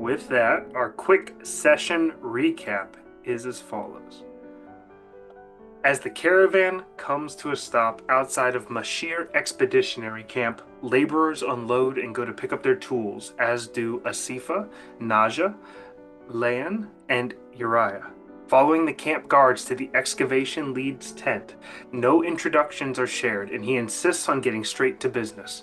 With that, our quick session recap is as follows. As the caravan comes to a stop outside of Mashir Expeditionary Camp, laborers unload and go to pick up their tools, as do Asifa, Nadja, Layan, and Uriyah. Following the camp guards to the excavation lead's tent, no introductions are shared, and he insists on getting straight to business.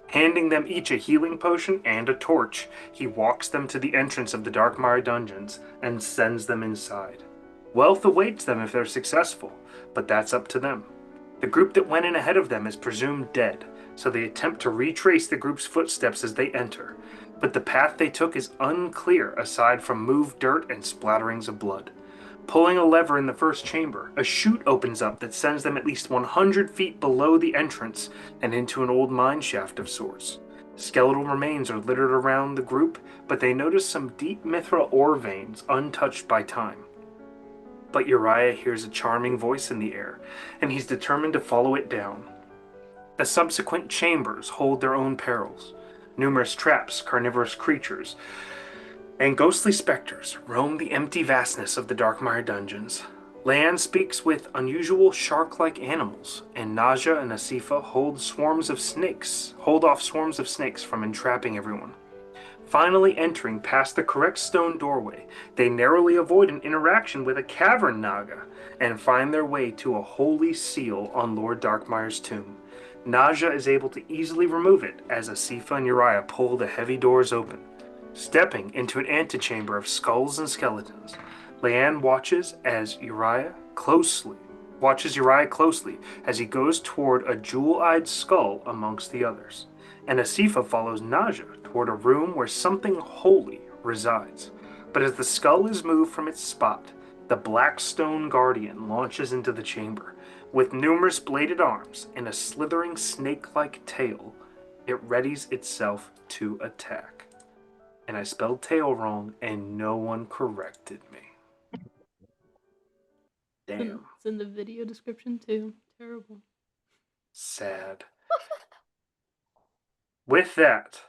Handing them each a healing potion and a torch, he walks them to the entrance of the Darkmyer dungeons and sends them inside. Wealth awaits them if they're successful, but that's up to them. The group that went in ahead of them is presumed dead, so they attempt to retrace the group's footsteps as they enter, but the path they took is unclear aside from moved dirt and splatterings of blood. Pulling a lever in the first chamber, a chute opens up that sends them at least 100 feet below the entrance and into an old mine shaft of sorts. Skeletal remains are littered around the group, but they notice some deep mithril ore veins untouched by time. But Uriyah hears a charming voice in the air, and he's determined to follow it down. The subsequent chambers hold their own perils. Numerous traps, carnivorous creatures, and ghostly specters roam the empty vastness of the Darkmyer dungeons. Layan speaks with unusual shark-like animals, and Nadja and Asifa hold off swarms of snakes from entrapping everyone. Finally entering past the correct stone doorway, they narrowly avoid an interaction with a cavern naga and find their way to a holy seal on Lord Darkmyer's tomb. Nadja is able to easily remove it as Asifa and Uriyah pull the heavy doors open. Stepping into an antechamber of skulls and skeletons, Layan watches Uriyah closely as he goes toward a jewel-eyed skull amongst the others, and Asifa follows Nadja toward a room where something holy resides. But as the skull is moved from its spot, the Blackstone Guardian launches into the chamber. With numerous bladed arms and a slithering snake-like tail, it readies itself to attack. And I spelled tail wrong, and no one corrected me. Damn. It's in the video description, too. Terrible. Sad. With that,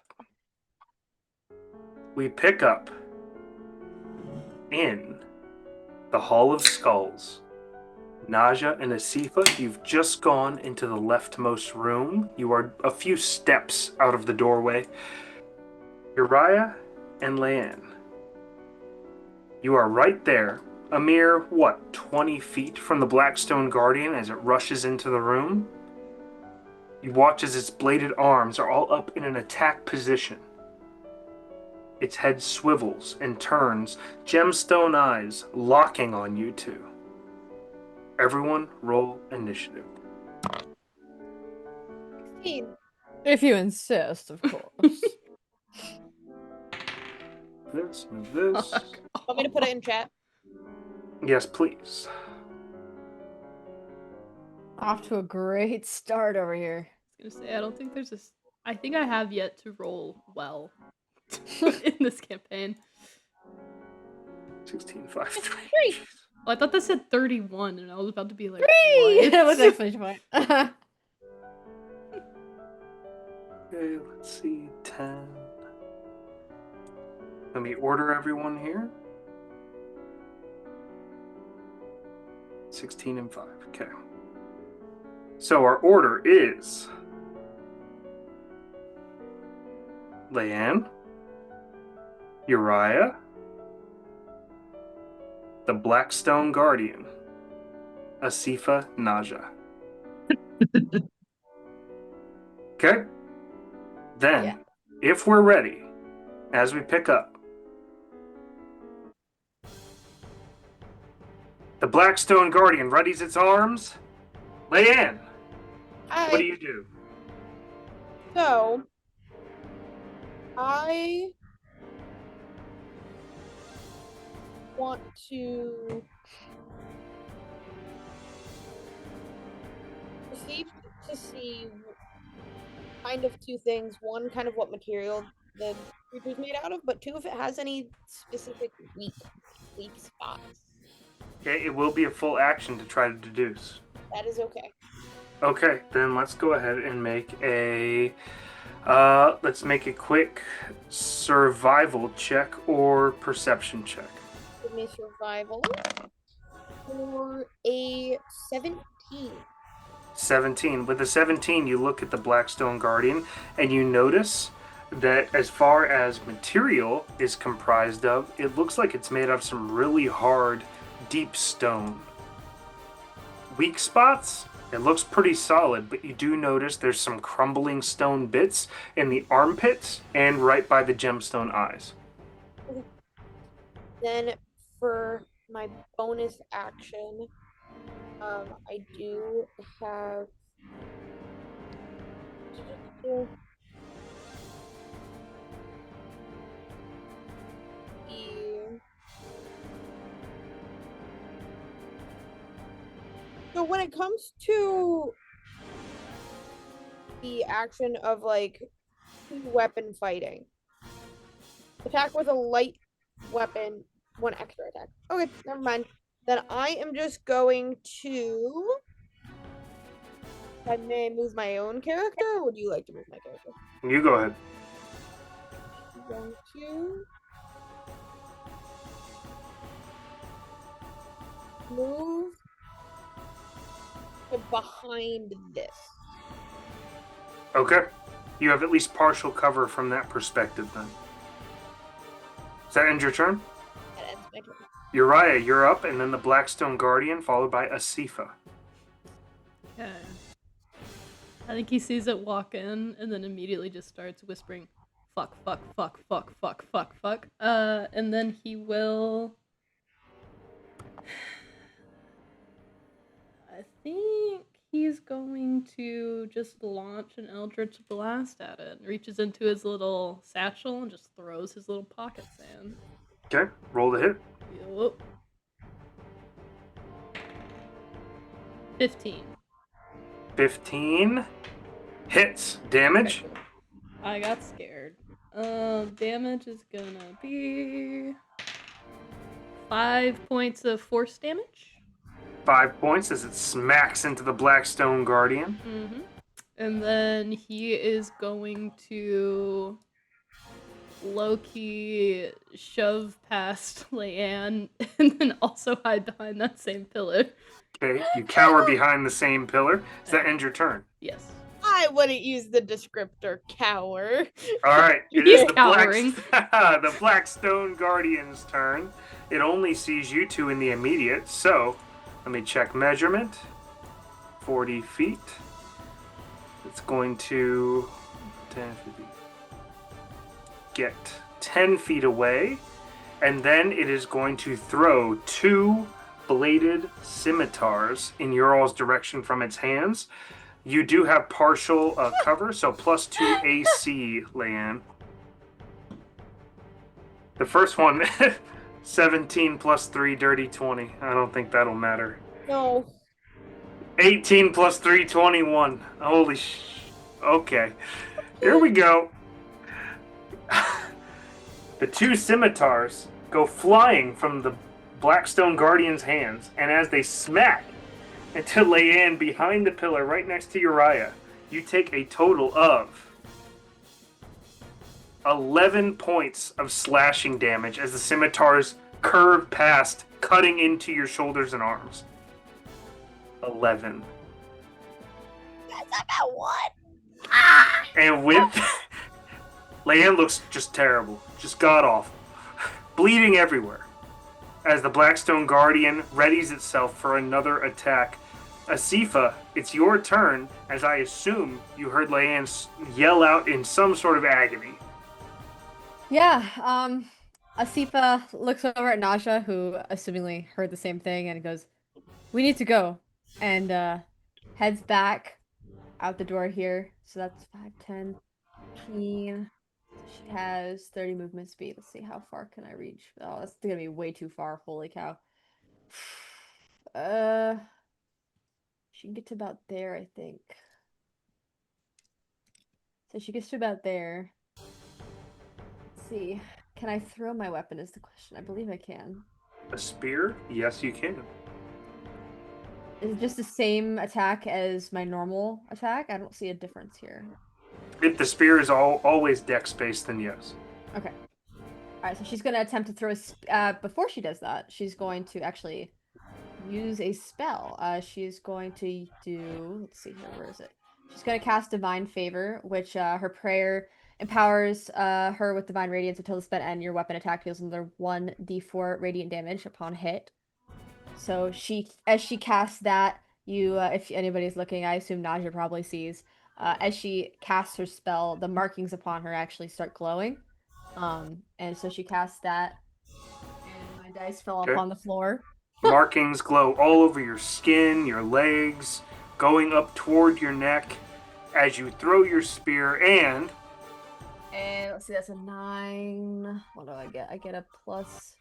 we pick up in the Hall of Skulls. Nadja and Asifa, you've just gone into the leftmost room. You are a few steps out of the doorway. Uriyah and Layan, you are right there, a mere, 20 feet from the Blackstone Guardian as it rushes into the room. You watch as its bladed arms are all up in an attack position. Its head swivels and turns, gemstone eyes locking on you two. Everyone roll initiative. 16. If you insist, of course. Move this. Want me to put it in chat? Yes, please. Off to a great start over here. I was gonna say, I don't think there's a... I think I have yet to roll well in this campaign. 16, 5, 3. Well, I thought that said 31, and I was about to be like, 3! what? With exclamation point. Okay, let's see. 10. Let me order everyone here. 16 and 5. Okay. So our order is Layan, Uriyah, the Blackstone Guardian, Asifa, Nadja. Okay? Then, Yeah. if we're ready, as we pick up, the Blackstone Guardian readies its arms. Layan, what do you do? So, I want to proceed to see kind of two things. One, kind of what material the creature's made out of, but two, if it has any specific weak spots. Okay, it will be a full action to try to deduce. That is okay. Okay, then let's go ahead and make a Let's make a quick survival check or perception check. Give me survival. For a 17. 17. With the 17, you look at the Blackstone Guardian and you notice that as far as material is comprised of, it looks like it's made of some really hard, deep stone. Weak spots, it looks pretty solid, but you do notice there's some crumbling stone bits in the armpits and right by the gemstone eyes. Then for my bonus action, I do have the so when it comes to the action of like weapon fighting, attack with a light weapon, 1 extra attack. Okay, never mind. Then I am just going to. I may move my own character, or would you like to move my character? You go ahead. I'm going to move to behind this. Okay. You have at least partial cover from that perspective then. Does that end your turn? That ends my turn. Uriyah, you're up, and then the Blackstone Guardian, followed by Asifa. Okay. I think he sees it walk in and then immediately just starts whispering, fuck, fuck, fuck, fuck, fuck, fuck, fuck. And then he will. I think he's going to just launch an Eldritch Blast at it. Reaches into his little satchel and just throws his little pocket sand. Okay, roll the hit. Yup. 15. 15 hits. Damage? Okay. I got scared. Damage is gonna be 5 points of force damage. 5 points as it smacks into the Blackstone Guardian. Mm-hmm. And then he is going to low-key shove past Layan and then also hide behind that same pillar. Okay, you cower behind the same pillar. Does that end your turn? Yes. I wouldn't use the descriptor cower. All right, it He's is cowering. the Blackstone Guardian's turn. It only sees you two in the immediate, so let me check measurement. 40 feet. It's going to 10, 50, get 10 feet away, and then it is going to throw 2 bladed scimitars in your all's direction from its hands. You do have partial cover, so +2 AC, Layan. The first one, 17 plus 3, dirty 20. I don't think that'll matter. No. 18 plus 3, 21. Holy Okay. Here we go. The 2 scimitars go flying from the Blackstone Guardian's hands, and as they smack into Layan behind the pillar right next to Uriyah, you take a total of 11 points of slashing damage as the scimitars curve past, cutting into your shoulders and arms. 11. That's about what? And with Layan looks just terrible, just god awful, bleeding everywhere. As the Blackstone Guardian readies itself for another attack, Asifa, it's your turn, as I assume you heard Layan yell out in some sort of agony. Yeah, Asifa looks over at Nadja, who assumingly heard the same thing, and goes, "We need to go," and heads back out the door here. So that's 5, 10, 15. She has 30 movement speed. Let's see, how far can I reach? Oh, that's gonna be way too far. Holy cow. She can get to about there, I think. So she gets to about there. Let's see. Can I throw my weapon is the question. I believe I can. A spear? Yes, you can. Is it just the same attack as my normal attack? I don't see a difference here. If the spear is always dex based, then yes. Okay. Alright, so she's going to attempt to throw before she does that, she's going to actually use a spell. She's going to do... Let's see here, where is it? She's going to cast Divine Favor, which her prayer empowers her with Divine Radiance until the spell ends. Your weapon attack deals another 1d4 radiant damage upon hit. So as she casts that, if anybody's looking, I assume Nadja probably sees. As she casts her spell, the markings upon her actually start glowing. And so she casts that, and my dice fell upon the floor. Markings glow all over your skin, your legs, going up toward your neck as you throw your spear, and let's see, that's a 9. What do I get? I get a plus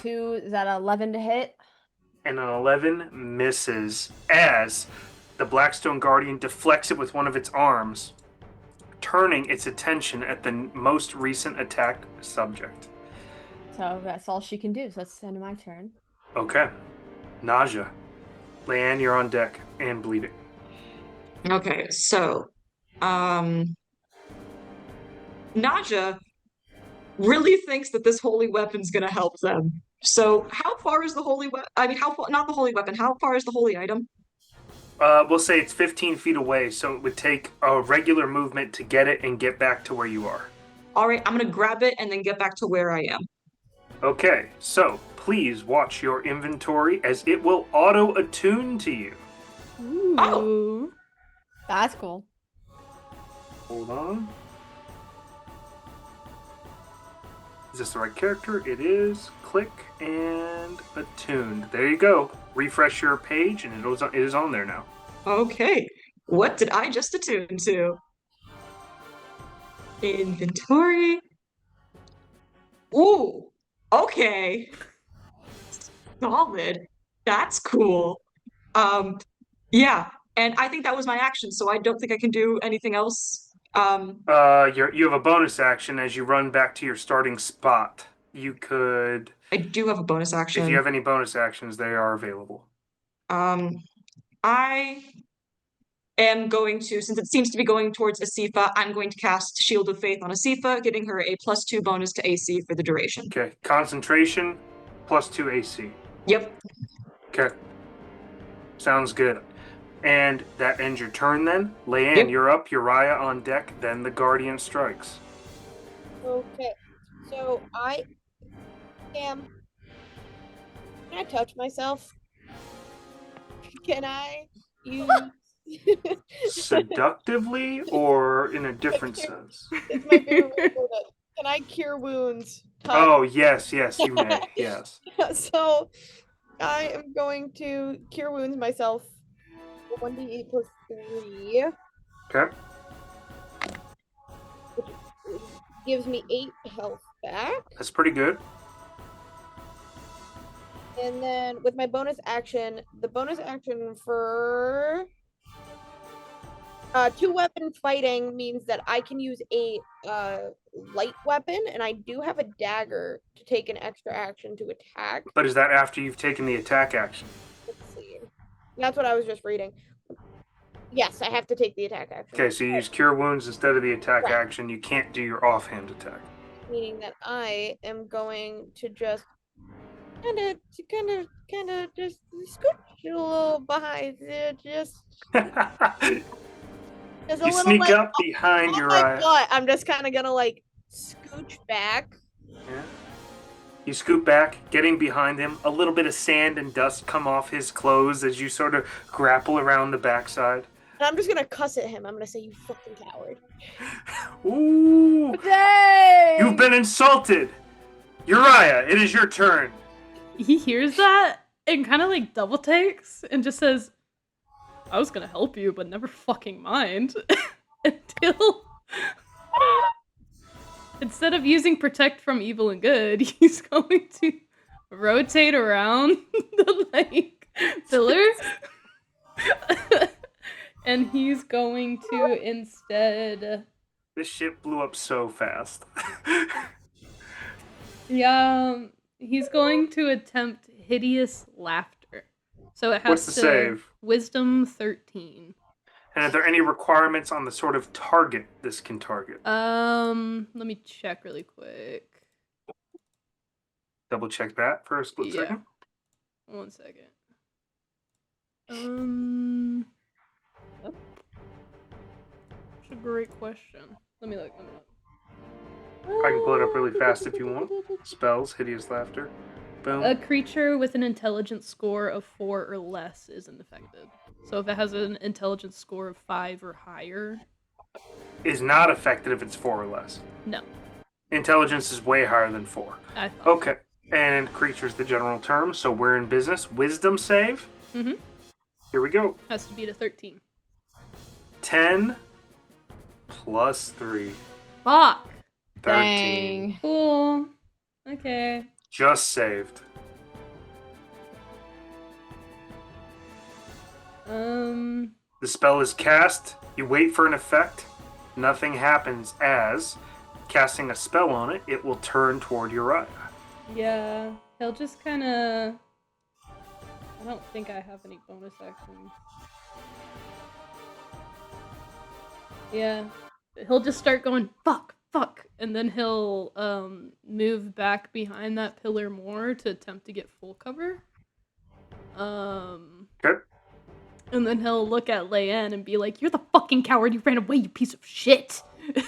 2. Is that an 11 to hit? And an 11 misses as the Blackstone Guardian deflects it with one of its arms, turning its attention at the most recent attacked subject. So that's all she can do. So that's the end of my turn. Okay. Nadja. Layan, you're on deck and bleeding. Okay, so Nadja really thinks that this holy weapon's gonna help them. So how far is the holy weapon? I mean, how far, not the holy weapon, how far is the holy item? We'll say it's 15 feet away, so it would take a regular movement to get it and get back to where you are. All right, I'm gonna grab it and then get back to where I am. Okay, so please watch your inventory as it will auto-attune to you. Ooh. Oh. That's cool. Hold on. Is this the right character? It is. Click and attuned. There you go. Refresh your page and it is on there now. Okay, what did I just attune to? Inventory. Ooh, okay. Solid. That's cool. Yeah, and I think that was my action, so I don't think I can do anything else. You have a bonus action as you run back to your starting spot. You could. I do have a bonus action. If you have any bonus actions, they are available. I am going to, since it seems to be going towards Asifa, I'm going to cast Shield of Faith on Asifa, giving her a +2 bonus to AC for the duration. Okay, concentration, +2 AC. Yep. Okay. Sounds good. And that ends your turn then. Layan, Yep. You're up. Uriyah on deck. Then the Guardian strikes. Okay, so I am. Can I touch myself? Can I use Seductively or in a different sense? It's my favorite way to put it. Can I cure wounds? Touch? Oh, yes, you may. Yes. So I am going to cure wounds myself. 1d8 plus 3. Okay. Which gives me 8 health back. That's pretty good. And then with my bonus action, the bonus action for 2-weapon fighting means that I can use a light weapon, and I do have a dagger to take an extra action to attack. But is that after you've taken the attack action? Let's see. That's what I was just reading. Yes, I have to take the attack action. Okay, so you use Cure Wounds instead of the attack Right. action. You can't do your offhand attack. Meaning that I am going to just kind of just scooch a little behind it, just a You little sneak like up behind on my Uriyah. butt. I'm just kind of gonna like scooch back. Yeah. You scoot back, getting behind him. A little bit of sand and dust come off his clothes as you sort of grapple around the backside. And I'm just gonna cuss at him. I'm gonna say, "You fucking coward." Ooh! Dang! You've been insulted! Uriyah, it is your turn. He hears that and kind of like double takes and just says, I was gonna help you, but never fucking mind. Until instead of using protect from evil and good, he's going to rotate around the like pillars. And he's going to instead This shit blew up so fast. yeah, he's going to attempt hideous laughter. So it has What's the to save? Wisdom 13. And are there any requirements on the sort of target this can target? Let me check really quick. Double check that for a split Yeah. second. 1 second. That's a great question. Let me look. I can pull it up really fast if you want. Spells, hideous laughter. Boom. A creature with an intelligence score of 4 or less isn't affected. So if it has an intelligence score of 5 or higher, Is not affected if it's 4 or less. no. Intelligence is way higher than 4. I thought Okay. And creature's the general term, so we're in business. Wisdom save. Mhm. Here we go. Has to beat a 13. 10 plus 3. Fuck. 13. Dang. Cool. Okay. Just saved. The spell is cast. You wait for an effect. Nothing happens as, casting a spell on it, it will turn toward Uriyah. Yeah. He'll just kind of. I don't think I have any bonus actions. Yeah. He'll just start going, fuck, and then he'll move back behind that pillar more to attempt to get full cover. Okay. And then he'll look at Layan and be like, "You're the fucking coward, you ran away, you piece of shit."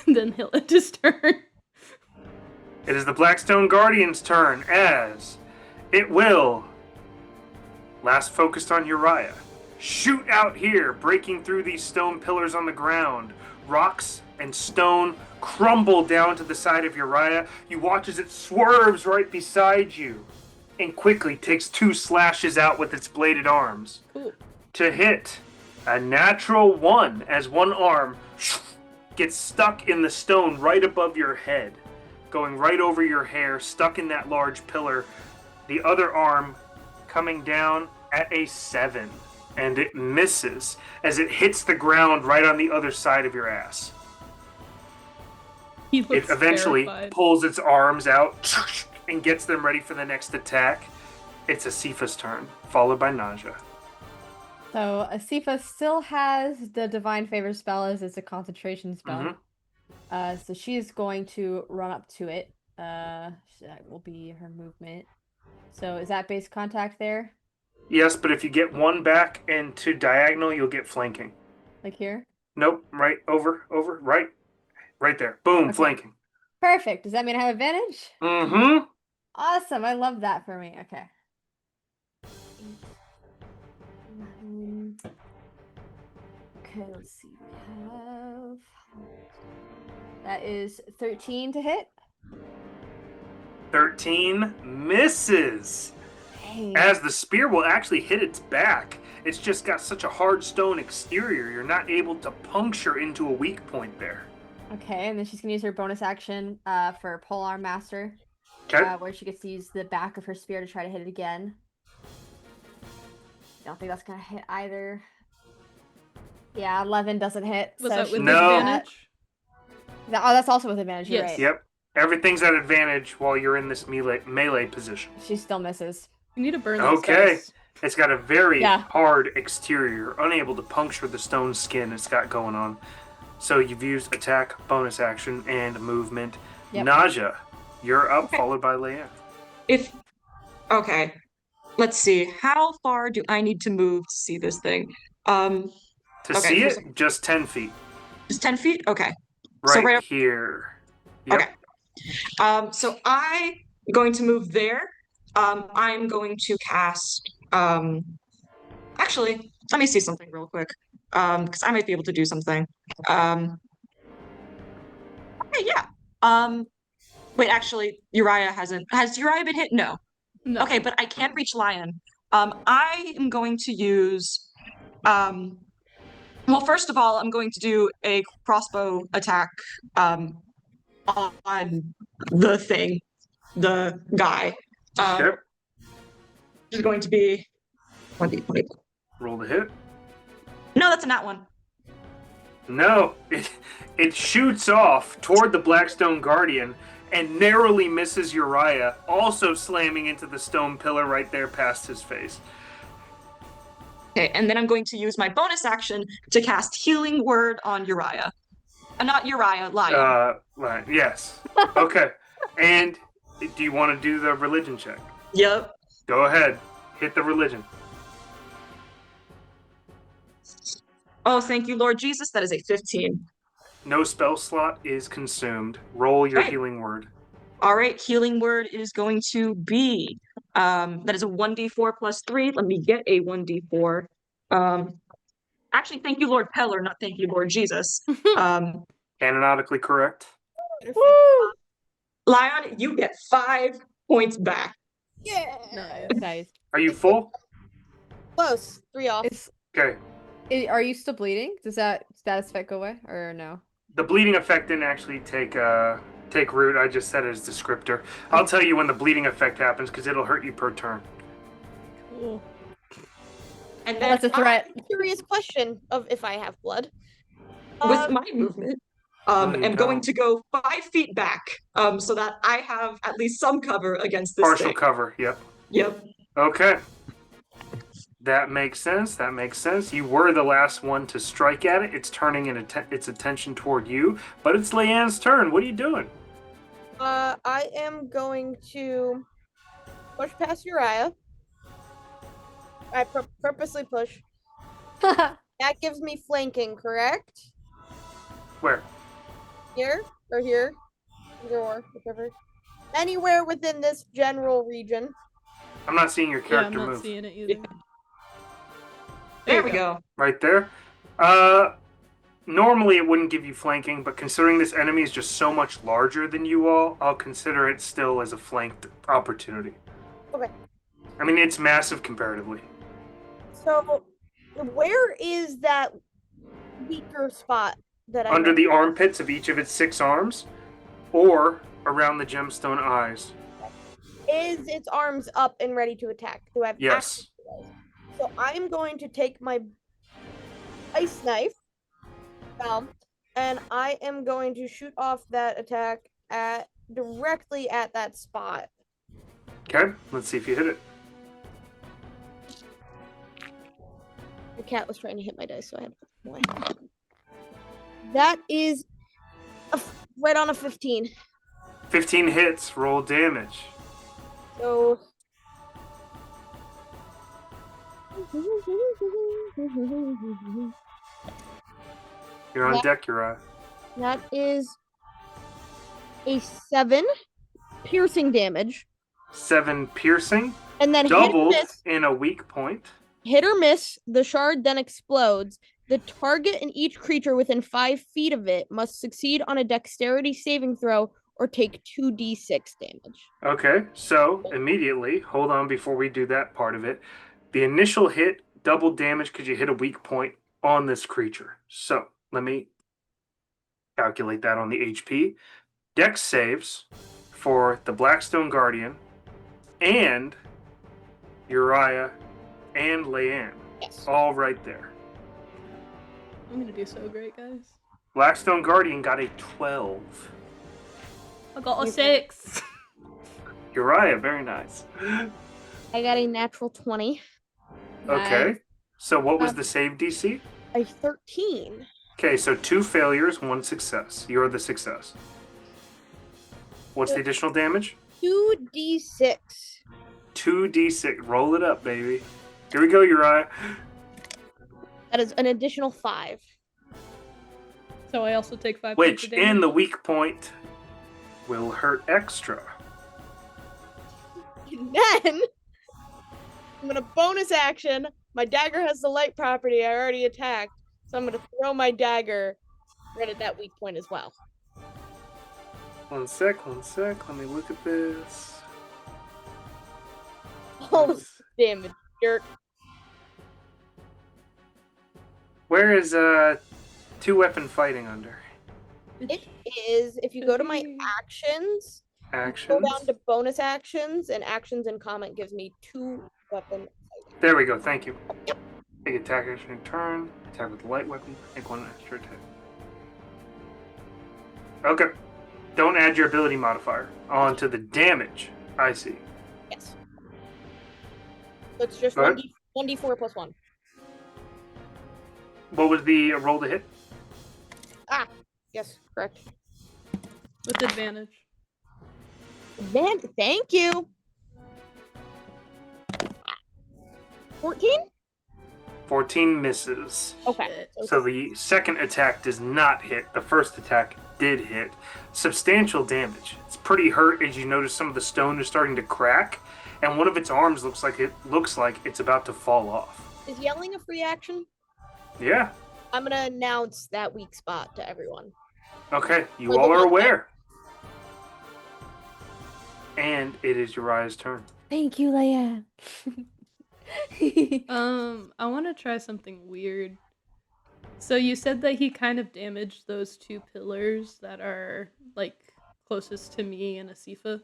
And then he'll end his turn. It is the Blackstone Guardian's turn as it will, last focused on Uriyah, shoot out here, breaking through these stone pillars on the ground. Rocks and stone crumble down to the side of Uriyah. You watch as it swerves right beside you and quickly takes 2 slashes out with its bladed arms. Cool. To hit a natural 1 as one arm gets stuck in the stone right above your head, going right over your hair, stuck in that large pillar. The other arm coming down at a 7, and it misses as it hits the ground right on the other side of your ass. He It looks eventually terrified. pulls its arms out and gets them ready for the next attack. It's Asifa's turn, followed by Nadja. So Asifa still has the Divine Favor spell as it's a concentration spell. So she is going to run up to it. That will be her movement. So is that base contact there? Yes, but if you get 1 back and to diagonal, you'll get flanking. Like here? Nope, right, over, right there. Boom, Okay. flanking. Perfect. Does that mean I have advantage? Mm-hmm. Awesome. I love that for me. Okay. Okay, let's see. We have... That is 13 to hit. 13 misses. Dang. As the spear will actually hit its back. It's just got such a hard stone exterior, you're not able to puncture into a weak point there. Okay, and then she's gonna use her bonus action for Polearm Master, Okay. where she gets to use the back of her spear to try to hit it again. I don't think that's gonna hit either. Yeah, 11 doesn't hit. Was so that with she- No. advantage? Oh, that's also with advantage. You're Yes. right. Yep. Everything's at advantage while you're in this melee position. She still misses. You need to burn those Okay. dice. It's got a very Yeah. hard exterior, unable to puncture the stone skin it's got going on. So you've used attack, bonus action, and movement. Yep. Nadja, you're up, Okay. followed by Layan. Okay, let's see. How far do I need to move to see this thing? To Okay, see here's it, just 10 feet. Just 10 feet? Okay. Right, So right up- here. Yep. Okay. So I'm going to move there. I'm going to cast. Actually, let me see something real quick. Because I might be able to do something. Okay, yeah. Wait, actually, Uriyah hasn't. Has Uriyah been hit? No. No. Okay, but I can reach Layan. I am going to use. Well, first of all, I'm going to do a crossbow attack. On the thing, the guy. Okay. Is going to be 20. Roll the hit. No, that's a nat one. No, it shoots off toward the Blackstone Guardian and narrowly misses Uriyah, also slamming into the stone pillar right there past his face. Okay, and then I'm going to use my bonus action to cast Healing Word on Uriyah. Not Uriyah, Layan. Layan. Yes. Okay. And do you want to do the religion check? Yep. Go ahead. Hit the religion. Oh, thank you, Lord Jesus. That is a 15. No spell slot is consumed. Roll your Right. healing word. All right, Healing Word is going to be, that is a 1d4 plus 3. Let me get a 1d4. Actually, thank you, Lord Pelor, not thank you, Lord Jesus. Canonically correct. Woo! Layan, you get 5 points back. Yeah. Nice. Are you full? Close. 3 off. Okay. Are you still bleeding? Does that status effect go away or no? The bleeding effect didn't actually take root. I just said it as descriptor. I'll tell you when the bleeding effect happens because it'll hurt you per turn. Cool. And then That's a threat. Curious question of if I have blood. with my movement, you am going don't. to go 5 feet back, so that I have at least some cover against this Partial thing. cover. Yep. Yep. Okay. That makes sense. That makes sense. You were the last one to strike at it. It's turning its attention toward you, but it's Layan's turn. What are you doing? I am going to push past Uriyah. I purposely push. That gives me flanking, correct? Where? Here or here? Either or, whichever. Anywhere within this general region. I'm not seeing your Yeah, I'm character not move. seeing it either. There we go. Right there. Normally it wouldn't give you flanking, but considering this enemy is just so much larger than you all, I'll consider it still as a flanked opportunity. Okay. I mean, it's massive comparatively. So, where is that weaker spot that I Under mentioned? the armpits of each of its 6 arms, or around the gemstone eyes. Is its arms up and ready to attack? Do I have Yes. access to those? So I'm going to take my ice knife, and I am going to shoot off that attack directly at that spot. Okay, let's see if you hit it. The cat was trying to hit my dice, so I had to put them away. That is right on a 15. 15 hits, roll damage. So You're on Yeah. deck, Uriah. that is a 7 piercing damage. 7 piercing, And then doubled in a weak point. hit or miss, the shard then explodes. The target and each creature within 5 feet of it must succeed on a dexterity saving throw or take 2d6 damage. Okay, so immediately, hold on before we do that part of it. The initial hit, double damage because you hit a weak point on this creature. So let me calculate that on the HP. Dex saves for the Blackstone Guardian and Uriyah and Layan. Yes. All right there. I'm gonna do so great, guys. Blackstone Guardian got a 12. I got a 6. Uriyah, very nice. I got a natural 20. Okay. Nice. So what was the save DC? A 13. Okay, so 2 failures, 1 success. You're the success. What's the additional damage? 2d6. 2d6. Roll it up, baby. Here we go, Uriyah. That is an additional 5. So I also take 5 Which, points of damage. in the weak point, will hurt extra. And then I'm gonna bonus action. My dagger has the light property. I already attacked, so I'm gonna throw my dagger right at that weak point as well. One sec. Let me look at this. Oh, damn it, jerk! Where is 2-weapon fighting under? It is if you go to my actions, go Actions. down to bonus actions, and actions and comment gives me 2-weapon. There we go. Thank you. Take attack action in turn. Attack with the light weapon. Make 1 extra attack. Okay. Don't add your ability modifier onto the damage. I see. Yes. So it's just Go ahead. 1d4 plus 1. What was the roll to hit? Yes, correct. With advantage. Man, thank you. 14? 14 misses. Okay. Shit. So the second attack does not hit. The first attack did hit. Substantial damage. It's pretty hurt as you notice some of the stone is starting to crack, and one of its arms looks like it's about to fall off. Is yelling a free action? Yeah. I'm gonna announce that weak spot to everyone. Okay, you For the all are one aware. And it is Uriah's turn. Thank you, Layan. I want to try something weird. So you said that he kind of damaged those two pillars that are like closest to me and Asifa.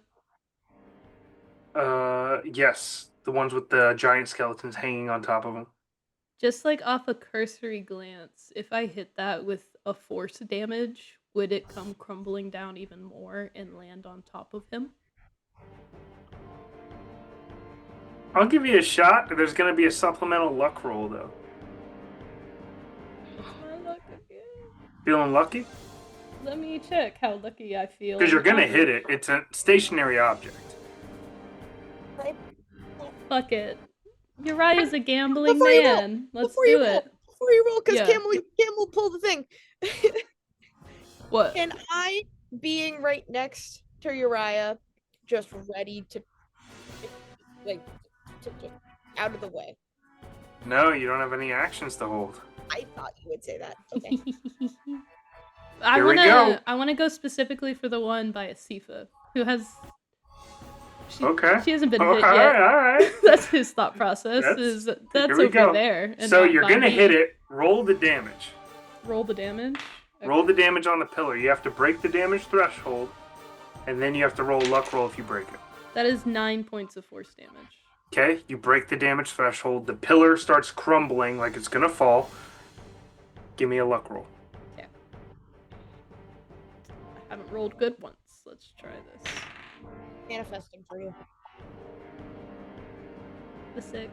Yes, the ones with the giant skeletons hanging on top of them. Just like off a cursory glance, if I hit that with a force damage, would it come crumbling down even more and land on top of him? I'll give you a shot. There's going to be a supplemental luck roll, though. What's my luck again? Feeling lucky? Let me check how lucky I feel. Because you're going to hit it. It's a stationary object. Fuck it. Uriah's a gambling Before you roll, man. Let's Before you do roll, it. before you roll, because Yeah. Cam will pull the thing. What? And I, being right next to Uriah, just ready to, like, to out of the way. No, you don't have any actions to hold. I thought you would say that. Okay. Here we go. I wanna go specifically for the one by Asifa, who has Okay. She hasn't been Okay, hit yet. all right. That's his thought process. That's- That's here we over go. there. And So not you're by going to me. hit it. Roll the damage. Roll the damage. Roll the damage on the pillar. You have to break the damage threshold, and then you have to roll a luck roll if you break it. That is 9 points of force damage. Okay, you break the damage threshold. The pillar starts crumbling like it's going to fall. Give me a luck roll. I haven't rolled good once. Let's try this. Manifesting for you. The 6.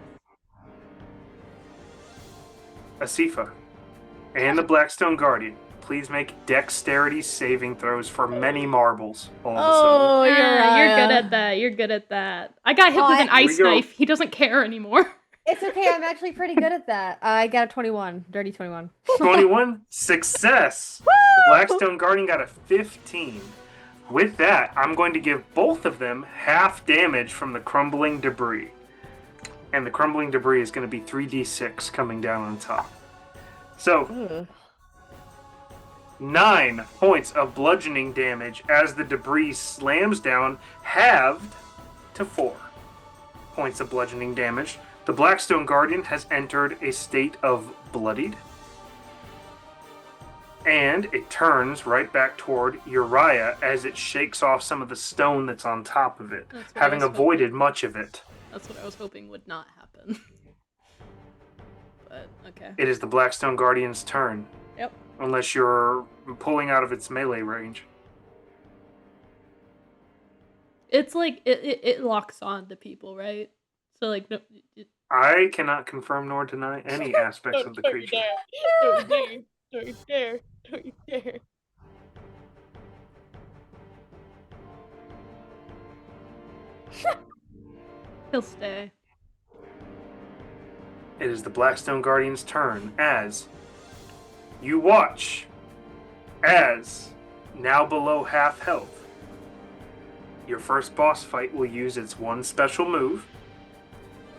Asifa and the Blackstone Guardian, please make dexterity saving throws for many marbles. All of a sudden. Oh, You're good Uriah. at that. You're good at that. I got hit Oh, with an Here we ice go. knife. He doesn't care anymore. It's okay. I'm actually pretty good at that. I got a 21. Dirty 21. 21, success. The Blackstone Guardian got a 15. With that, I'm going to give both of them half damage from the crumbling debris. And the crumbling debris is going to be 3d6 coming down on top. So, 9 points of bludgeoning damage as the debris slams down, halved to 4 points of bludgeoning damage. The Blackstone Guardian has entered a state of bloodied. And it turns right back toward Uriah as it shakes off some of the stone that's on top of it, That's what I having was avoided much of it. That's what I was hoping would not happen. But, okay. It is the Blackstone Guardian's turn. Yep. Unless you're pulling out of its melee range. It's like, it locks on to people, right? So, like, no, I cannot confirm nor deny any aspects of the Don't you creature. dare. Don't you dare. Don't you dare. Don't you dare. he'll stay. It is the Blackstone Guardian's turn as you watch as, now below half health, your first boss fight will use its one special move,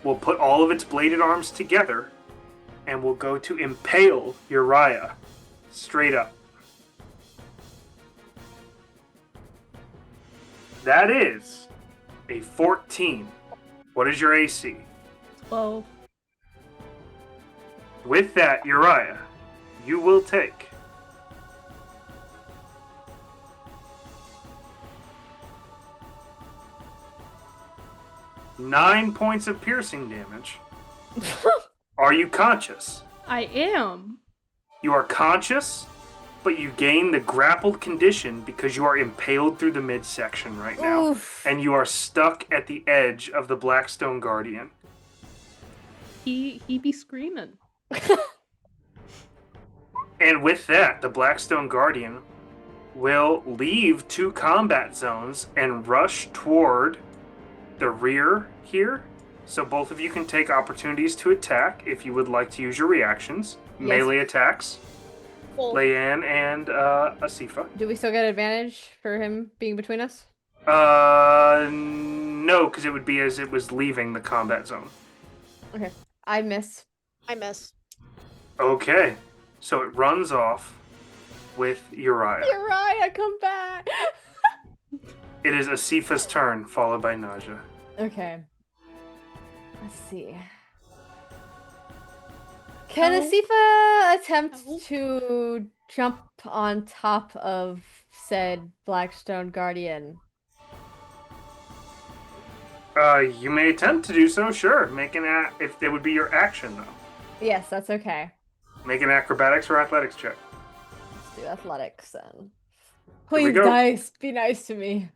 will put all of its bladed arms together, and will go to impale Uriah straight up. That is a 14. What is your AC? 12. With that, Uriah, you will take 9 points of piercing damage. Are you conscious? I am. You are conscious, but you gain the grappled condition because you are impaled through the midsection right now. Oof. And you are stuck at the edge of the Blackstone Guardian. He be screaming. And with that, the Blackstone Guardian will leave 2 combat zones and rush toward the rear here. So both of you can take opportunities to attack if you would like to use your reactions. Yes. Melee attacks. Full. Layan and Asifa. Do we still get advantage for him being between us? No, because it would be as it was leaving the combat zone. Okay. I miss. I miss. Okay, so it runs off with Uriyah. Uriyah, come back! It is Asifa's turn, followed by Nadja. Okay. Let's see. Can Asifa attempt to jump on top of said Blackstone Guardian? You may attempt to do so, sure. Make an if it would be your action, though. Yes, that's okay. Make an acrobatics or athletics check. Let's do athletics then. Here we Please, go. dice, be nice to me.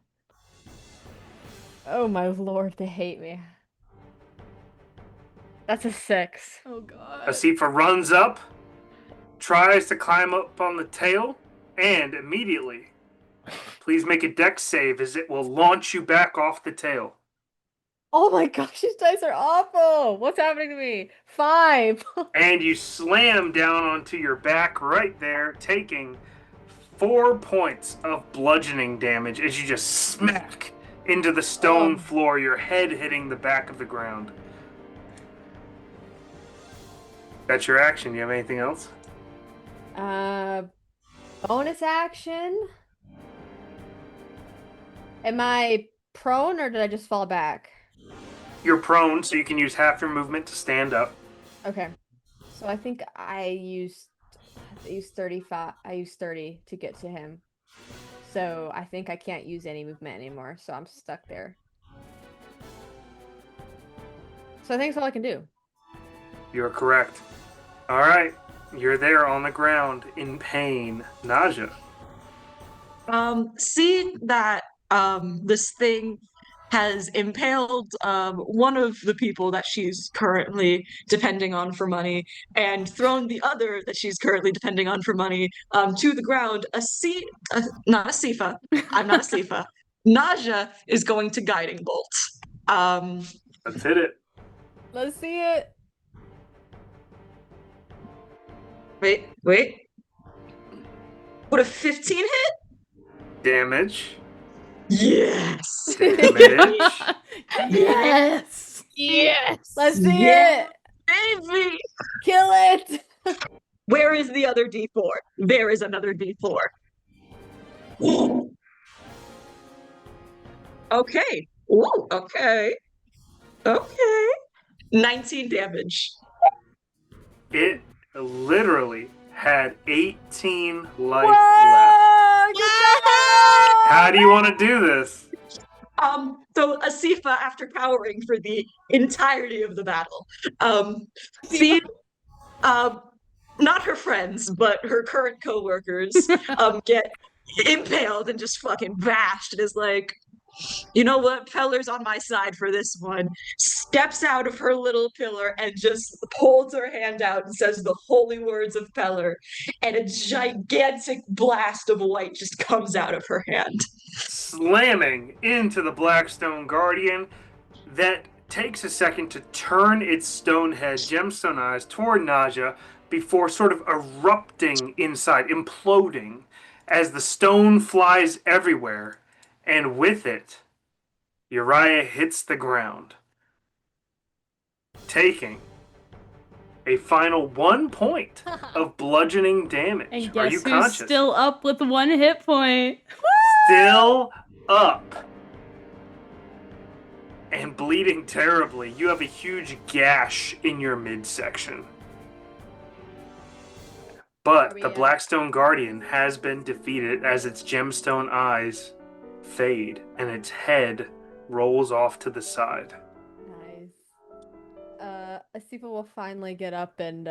Oh my lord, they hate me. That's a 6. Oh god. Asifa runs up, tries to climb up on the tail, and immediately, please make a dex save as it will launch you back off the tail. Oh my gosh, these dice are awful! What's happening to me? 5! And you slam down onto your back right there, taking 4 points of bludgeoning damage as you just smack into the stone floor, your head hitting the back of the ground. That's your action. Do you have anything else? Bonus action? Am I prone or did I just fall back? You're prone, so you can use half your movement to stand up. Okay. So I think I used 35. I used 30 to get to him. So I think I can't use any movement anymore, so I'm stuck there. So I think that's all I can do. You're correct. All right. You're there on the ground in pain. Nadja. Seeing that this thing has impaled one of the people that she's currently depending on for money and thrown the other that she's currently depending on for money to the ground, not Asifa. I'm not Asifa. Nadja is going to guiding bolt. Let's hit it. Let's see it. Wait. Would a 15 hit? Damage. Yes. Damage. Yes. Yes. Let's see Yeah. it. Baby! Kill it. Where is the other D4? There is another D4. Okay. Ooh, okay. 19 damage. It literally had 18 life left. Whoa, good job! How do you want to do this? So Asifa, after cowering for the entirety of the battle, sees, not her friends, but her current co-workers, get impaled and just fucking bashed, and is like, you know what, Pelor's on my side for this one. Steps out of her little pillar and just holds her hand out and says the holy words of Pelor, and a gigantic blast of white just comes out of her hand. Slamming into the Blackstone Guardian that takes a second to turn its stone head, gemstone eyes toward Nadja before sort of erupting inside, imploding as the stone flies everywhere. And with it, Uriyah hits the ground, taking a final 1 point of bludgeoning damage. And Are guess you who's conscious? still up with 1 hit point? Still up. And bleeding terribly. You have a huge gash in your midsection. But the Blackstone Guardian has been defeated as its gemstone eyes fade and its head rolls off to the side. Nice. Asifa will finally get up and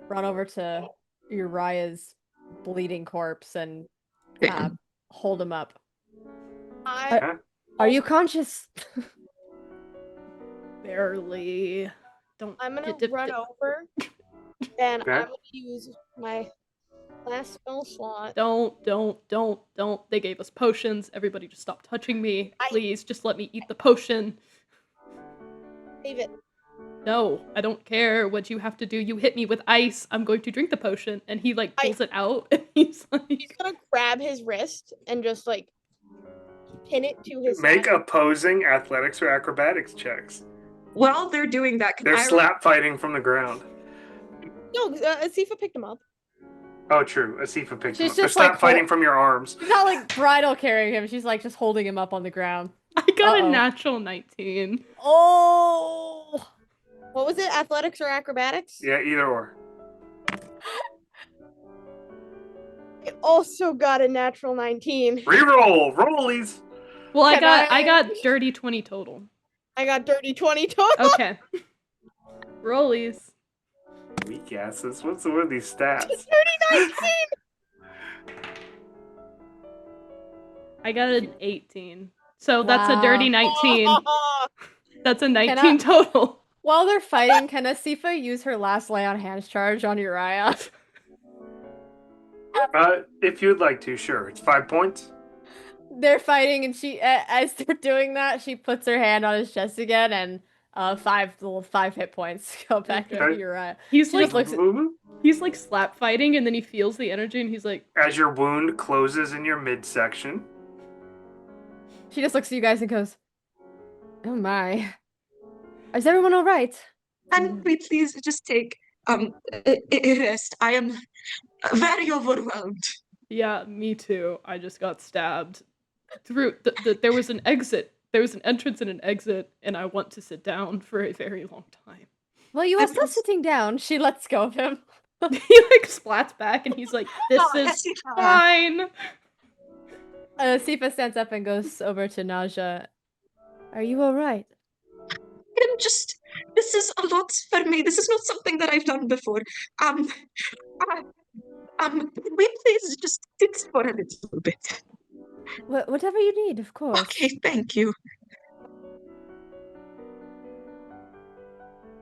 run over to Uriyah's bleeding corpse and hold him up. Are you conscious? Barely. Don't. I'm gonna run over and I'm gonna use my Last spell slot. Don't. They gave us potions. Everybody just stop touching me. Please, just let me eat the potion. Save it. No, I don't care what you have to do. You hit me with ice. I'm going to drink the potion. And he, like, pulls it out, and he's like... He's gonna grab his wrist and just, like, pin it to his Make hand. opposing athletics or acrobatics checks. While they're doing that, can They're I slap fighting from the ground. No, Asifa picked him up. Oh, true. Asifa picked him She's up. They're just, like, slap fighting from your arms. She's not like bridal carrying him. She's like just holding him up on the ground. I got Uh-oh. a natural 19. Oh! What was it? Athletics or acrobatics? Yeah, either or. I also got a natural 19. Reroll! Rollies! Well, Can I got dirty 20 total. I got dirty 20 total. Okay. Rollies. Weak asses. What's the word of these stats? Dirty 19. I got an 18. So that's a dirty 19. That's a 19 I- total. While they're fighting, can Asifa use her last lay on hands charge on Uriyah? If you'd like to, sure. It's 5 points. They're fighting, and she, as they're doing that, she puts her hand on his chest again, and 5 hit points go back to Okay. Uriyah. He's She like just looks at, he's like slap fighting, and then he feels the energy, and he's like, As your wound closes in your midsection. she just looks at you guys and goes, "Oh my, is everyone all right?" can we please just take a rest? I am very overwhelmed. yeah, me too. I just got stabbed. Through there was an exit. There was an entrance and an exit, and I want to sit down for a very long time. Well, you are still sitting down. She lets go of him. He like splats back, and he's like, "This is Asifa. fine." Asifa stands up and goes over to Nadja. "Are you all right?" I'm just. This is a lot for me. This is not something that I've done before. Can we please just sit for a little bit? Whatever you need, of course. Okay, thank you.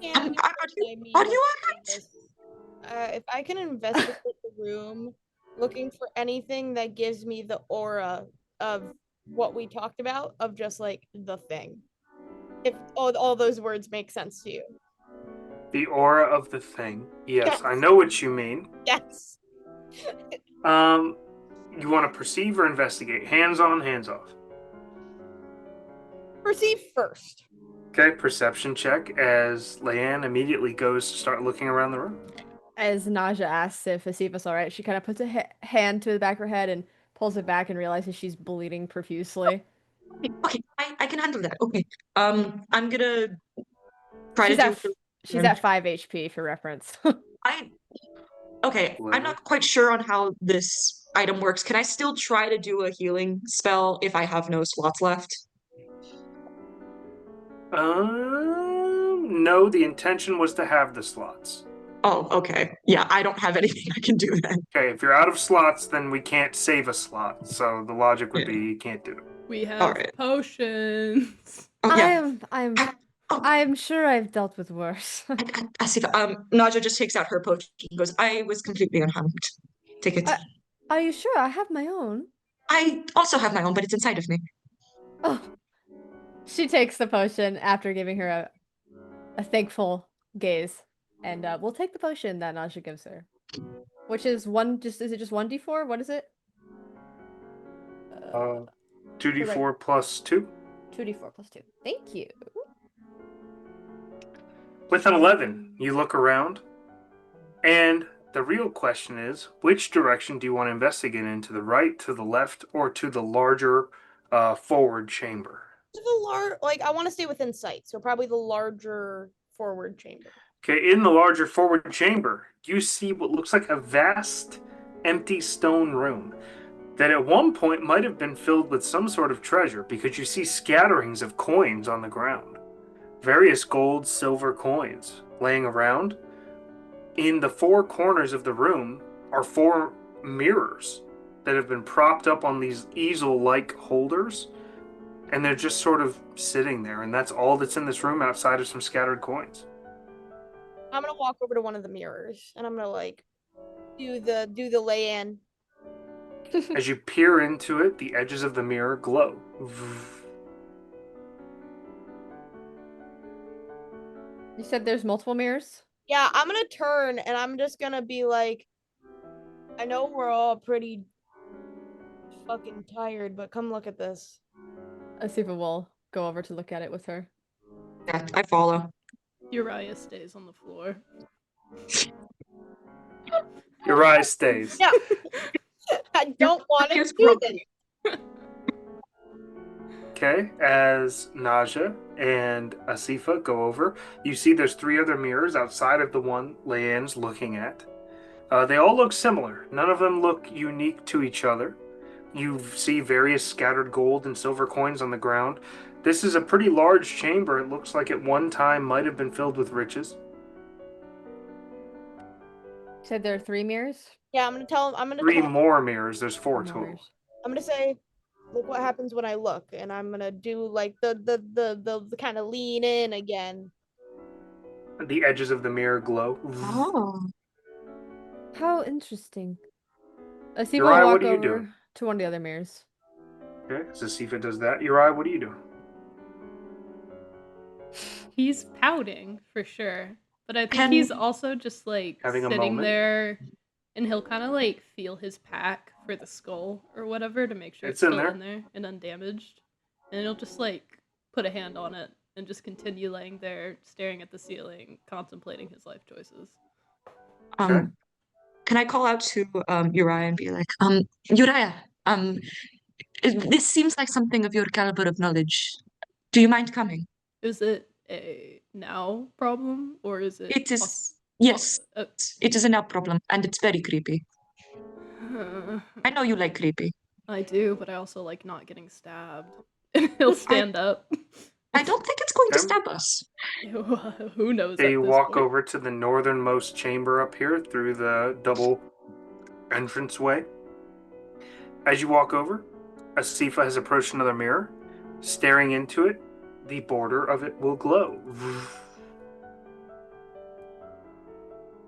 Yeah, Are you alright? if I can investigate the room, looking for anything that gives me the aura of what we talked about, of just like the thing. If all those words make sense to you. The aura of the thing. Yes, Yes. I know what you mean. Yes. You want to perceive or investigate? Hands on, hands off. Perceive first. Okay, perception check as Layan immediately goes to start looking around the room. As Nadja asks if Asifa's all right, she kind of puts a hand to the back of her head and pulls it back and realizes she's bleeding profusely. Okay, I can handle that. Okay. I'm gonna try She's to at, do. she's at 5 HP for reference. Okay, I'm not quite sure on how this item works. Can I still try to do a healing spell if I have no slots left? No, the intention was to have the slots. Oh, okay. Yeah, I don't have anything I can do then. Okay, if you're out of slots, then we can't save a slot. So the logic would be you can't do it. We have Alright. potions. Oh, yeah. I'm sure I've dealt with worse. Asifa, Nadja just takes out her potion and goes, I was completely unharmed. Take it. Are you sure? I have my own. I also have my own, but it's inside of me. Oh. She takes the potion after giving her a thankful gaze. And we'll take the potion that Nadja gives her. Which is is it just 1d4? What is it? 2d4 plus 2. 2d4 plus 2. Thank you. With an 11, you look around, and the real question is, which direction do you want to investigate in? To the right, to the left, or to the larger forward chamber? To the I want to stay within sight, so probably the larger forward chamber. Okay, in the larger forward chamber, you see what looks like a vast, empty stone room that at one point might have been filled with some sort of treasure, because you see scatterings of coins on the ground. Various gold, silver coins laying around. In the four corners of the room are 4 mirrors that have been propped up on these easel-like holders, and they're just sort of sitting there, and that's all that's in this room outside of some scattered coins. I'm gonna walk over to one of the mirrors, and I'm gonna do the Layan. As you peer into it, the edges of the mirror glow. You said there's multiple mirrors? Yeah, I'm gonna turn and I'm just gonna be like, I know we're all pretty fucking tired, but come look at this. Asifa will go over to look at it with her. Yeah, I follow. Uriyah stays on the floor. Uriyah stays. Yeah. I don't want to Here's do broken. this. Okay, as Nadja and Asifa go over, you see there's 3 other mirrors outside of the one Layan's looking at. They all look similar. None of them look unique to each other. You see various scattered gold and silver coins on the ground. This is a pretty large chamber. It looks like at one time might have been filled with riches. You said there are 3 mirrors? Yeah, I'm gonna tell him. I'm gonna 3 tell him, more mirrors. There's 4 More total. mirrors. I'm gonna say, look what happens when I look, and I'm gonna do like the kind of lean in again. The edges of the mirror glow. Oh. How interesting. Asifa Uriyah, will what walk are you over doing? to one of the other mirrors. Okay, as Asifa does that. Uriyah, what are you doing? He's pouting for sure, but I think Can- he's also just like Having a sitting moment? there, and he'll kind of like feel his pack for the skull or whatever to make sure It's it's in still there. in there and undamaged, and he'll just like put a hand on it and just continue laying there, staring at the ceiling, contemplating his life choices. Okay. Can I call out to Uriah and be like, Uriah, this seems like something of your caliber of knowledge. Do you mind coming? Is it a now problem or is it? It is, yes, Uh, it is a now problem, and it's very creepy. I know you like creepy. I do, but I also like not getting stabbed. And he'll stand up. I don't think it's going to Okay. stab us. Who knows? They at this walk point. over to the northernmost chamber up here through the double entranceway. As you walk over, Asifa has approached another mirror. Staring into it, the border of it will glow.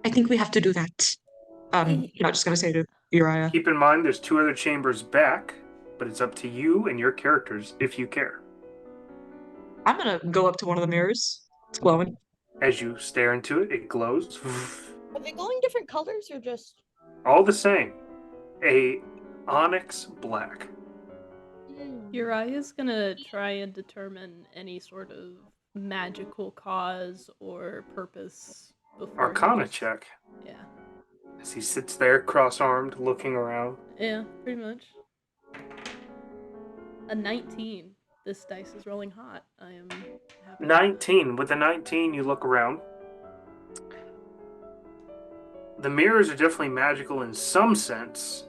I think we have to do that. I'm not just going to say to Uriah. Keep in mind there's 2 other chambers back, but it's up to you and your characters if you care. I'm going to go up to one of the mirrors. It's glowing. As you stare into it, it glows. Are they glowing different colors or just? All the same. A onyx black. Uriah's gonna try and determine any sort of magical cause or purpose before. he Arcana just- check. Yeah. As he sits there cross-armed, looking around. Yeah, pretty much. A 19. This dice is rolling hot. I am happy. 19. With the 19, you look around. The mirrors are definitely magical in some sense.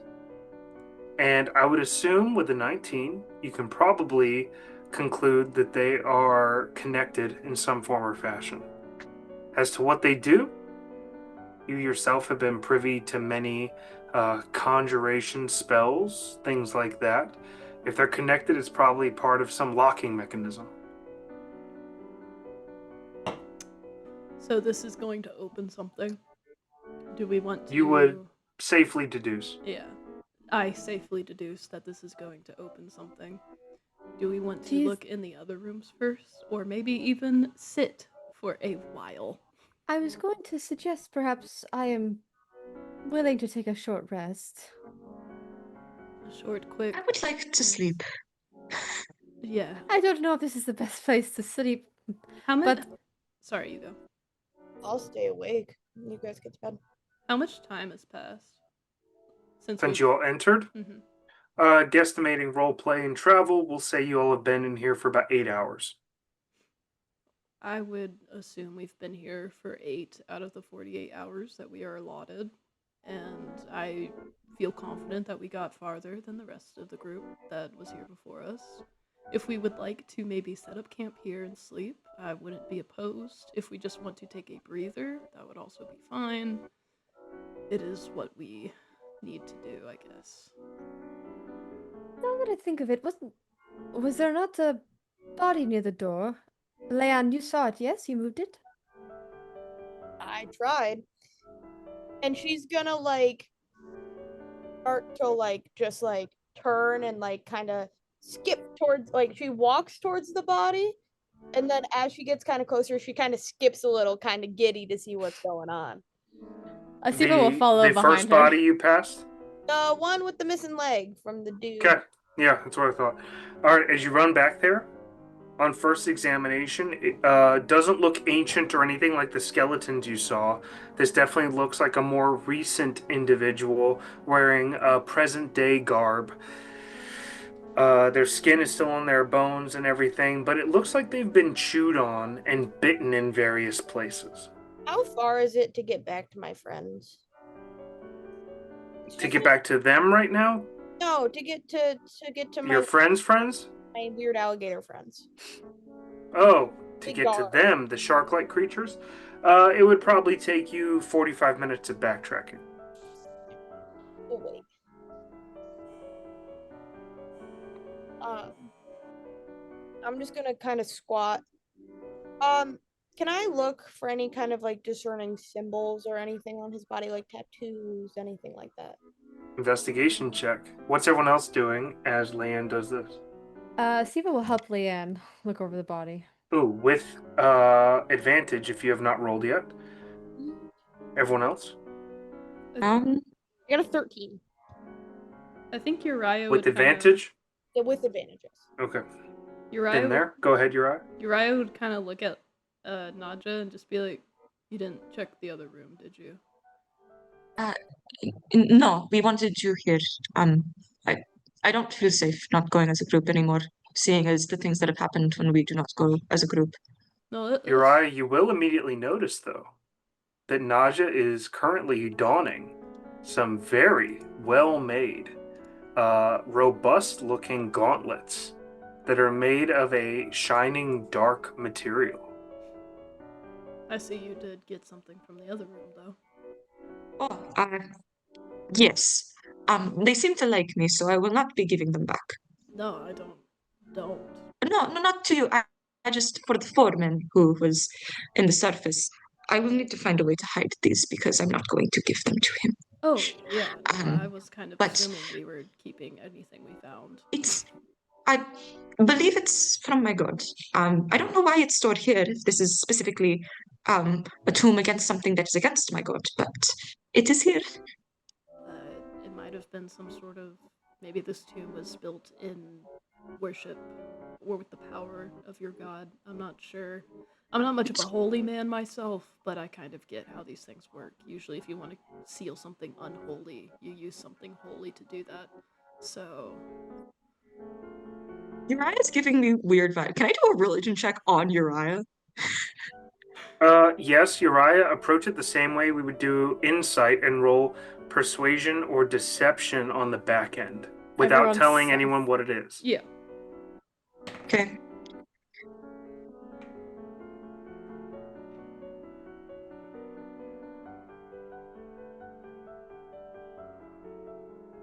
And I would assume with the 19, you can probably conclude that they are connected in some form or fashion. As to what they do, you yourself have been privy to many conjuration spells, things like that. If they're connected, it's probably part of some locking mechanism. So this is going to open something. Do we want to? You would safely deduce. Yeah. I safely deduce that this is going to open something. Do we want to Jeez. look in the other rooms first? Or maybe even sit for a while? I was going to suggest perhaps I am willing to take a short rest. A short, quick. I would like to sleep. Yeah. I don't know if this is the best place to sleep. How much? But- Sorry, you go. I'll stay awake. You guys get to bed. How much time has passed since Since you all entered, Mhm. guesstimating role play and travel, we'll say you all have been in here for about 8 hours. I would assume we've been here for 8 out of the 48 hours that we are allotted, and I feel confident that we got farther than the rest of the group that was here before us. If we would like to maybe set up camp here and sleep, I wouldn't be opposed. If we just want to take a breather, that would also be fine. It is what we need to do, I guess. Now that I think of it, was there not a body near the door? Layan, you saw it, yes? You moved it? I tried. and she's gonna like start to like just like turn and like kind of skip towards, like she walks towards the body, and then as she gets kind of closer, she kind of skips a little, kind of giddy to see what's going on. Asifa will follow the behind first her. body you passed? The one with the missing leg from the dude. Okay. Yeah, that's what I thought. All right, as you run back there, on first examination, it doesn't look ancient or anything like the skeletons you saw. This definitely looks like a more recent individual wearing present-day garb. Their skin is still on their bones and everything, but it looks like they've been chewed on and bitten in various places. How far is it to get back to my friends? To get back to them right now? No, to get to Your friends? my weird alligator friends. Oh, to Big get to dog. them, the shark-like creatures? It would probably take you 45 minutes of backtracking. Oh wait. I'm just gonna kind of squat. Can I look for any kind of like discerning symbols or anything on his body, like tattoos, anything like that? Investigation check. What's everyone else doing as Layan does this? Asifa will help Layan look over the body. Ooh, with advantage if you have not rolled yet. Everyone else? Um, I got a 13. I think Uriah With would advantage? Yeah, with advantages. Okay. Uriah In there? Go ahead, Uriah. Uriah would kind of look at Nadja and just be like, "You didn't check the other room, did you?" no, we wanted you here. I, I don't feel safe not going as a group anymore, seeing as the things that have happened when we do not go as a group. No, that's Uriah, you will immediately notice, though, that Nadja is currently donning some very well-made, robust-looking gauntlets that are made of a shining dark material. I see you did get something from the other room, though. Oh, yes. They seem to like me, so I will not be giving them back. No, I don't. Don't. No, not to you. I just, for the foreman who was in the surface, I will need to find a way to hide these because I'm not going to give them to him. Oh, yeah. No, I Um, was kind of but- assuming we were keeping anything we found. I believe it's from my god. I don't know why it's stored here, if this is specifically a tomb against something that is against my god, but it is here. It might have been some sort of. Maybe this tomb was built in worship or with the power of your god. I'm not sure. I'm not much of a holy man myself, but I kind of get how these things work. Usually, if you want to seal something unholy, you use something holy to do that. So, Uriah's giving me weird vibe. Can I do a religion check on Uriah? Yes, Uriah, approach it the same way we would do insight and roll persuasion or deception on the back end without Everyone's telling self. anyone what it is. yeah. Okay.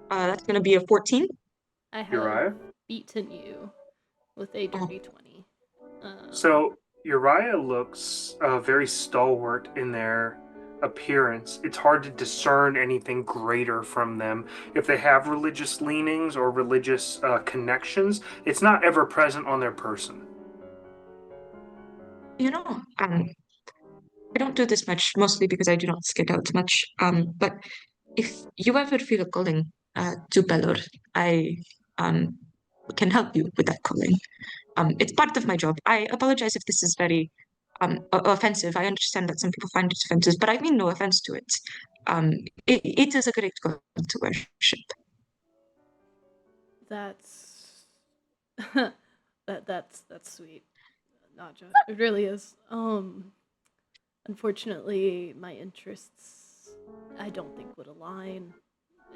That's gonna be a 14. I have Uriah? beaten you with a dirty 20. So Uriah looks very stalwart in their appearance. It's hard to discern anything greater from them. If they have religious leanings or religious connections, it's not ever present on their person. I don't do this much, mostly because I do not skid out much. But if you ever feel a calling to Pelor, I can help you with that calling. It's part of my job. I apologize if this is very offensive. I understand that some people find it offensive, but I mean no offense to it. It is a great God to worship. That's that's sweet, Nadja. It really is. Unfortunately, my interests I don't think would align,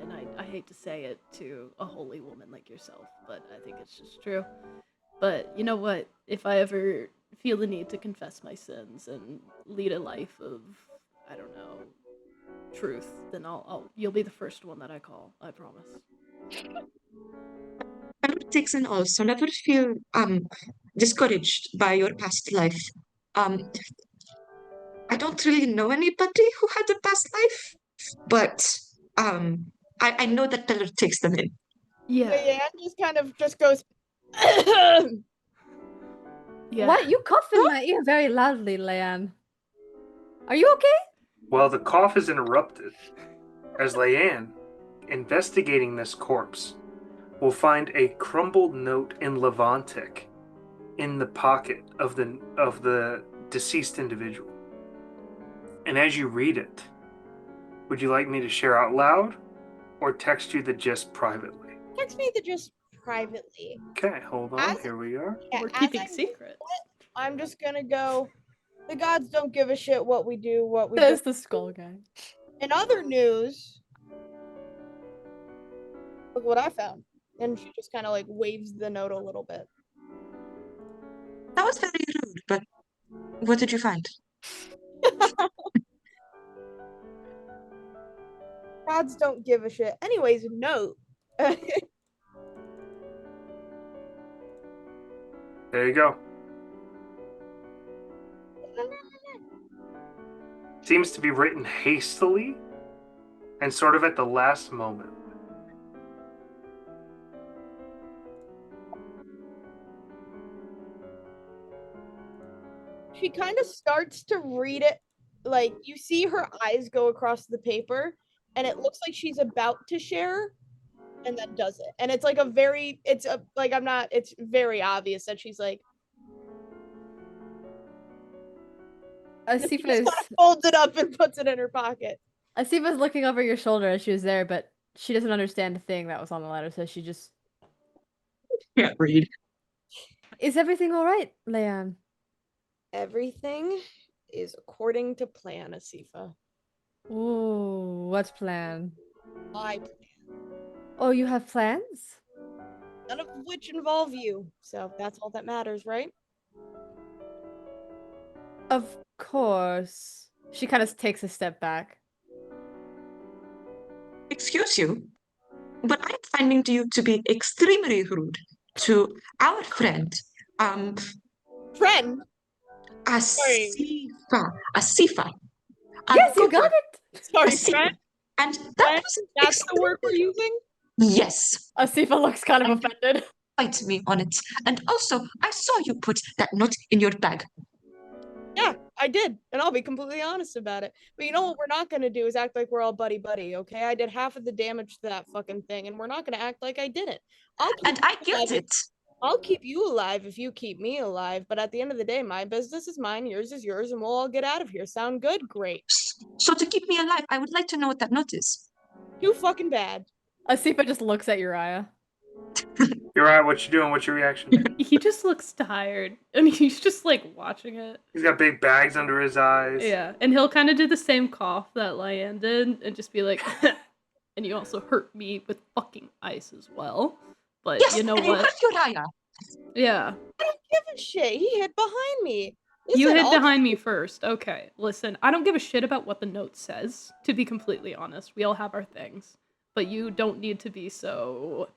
and I hate to say it to a holy woman like yourself, but I think it's just true. But you know what? If I ever feel the need to confess my sins and lead a life of, I don't know, truth, then you'll be the first one that I call. I promise. I would take an also never feel discouraged by your past life. I don't really know anybody who had a past life. but I know that Pelor takes them in. Yeah. Layan just kind of just goes. Yeah. What? You cough in my ear very loudly, Layan. Are you okay? Well, the cough is interrupted as Layan, investigating this corpse, will find a crumbled note in Levantic in the pocket of the deceased individual. And as you read it, would you like me to share out loud or text you the gist privately? Text me the gist privately. Okay, hold on. As- Here we are. Yeah, We're as keeping I'm- secrets. I'm just gonna go. The gods don't give a shit what we do, what we do. There's the skull guy. In other news, look what I found. And she just kind of like waves the note a little bit. That was very rude, but what did you find? Gods don't give a shit. Anyways, note. There you go. Seems to be written hastily and sort of at the last moment. She kind of starts to read it. Like, you see her eyes go across the paper, and it looks like she's about to share, and then does it. And it's like it's very obvious that she's like, she Asifa just is kind of folds it up and puts it in her pocket. Asifa's looking over your shoulder as she was there, but she doesn't understand the thing that was on the letter, so she just Can't read. Is everything alright, Layan? Everything is according to plan, Asifa. Ooh, what's plan? My plan. Oh, you have plans? None of which involve you. So that's all that matters, right? Of course. She kind of takes a step back. Excuse you, but I'm finding you to be extremely rude to our friend, Friend? Asifa. Asifa. Yes, you got it! Sorry, Asifa. friend? And that Friend? was That's the word we're using? Yes, Asifa looks kind of offended. fight me on it. And also, I saw you put that note in your bag. Yeah, I did. And I'll be completely honest about it. But you know what we're not going to do is act like we're all buddy-buddy, okay? I did half of the damage to that fucking thing, and we're not going to act like I didn't. And I get it. I'll keep you alive if you keep me alive, but at the end of the day, my business is mine, yours is yours, and we'll all get out of here. Sound good? Great. So to keep me alive, I would like to know what that note is. Too fucking bad. Asifa just looks at Uriyah. You're right. What you doing? What's your reaction? He just looks tired, and he's just like watching it. He's got big bags under his eyes. Yeah, and he'll kind of do the same cough that Layan did, and just be like, and you also hurt me with fucking ice as well. But Yes, you know and what? you hurt Uriyah. Yeah, I don't give a shit. He hid behind me. you Listen, hid I'll behind me first. Okay, listen, I don't give a shit about what the note says, to be completely honest. We all have our things. But you don't need to be so,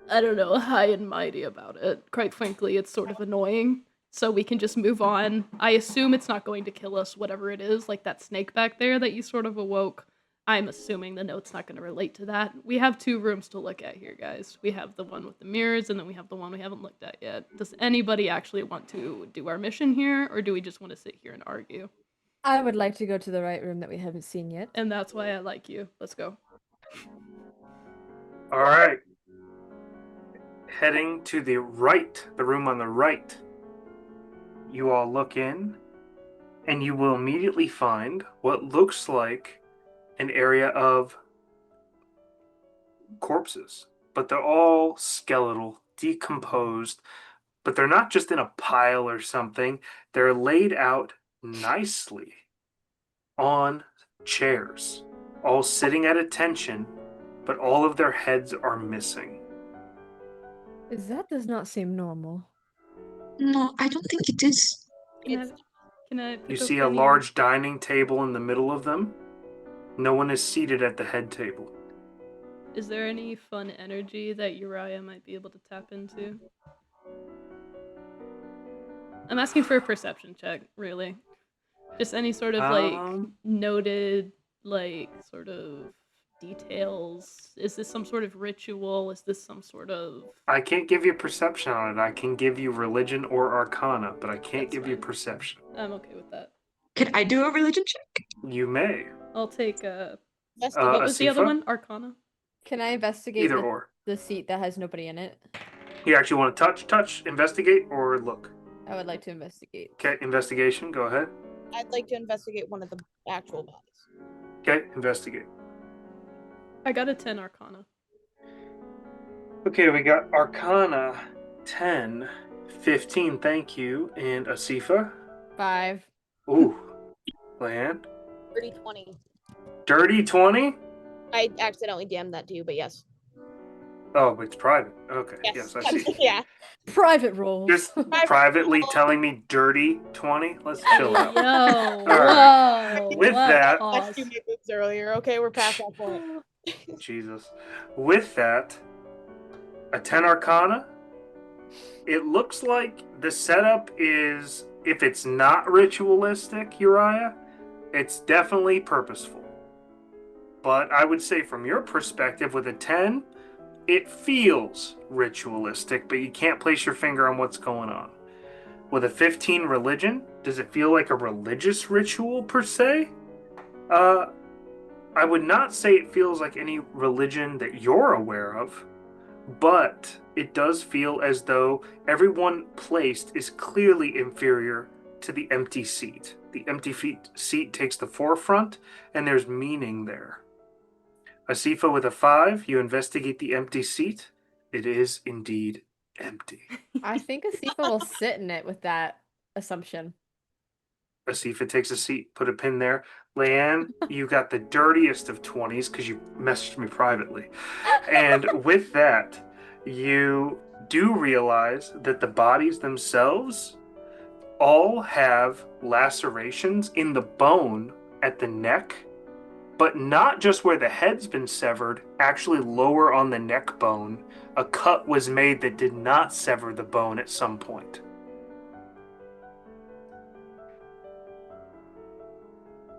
I don't know, high and mighty about it. Quite frankly, it's sort of annoying. So we can just move on. I assume it's not going to kill us, whatever it is, like that snake back there that you sort of awoke. I'm assuming the note's not going to relate to that. We have 2 rooms to look at here, guys. We have the one with the mirrors, and then we have the one we haven't looked at yet. Does anybody actually want to do our mission here, or do we just want to sit here and argue? I would like to go to the right room that we haven't seen yet. And that's why I like you. Let's go. All right. Heading to the right, the room on the right. You all look in, and you will immediately find what looks like an area of corpses, but they're all skeletal, decomposed, but they're not just in a pile or something. They're laid out nicely on chairs, all sitting at attention, but all of their heads are missing. That does not seem normal. No, I don't think it is. Can I pick You up see a any- large dining table in the middle of them. No one is seated at the head table. Is there any fun energy that Uriyah might be able to tap into? I'm asking for a perception check, really. Just any sort of like Um, noted like sort of details? Is this some sort of ritual? Is this some sort of I can't give you perception on it. I can give you religion or arcana, but I can't That's give you fine. perception. I'm okay with that. Can I do a religion check? You may. I'll take Investigate. what was the other Asifa? one? Arcana. Can I investigate Either or. the seat that has nobody in it? You actually want to touch, investigate, or look? I would like to investigate. Okay, investigation. Go ahead. I'd like to investigate one of the actual bodies. Okay, investigate. I got a 10 Arcana. Okay, we got Arcana 10, 15, thank you, and Asifa. 5. Ooh, Layan. Dirty 20. Dirty 20? I accidentally damned that to you, but yes. Oh, it's private. Okay, yes, I see. Yeah. Private rolls. Just privately telling me dirty 20? Let's chill out. Yo, right. whoa. With what? that- Let's Pause. do my moves earlier. Okay, we're past that point. Jesus. With that, a 10 Arcana, it looks like the setup is, if it's not ritualistic, Uriah, it's definitely purposeful. But I would say from your perspective, with a 10, it feels ritualistic, but you can't place your finger on what's going on. With a 15 religion, does it feel like a religious ritual per se? I would not say it feels like any religion that you're aware of, but it does feel as though everyone placed is clearly inferior to the empty seat. The empty seat takes the forefront, and there's meaning there. Asifa with a 5, you investigate the empty seat. It is indeed empty. I think Asifa will sit in it with that assumption. Asifa takes a seat, put a pin there. Layan, you got the dirtiest of 20s because you messaged me privately. And with that, you do realize that the bodies themselves all have lacerations in the bone at the neck, but not just where the head's been severed, actually lower on the neck bone. A cut was made that did not sever the bone at some point.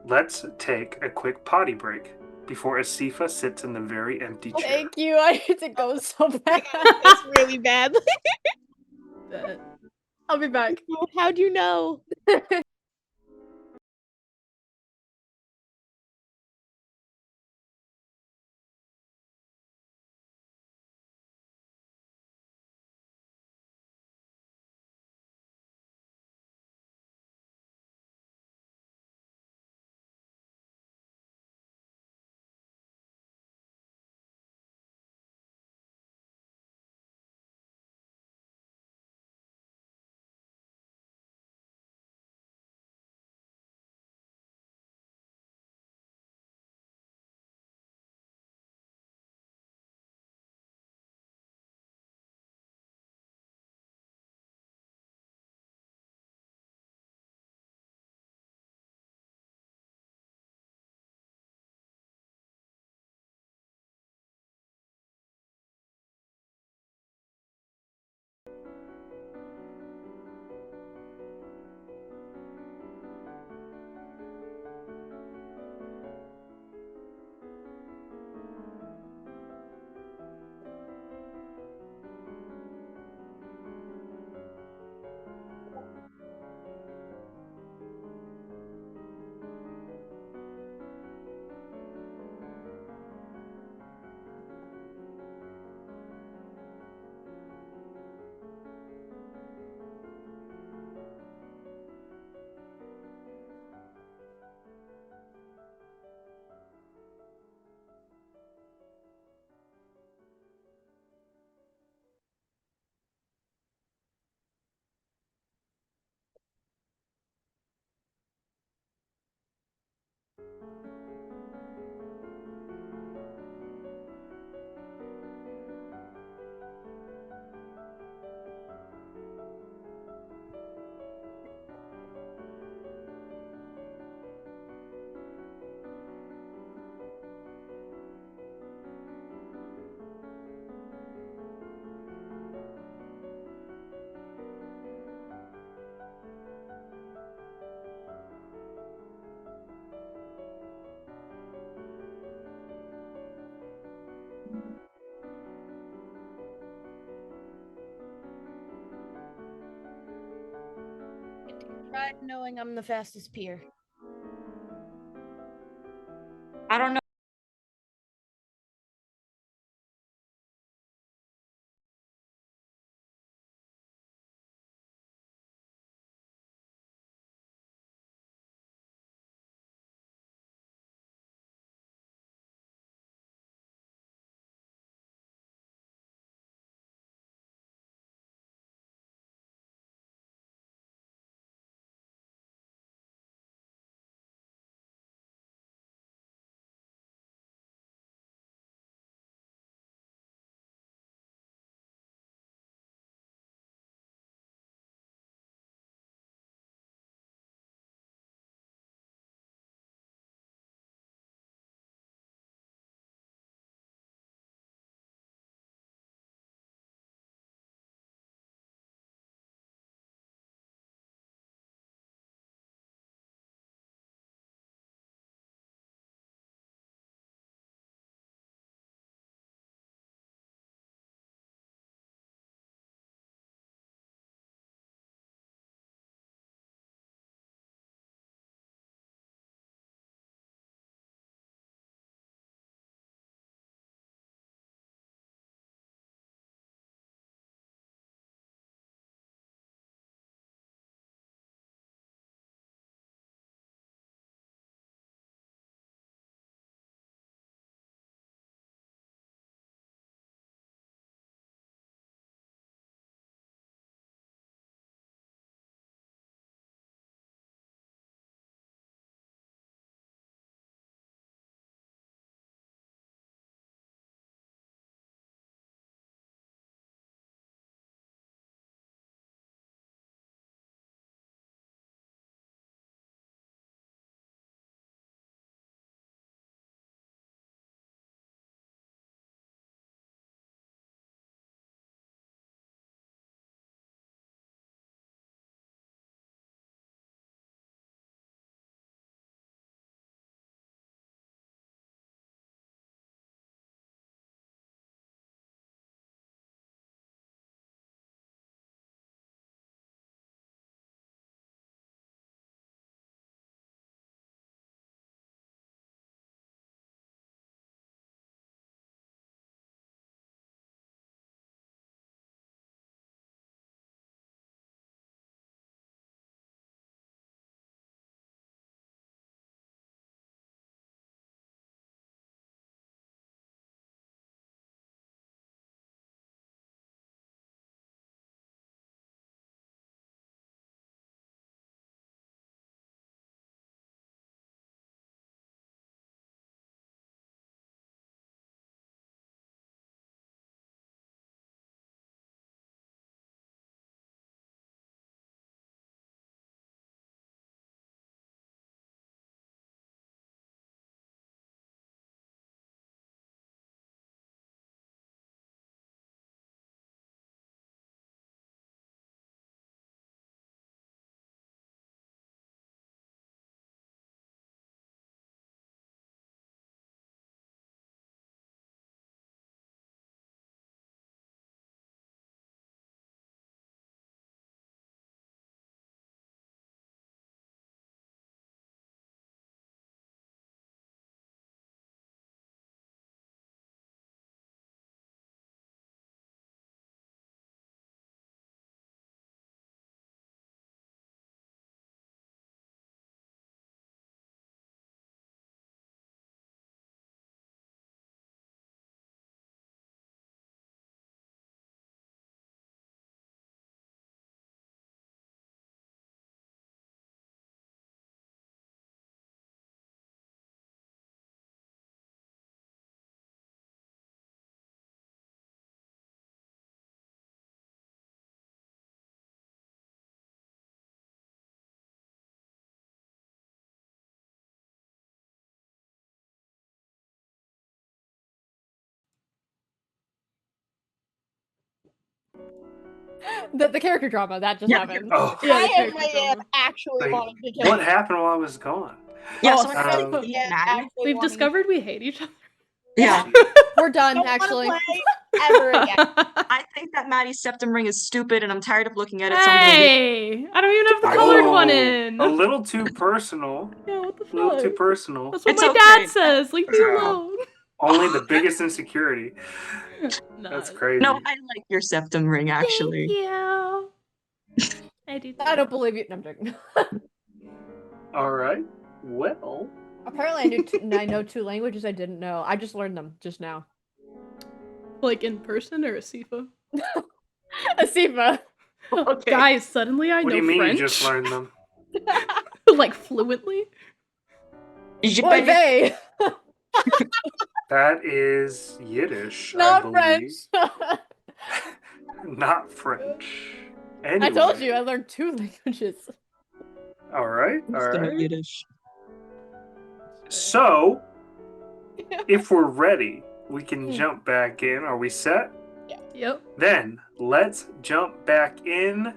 Let's take a quick potty break before Asifa sits in the very empty chair. Thank you. I need to go so bad. It's really bad. I'll be back. How'd you know? Pride in knowing I'm the fastest peer. I don't know. The character drama that just Yeah. happened. Oh, Yeah, the I am character my drama. actually Like, wanting to kill what you. happened while I was gone? Yeah, Oh, so I'm so- actually Yeah, Nadja. actually We've wanting- discovered we hate each other. Yeah. We're done, Don't wanna actually. play ever again. I think that Maddie's septum ring is stupid, and I'm tired of looking at it. So I'm gonna leave. Hey, I don't even have the colored one in. A little too personal. Yeah, what the A little too fuck? personal. That's what It's my okay. dad says. Leave me Wow. alone. Only the biggest insecurity. Nah, That's crazy. No, I like your septum ring actually. Thank you. I do. I don't believe you. No, I'm joking. All right. Well, Apparently, I know 2 languages I didn't know. I just learned them just now. Like in person or Asifa? Asifa. Okay. Guys, suddenly I what know do you mean French. you just learned them? Like fluently. Oy vey. That is Yiddish, I Not believe. French. Not French. I Anyway. told you I learned 2 languages. All right. All Instead of right. Yiddish. So, if we're ready, we can jump back in. Are we set? Yep. Then let's jump back in.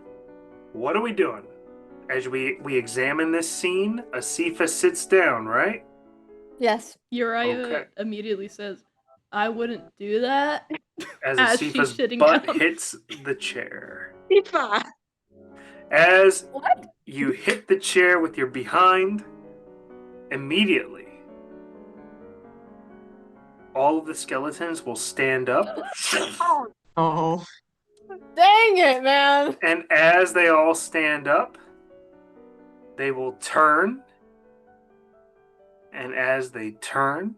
What are we doing? As we examine this scene, Asifa sits down, right? Yes. Uriah Okay. immediately says, I wouldn't do that. As she's Asifa's sitting butt down. hits the chair. Asifa. As What? you hit the chair with your behind, immediately, all of the skeletons will stand up. Oh. Dang it, man. And as they all stand up, they will turn. And as they turn,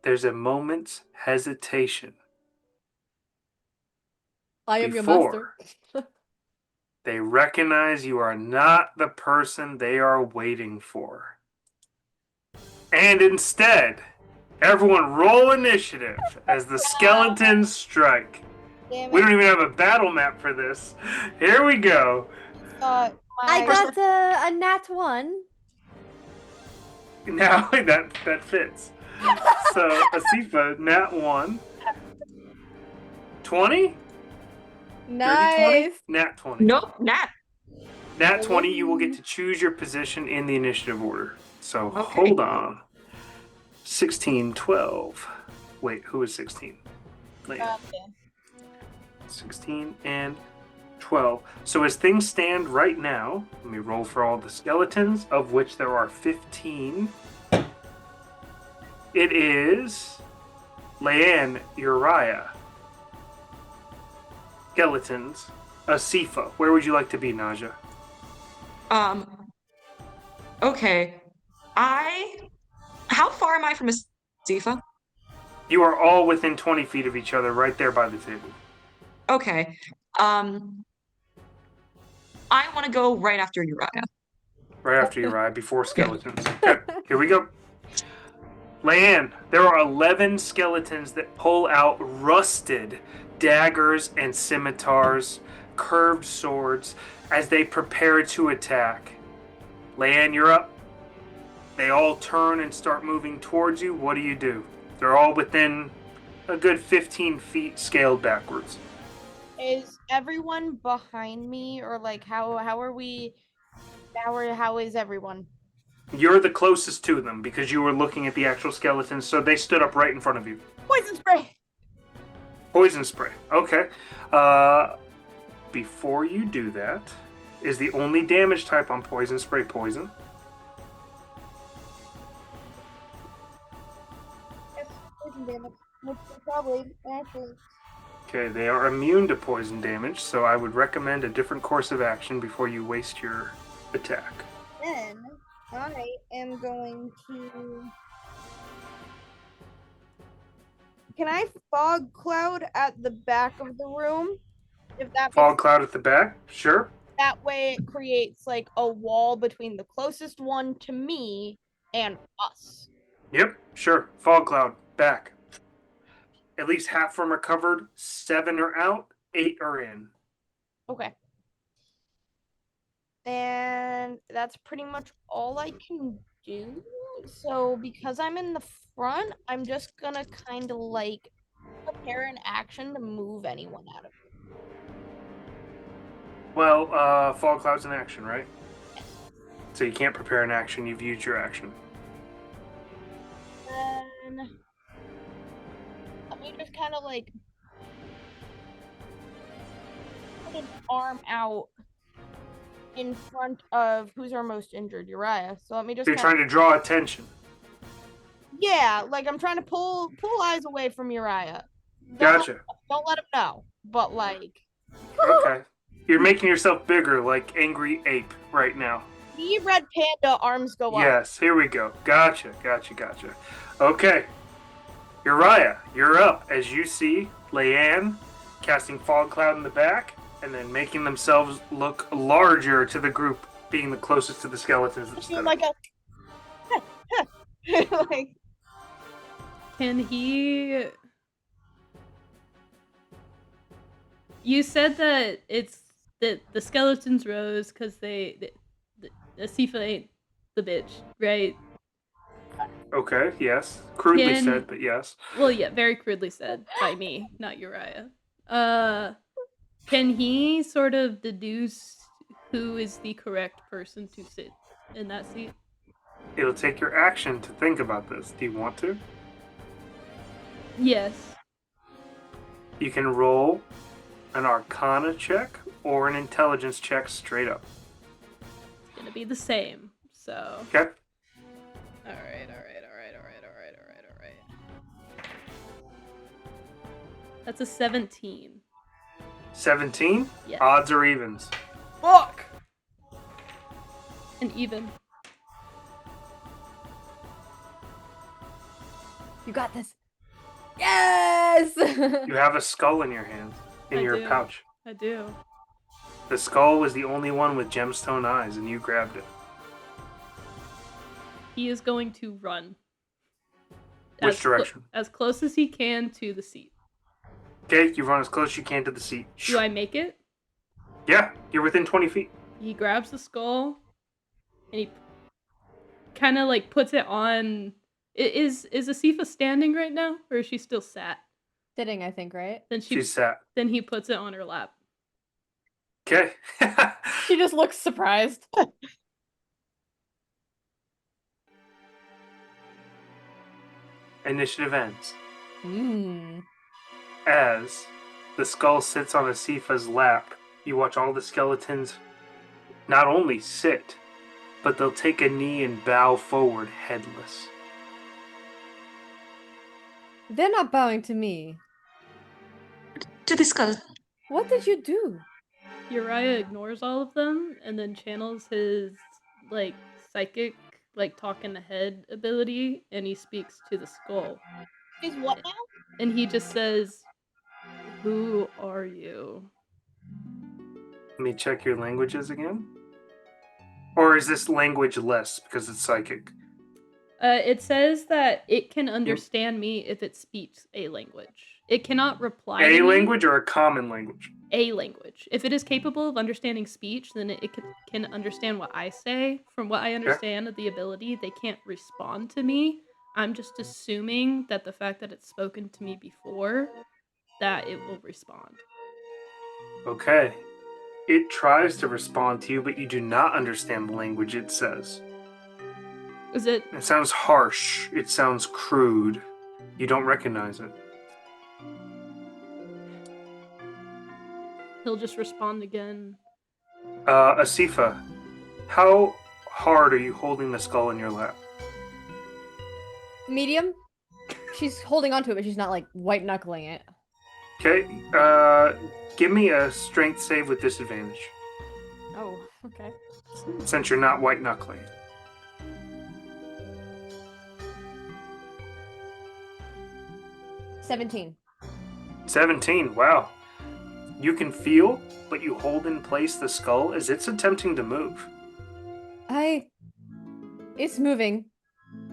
there's a moment's hesitation I am your master. before they recognize you are not the person they are waiting for. And instead, everyone roll initiative as the skeletons strike. Damn We it. don't even have a battle map for this. Here we go. Thought I my- got a nat 1. Now that fits. So Asifa, nat 1. 20? Nice. Nat 20. Nope, Nat. Nat 20, you will get to choose your position in the initiative order. So Okay. hold on. 16, 12. Wait, who is 16? Layan. Okay. 16 and 12. So as things stand right now, let me roll for all the skeletons, of which there are 15. It is Layan, Uriyah. Skeletons. Asifa. Where would you like to be, Nadja? Okay. How far am I from Asifa? You are all within 20 feet of each other, right there by the table. Okay. I want to go right after Uriah. Right after Uriah, before skeletons. Okay, here we go. Layan, there are 11 skeletons that pull out rusted daggers and scimitars, curved swords, as they prepare to attack. Layan, you're up. They all turn and start moving towards you. What do? They're all within a good 15 feet scaled backwards. Is everyone behind me, or like how is everyone? You're the closest to them because you were looking at the actual skeletons, so they stood up right in front of you. Poison spray. Poison spray. Okay. Before you do that, is the only damage type on poison spray poison? Yes, poison damage. Probably, actually. Okay, they are immune to poison damage, so I would recommend a different course of action before you waste your attack. Then I am going to. Can I fog cloud at the back of the room? If that Fog makes cloud at the back? Sure. that way it creates like a wall between the closest one to me and us. Yep, sure. Fog cloud, back. At least half of them are covered, 7 are out, 8 are in. Okay. And that's pretty much all I can do. So because I'm in the front, I'm just gonna kind of like prepare an action to move anyone out of it. Well, fog cloud's an action, right? So you can't prepare an action, you've used your action. Then me just kind of like put an arm out in front of who's our most injured, Uriyah. So let me just. You're trying to draw attention. Yeah, like I'm trying to pull eyes away from Uriyah. Gotcha. Don't let him know. But like. Okay. You're making yourself bigger, like angry ape right now. The red panda arms go up. Yes, here we go. Gotcha. Okay. Uriyah, you're up as you see Layan casting Fog Cloud in the back and then making themselves look larger to the group, being the closest to the skeletons. Like a like. Can he? You said that it's that the skeletons rose because the Asifa ain't the bitch, right? Okay, yes. Crudely said, but yes. Well, yeah, very crudely said by me, not Uriyah. Can he sort of deduce who is the correct person to sit in that seat? It'll take your action to think about this. Do you want to? Yes. You can roll an Arcana check or an Intelligence check straight up. It's gonna be the same, so. Okay. Alright. That's a 17. 17? Yes. Odds or evens? Fuck! And even. You got this. Yes! You have a skull in your hand, in your do. pouch. I do. The skull was the only one with gemstone eyes, and you grabbed it. He is going to run. Which direction? As close as he can to the seat. Okay, you run as close as you can to the seat. Do I make it? Yeah, you're within 20 feet. He grabs the skull, and he kind of like puts it on. Is Asifa standing right now, or is she still sat? Sitting, I think, right? Then She's sat. Then he puts it on her lap. Okay. She just looks surprised. Initiative ends. Mmm. As the skull sits on Asifa's lap, you watch all the skeletons not only sit, but they'll take a knee and bow forward headless. They're not bowing to me. To the skull. What did you do? Uriyah ignores all of them and then channels his like psychic, like talk in the head ability, and he speaks to the skull. Is what now? And he just says, "Who are you?" Let me check your languages again. Or is this language less because it's psychic? It says that it can understand me if it speaks a language. It cannot reply to me. A language or a common language? A language. If it is capable of understanding speech, then it can understand what I say. From what I understand of the ability, they can't respond to me. I'm just assuming that the fact that it's spoken to me before, that it will respond. Okay. It tries to respond to you, but you do not understand the language it says. Is it? It sounds harsh. It sounds crude. You don't recognize it. He'll just respond again. Asifa, how hard are you holding the skull in your lap? Medium? She's holding onto it, but she's not like white knuckling it. Okay, give me a strength save with disadvantage. Oh, okay. Since you're not white knuckling it. 17. 17, wow. You can feel, but you hold in place the skull as it's attempting to move. It's moving.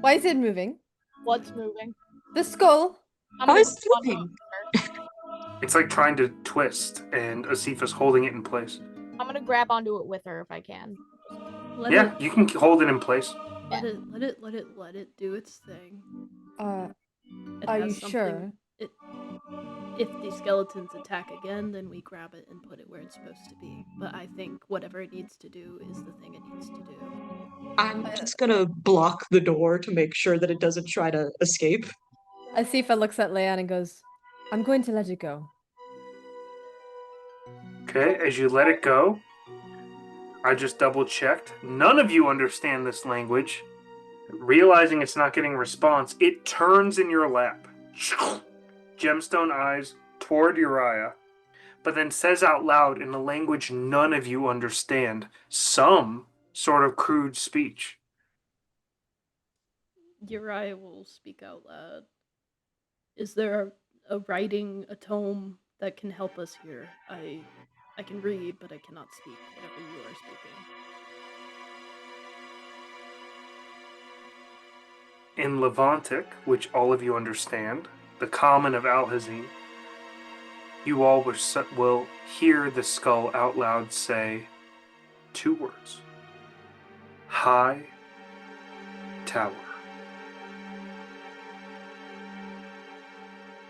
Why is it moving? What's moving? The skull. How is it moving? It's like trying to twist, and Asifa's holding it in place. I'm gonna grab onto it with her if I can. Let You can hold it in place. Let it do its thing. It Are has you something- sure? If the skeletons attack again, then we grab it and put it where it's supposed to be. But I think whatever it needs to do is the thing it needs to do. I'm just gonna block the door to make sure that it doesn't try to escape. Asifa looks at Layan and goes, I'm going to let it go. Okay, as you let it go, I just double checked. None of you understand this language. Realizing it's not getting response, it turns in your lap. Gemstone eyes toward Uriyah, but then says out loud in a language none of you understand, some sort of crude speech. Uriah will speak out loud. Is there a writing, a tome that can help us here? I can read, but I cannot speak whatever you are speaking. In Levantic, which all of you understand, the common of Al-Hazin, you all will hear the skull out loud say 2 words. High Tower.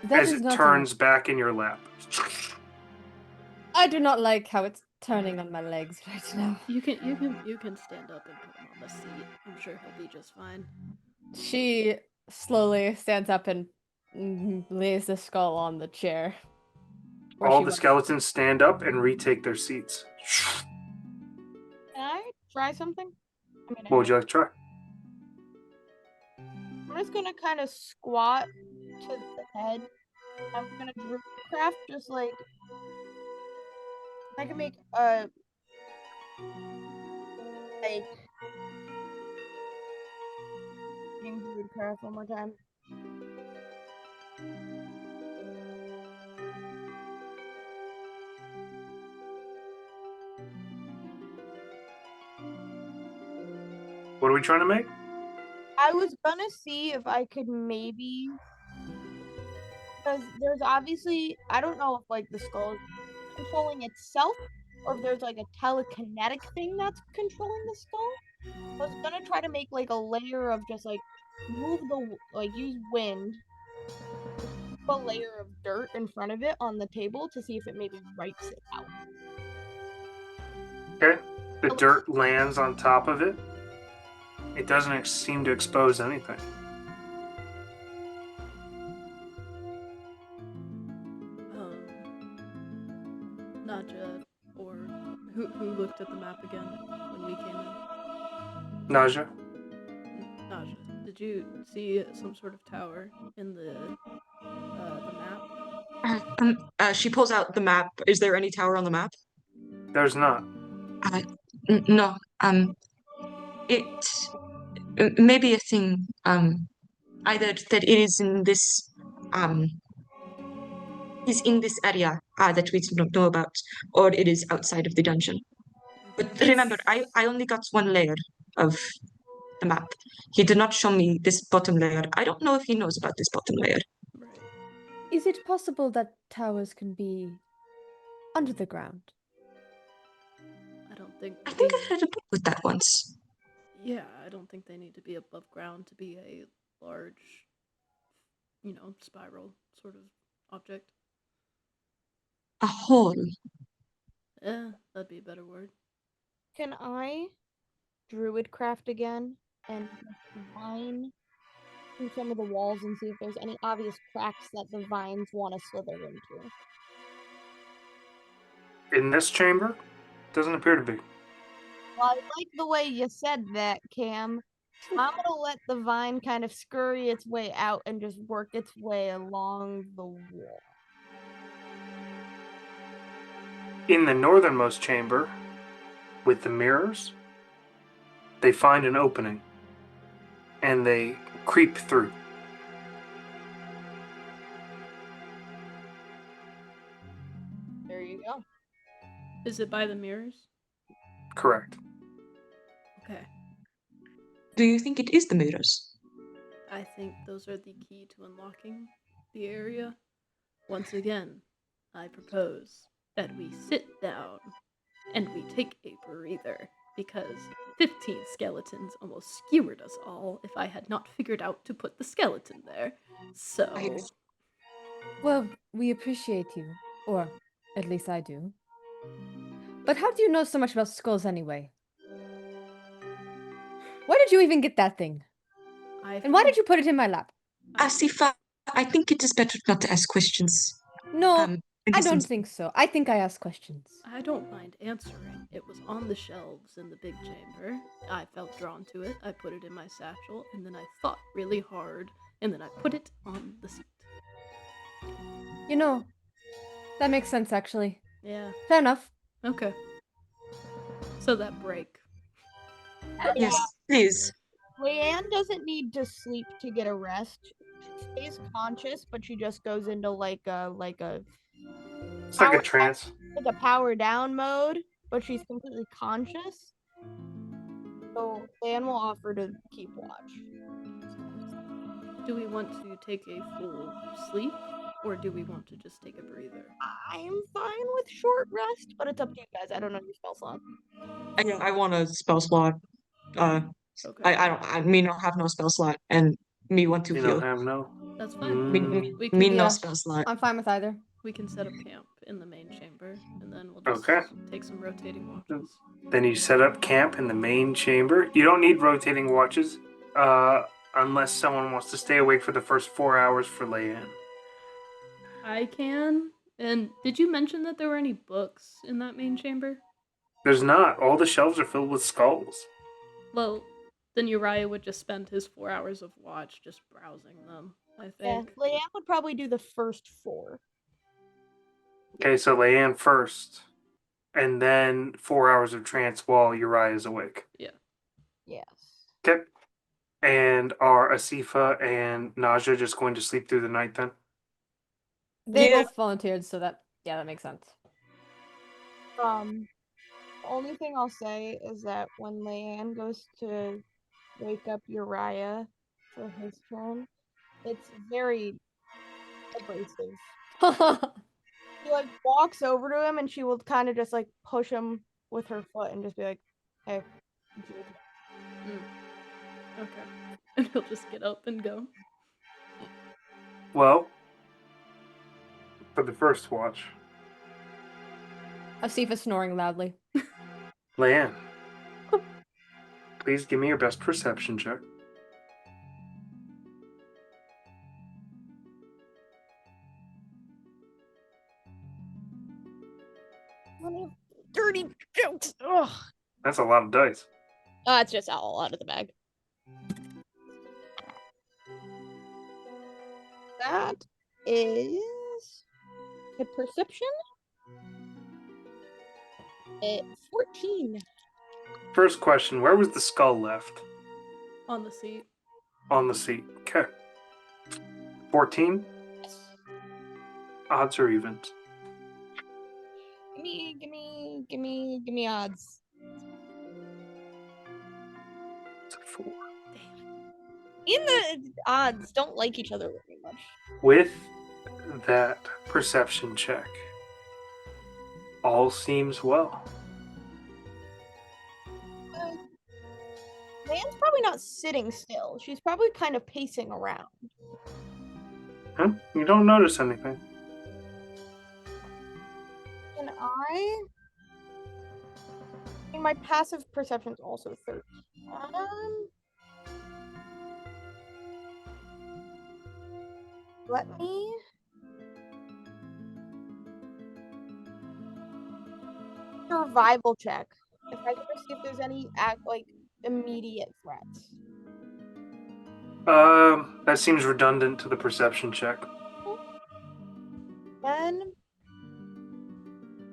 That As is it not turns back in your lap. I do not like how it's turning on my legs right now. You can stand up and put him on the seat. I'm sure he'll be just fine. She slowly stands up and lays the skull on the chair. All the skeletons stand up and retake their seats. Can I try something? What would you like to try? I'm just gonna kind of squat to the head. I'm gonna craft just like I can make a like craft one more time. What are we trying to make? I was gonna see if I could maybe, because there's obviously, I don't know if like the skull is controlling itself or if there's like a telekinetic thing that's controlling the skull. I was gonna try to make like a layer of just like move the use wind, put a layer of dirt in front of it on the table to see if it maybe wipes it out. Okay. The dirt lands on top of it. It doesn't seem to expose anything. Nadja, or who looked at the map again when we came in? Nadja? Nadja, did you see some sort of tower in the map? She pulls out the map. Is there any tower on the map? There's not. No. It may be a thing. Either that it is in this area that we do not know about, or it is outside of the dungeon. But remember, I only got 1 layer of the map. He did not show me this bottom layer. I don't know if he knows about this bottom layer. Right. Is it possible that towers can be under the ground? I think I read a book with that once. Yeah, I don't think they need to be above ground to be a large, spiral sort of object. A hole. Yeah, that'd be a better word. Can I druid craft again and vine through some of the walls and see if there's any obvious cracks that the vines want to slither into? In this chamber? Doesn't appear to be. Well, I like the way you said that, Cam. I'm gonna let the vine kind of scurry its way out and just work its way along the wall. In the northernmost chamber, with the mirrors, they find an opening, and they creep through. There you go. Is it by the mirrors? Correct. Okay. Do you think it is the mirrors? I think those are the key to unlocking the area. Once again, I propose that we sit down and we take a breather, because 15 skeletons almost skewered us all if I had not figured out to put the skeleton there. So... Well, we appreciate you. Or, at least I do. But how do you know so much about skulls anyway? Where did you even get that thing? And why did you put it in my lap? Asifa I think it is better not to ask questions. No, It I don't seems- think so. I think I ask questions. I don't mind answering. It was on the shelves in the big chamber. I felt drawn to it. I put it in my satchel, and then I thought really hard, and then I put it on the seat. You know, that makes sense actually. Yeah. Fair enough. Okay. So that break. Yes, please. Layan doesn't need to sleep to get a rest. She stays conscious, but she just goes into like a It's like a trance. power down mode, but she's completely conscious. So Layan will offer to keep watch. Do we want to take a full sleep, or do we want to just take a breather? I'm fine with short rest, but it's up to you guys. I don't know your spell slot. I want a spell slot. Okay. I mean, I have no spell slot, and me want to You heal. don't have no. That's fine. Me, We me can no Yeah. spell slot. I'm fine with either. we can set up camp in the main chamber, and then we'll just Okay. take some rotating watches. Then you set up camp in the main chamber. You don't need rotating watches, unless someone wants to stay awake for the first 4 hours for lay-in. I can. And did you mention that there were any books in that main chamber? There's not. All the shelves are filled with skulls. Well, then Uriah would just spend his 4 hours of watch just browsing them, I Yeah, think. Layan would probably do the first 4. Okay, so lay-in first, and then 4 hours of trance while Uriah is awake. Yes. Okay. And are Asifa and Nadja just going to sleep through the night then? They Yeah. both volunteered, so that makes sense. The only thing I'll say is that when Layan goes to wake up Uriah for his turn, it's very abrasive. She like walks over to him and she will kind of just like push him with her foot and just be like, "Hey." And she goes, Okay. And he'll just get up and go. Well, for the first watch, Asifa snoring loudly. Layan, please give me your best perception check. Dirty jokes. Ugh. That's a lot of dice. It's just all out of the bag. That is a perception. 14. First question, where was the skull left? On the seat. On the seat. Okay. 14? Yes. Odds or evens? Give me odds. It's a 4. In the odds don't like each other very much. With that perception check, all seems well. Lan's probably not sitting still. She's probably kind of pacing around. Huh? You don't notice anything. And I mean, my passive perception's also 13. Let me survival check. If I can see if there's any immediate threats. That seems redundant to the perception check. Then,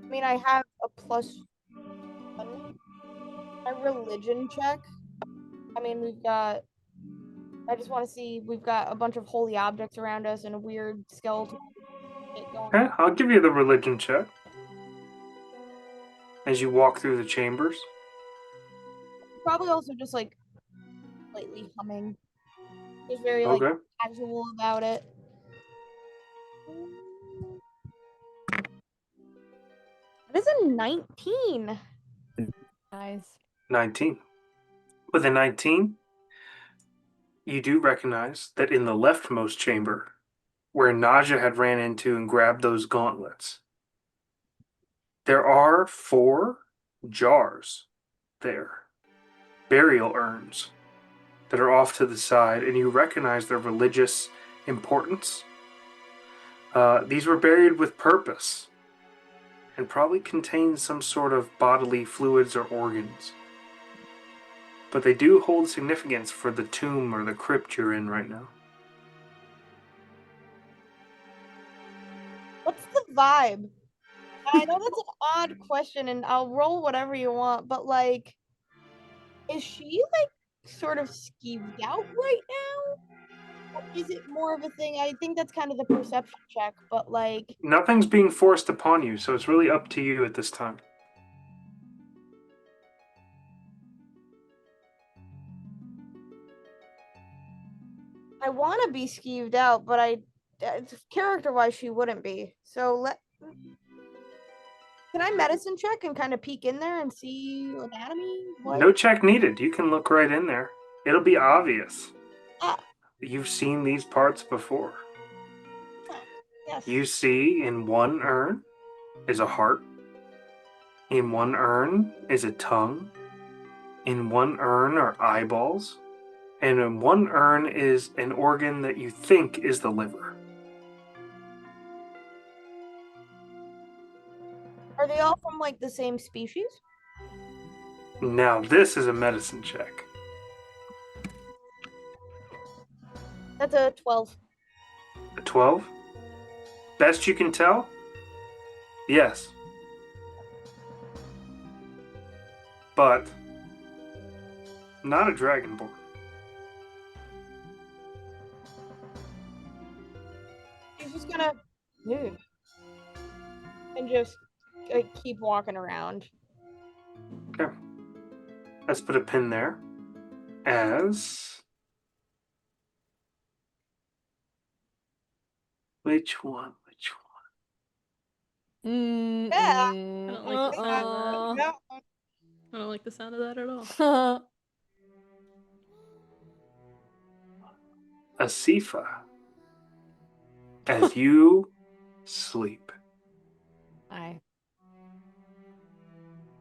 I mean, I have a +1. My religion check. I mean, I just want to see. We've got a bunch of holy objects around us and a weird skeletal shit going Okay, on. I'll give you the religion check. As you walk through the chambers. Probably also just like slightly humming. Just very Okay. casual about it. That is a 19. Nice. 19. With a 19, you do recognize that in the leftmost chamber, where Nadja had ran into and grabbed those gauntlets, there are 4 jars there, burial urns, that are off to the side, and you recognize they're religious importance. These were buried with purpose and probably contained some sort of bodily fluids or organs. But they do hold significance for the tomb or the crypt you're in right now. What's the vibe? I know that's an odd question, and I'll roll whatever you want, but like, is she like sort of skeeved out right now? Or is it more of a thing? I think that's kind of the perception check, but like, Nothing's being forced upon you, so it's really up to you at this time. I want to be skeeved out, but character-wise, she wouldn't be. So can I medicine check and kind of peek in there and see anatomy? What? No check needed. You can look right in there. It'll be obvious. Ah, You've seen these parts before. yes. You see in one urn is a heart. In one urn is a tongue. In one urn are eyeballs. And in one urn is an organ that you think is the liver. Are they all from like the same species? Now this is a medicine check. That's a 12. A 12? Best you can tell? Yes. But not a dragonborn. She's just gonna move and just like keep walking around. Okay. Let's put a pin there. As which one? Mm, Yeah. I don't like the sound of that. Yeah. I don't like the sound of that at all. Asifa, as you sleep, I.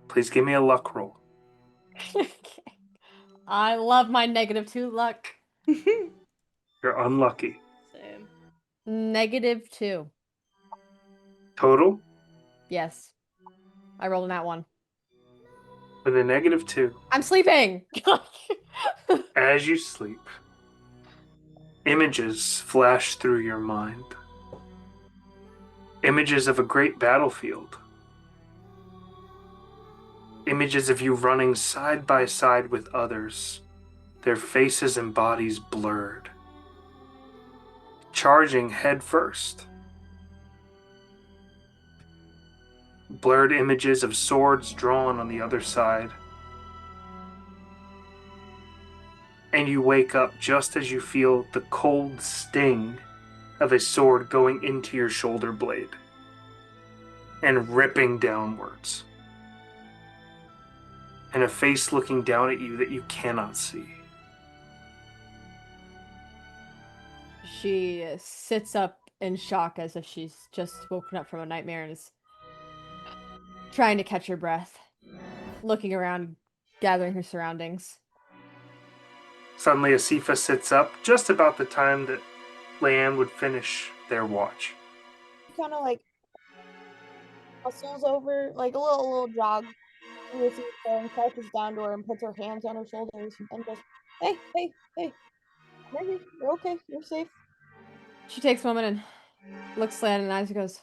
please give me a luck roll. I love my -2 luck. You're unlucky. Same. -2. Total Yes. I rolled in that one. with a -2. I'm sleeping! As you sleep, images flash through your mind. Images of a great battlefield. Images of you running side by side with others, their faces and bodies blurred. Charging head first. Blurred images of swords drawn on the other side. And you wake up just as you feel the cold sting of a sword going into your shoulder blade and ripping downwards. And a face looking down at you that you cannot see. She sits up in shock as if she's just woken up from a nightmare and is trying to catch her breath, looking around, gathering her surroundings. Suddenly Asifa sits up just about the time that Layan would finish their watch. Kind of like hustles over, like a little jog with her and crouches down to her and puts her hands on her shoulders and just, hey, Maybe you're okay, you're safe. She takes a moment and looks Layan in the eyes and goes,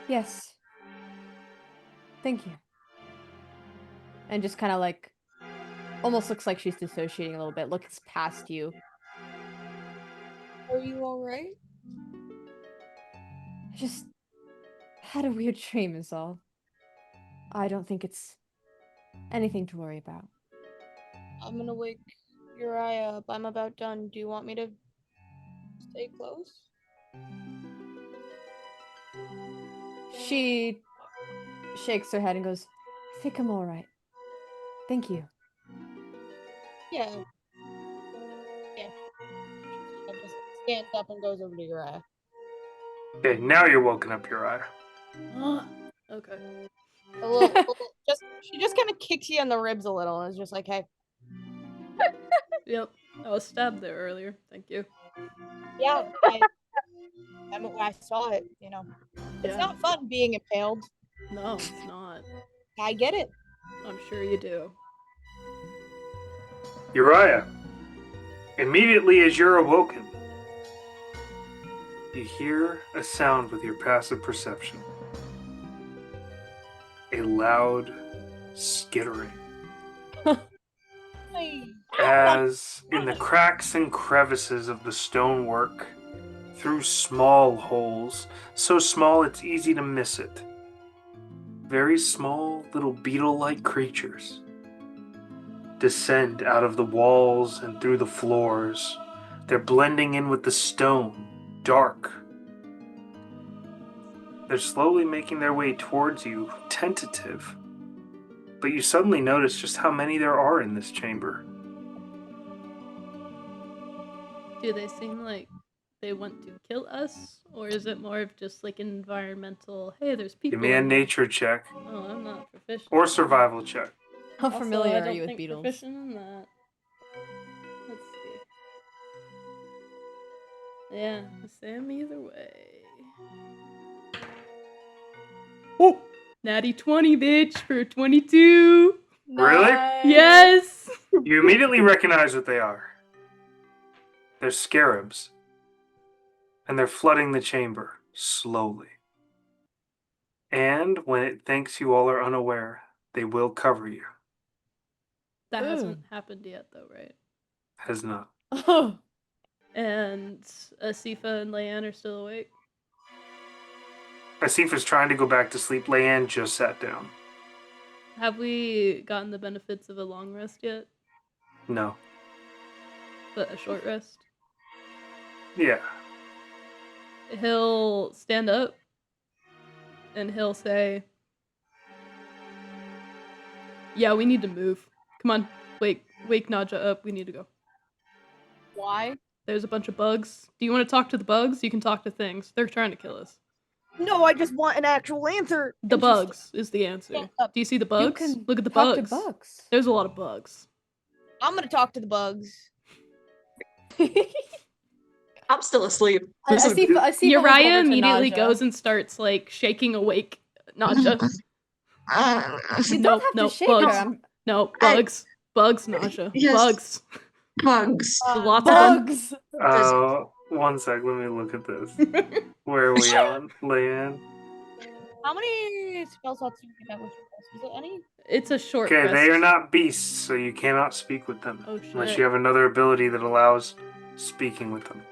yes. Thank you. And just kind of like, almost looks like she's dissociating a little bit, looks past you. Are you alright? I just had a weird dream is all. I don't think it's anything to worry about. I'm gonna wake Uriyah up. I'm about done. Do you want me to stay close? She shakes her head and goes, I think I'm alright. Thank you. Yeah. She just stands up and goes over to Uriyah. Okay, now you're woken up, Uriah. Okay. She just kind of kicks you in the ribs a little and is just like, hey. Yep. I was stabbed there earlier. Thank you. Yeah, I saw it, you know. It's Yeah. not fun being impaled. No, it's not. I get it. I'm sure you do. Uriyah, immediately as you're awoken, you hear a sound with your passive perception. A loud skittering. As in the cracks and crevices of the stonework, through small holes, so small it's easy to miss it, very small little beetle-like creatures descend out of the walls and through the floors. They're blending in with the stone, dark. They're slowly making their way towards you, tentative. But you suddenly notice just how many there are in this chamber. Do they seem like they want to kill us? Or is it more of just like an environmental, hey, there's people Give me a in here. nature check Oh, I'm not proficient. or survival check. How Also, familiar I are don't you with think beetles? proficient in that. Let's see. Yeah, same either way. Oh! Natty 20, bitch, for 22! Really? Yes! You immediately recognize what they are. They're scarabs. And they're flooding the chamber, slowly. And when it thinks you all are unaware, they will cover you. That hasn't happened yet, though, right? Has not. Oh. And Asifa and Layan are still awake? Asifa's trying to go back to sleep. Layan just sat down. Have we gotten the benefits of a long rest yet? No. But a short rest? Yeah. He'll stand up and he'll say, yeah, we need to move. Come on, wake Nadja up. We need to go. Why? There's a bunch of bugs. Do you want to talk to the bugs? You can talk to things. They're trying to kill us. No, I just want an actual answer. The And she's- bugs is the answer. Stand up. Do you see the You bugs? can Look at the talk bugs. to bugs. There's a lot of bugs. I'm gonna talk to the bugs. I'm still asleep. This is- Asifa looks over Uriah to immediately Nadja. goes and starts like shaking awake Nadja. You No, don't have no, to shake bugs. her. I'm- No, bugs. Bugs, Nadja. Yes. Bugs. Bugs. Lots of them. Bugs. One sec, let me look at this. Where are we on? Layan? How many spell slots do you have with your spells? Is it any? It's a short Okay, rest. they are not beasts, so you cannot speak with them. Oh, Unless shit. you have another ability that allows speaking with them.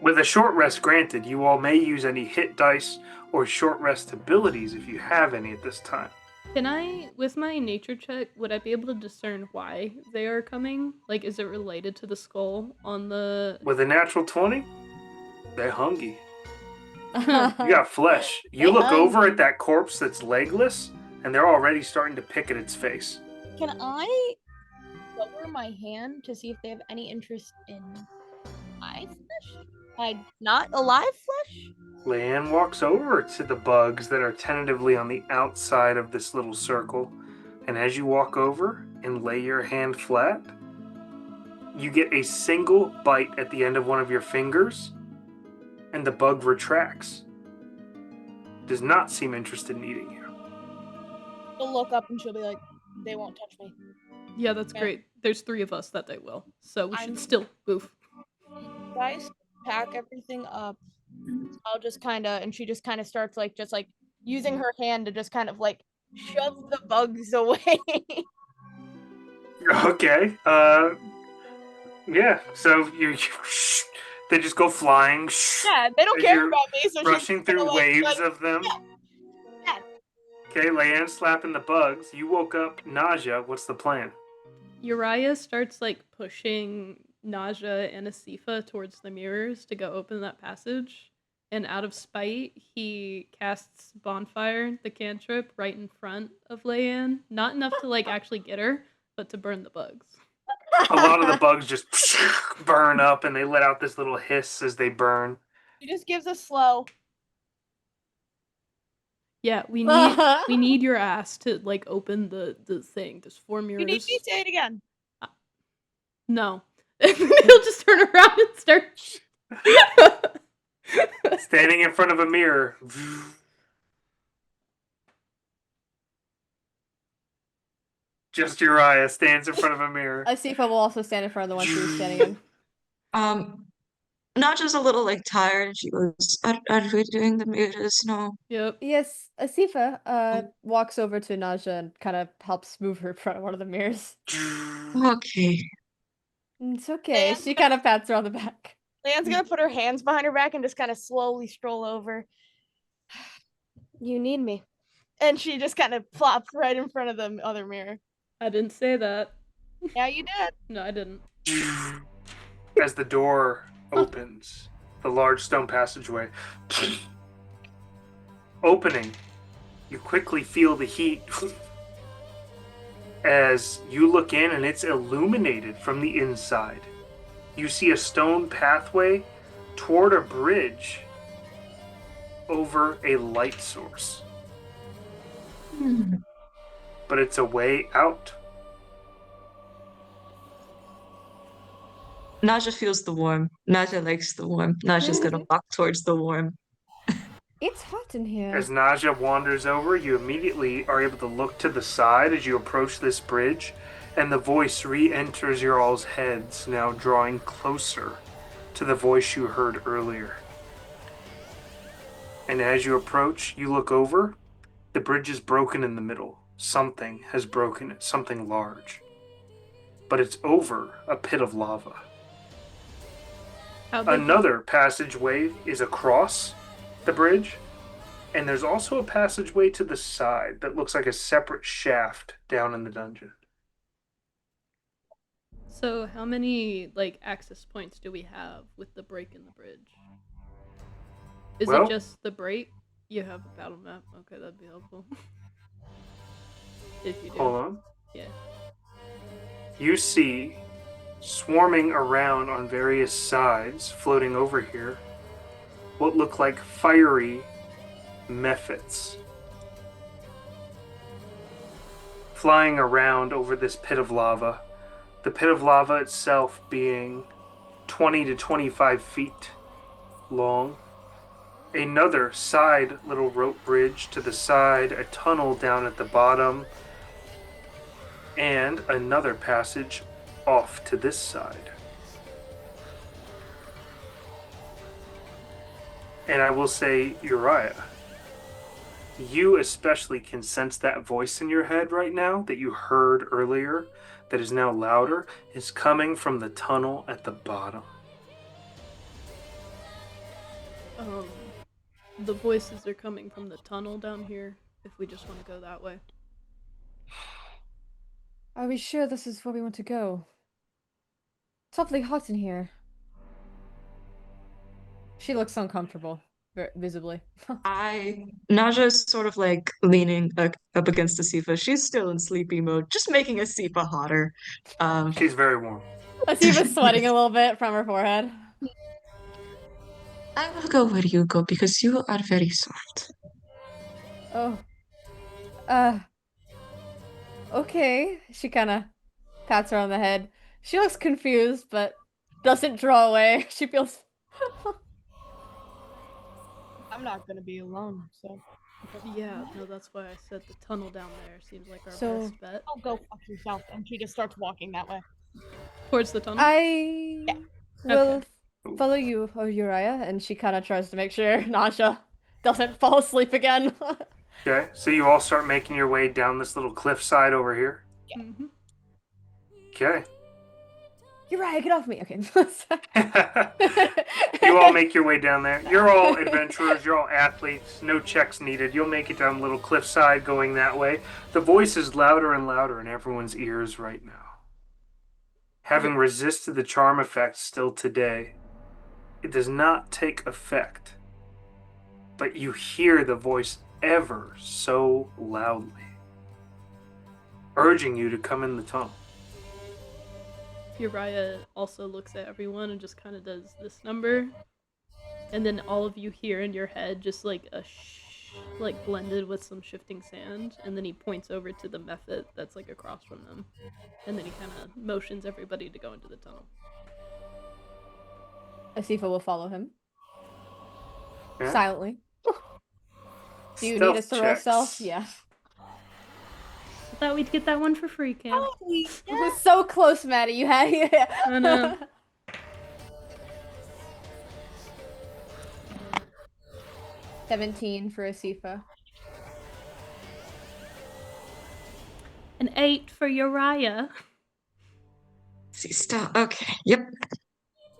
With a short rest granted, you all may use any hit dice or short rest abilities if you have any at this time. Can I, with my nature check, would I be able to discern why they are coming? Like, is it related to the skull on the... With a natural 20, they're hungry. You Yeah. got flesh. You They look over hungry. at that corpse that's legless, and they're already starting to pick at its face. Can I lower my hand to see if they have any interest in my flesh? Not alive flesh? Layan walks over to the bugs that are tentatively on the outside of this little circle, and as you walk over and lay your hand flat, you get a single bite at the end of one of your fingers, and the bug retracts. Does not seem interested in eating you. She'll look up and she'll be like, they won't touch me. Yeah, that's Okay. great. There's 3 of us that they will. So we I'm- should still move. Guys, pack everything up. I'll just kind of, and she just kind of starts like, just like using her hand to just kind of like shove the bugs away. Okay. Yeah. So they just go flying. Yeah, they don't As care you're about me, so rushing she's gonna, through like, waves of them. yeah. Okay, Layan slapping the bugs. You woke up Nadja. What's the plan? Uriah starts like pushing Nadja and Asifa towards the mirrors to go open that passage. And out of spite, he casts Bonfire, the cantrip, right in front of Layan. Not enough to like actually get her, but to burn the bugs. A lot of the bugs just burn up, and they let out this little hiss as they burn. She just gives a slow. Yeah, we need your ass to like open the thing. There's 4 mirrors. You need me to say it again. No. He'll just turn around and start Standing in front of a mirror. Just Uriah stands in front of a mirror. Asifa will also stand in front of the one she was standing in. Nadja's a little like tired, and she goes, "Are we doing the mirrors? No." Yep. Yes, Asifa walks over to Nadja and kind of helps move her in front of one of the mirrors. Okay. It's okay. She kind of pats her on the back. Layan's gonna put her hands behind her back and just kind of slowly stroll over. You need me. And she just kind of plops right in front of the other mirror. I didn't say that. Yeah, you did. No, I didn't. As the door opens, the large stone passageway opening, you quickly feel the heat as you look in, and it's illuminated from the inside. You see a stone pathway toward a bridge over a light source. But it's a way out. Nadja feels the warmth. Nadja likes the warmth. Nadja's gonna walk towards the warmth. It's hot in here. As Nadja wanders over, you immediately are able to look to the side as you approach this bridge, and the voice re-enters your all's heads, now drawing closer to the voice you heard earlier. And as you approach, you look over, the bridge is broken in the middle. Something has broken it, something large. But it's over a pit of lava. Another passageway is across the bridge, and there's also a passageway to the side that looks like a separate shaft down in the dungeon. So how many like access points do we have with the break in the bridge? Is it just the break? You have a battle map. Okay, that'd be helpful. If you do. Hold on. Yeah. You see, swarming around on various sides, floating over here, what look like fiery mephits. Flying around over this pit of lava. The pit of lava itself being 20 to 25 feet long. Another side little rope bridge to the side, a tunnel down at the bottom, and another passage off to this side. And I will say, Uriah, you especially can sense that voice in your head right now that you heard earlier, that is now louder, is coming from the tunnel at the bottom. The voices are coming from the tunnel down here, if we just want to go that way. Are we sure this is where we want to go? It's awfully hot in here. She looks uncomfortable, visibly. Nadja's sort of like leaning up against Asifa. She's still in sleepy mode, just making Asifa hotter. She's very warm. Asifa's sweating a little bit from her forehead. I will go where you go because you are very soft. Oh. Okay. She kind of pats her on the head. She looks confused, but doesn't draw away. She feels... I'm not gonna be alone, so... Yeah, no, that's why I said the tunnel down there seems like our best bet. Oh, go fuck yourself. And she just starts walking that way. Towards the tunnel? I will follow you, Uriah, and she kind of tries to make sure Nadja doesn't fall asleep again. Okay, so you all start making your way down this little cliffside over here. Yeah. Mm-hmm. Okay. Uriah, get off me. Okay. You all make your way down there. You're all adventurers. You're all athletes. No checks needed. You'll make it down the little cliffside going that way. The voice is louder and louder in everyone's ears right now. Having resisted the charm effect still today, it does not take effect. But you hear the voice ever so loudly, urging you to come in the tunnel. Uriah also looks at everyone and just kind of does this number. And then all of you hear in your head just like a shh. like blended with some shifting sand, and then he points over to the method that's like across from them, and then he kind of motions everybody to go into the tunnel. Asifa will follow him Yeah. silently. Do you need us to roll stealth? Yeah. I thought we'd get that one for free, Cam. Yeah. So close, Maddie. You had I know. 17 for Asifa. An 8 for Uriyah. See, stop. Okay. Yep.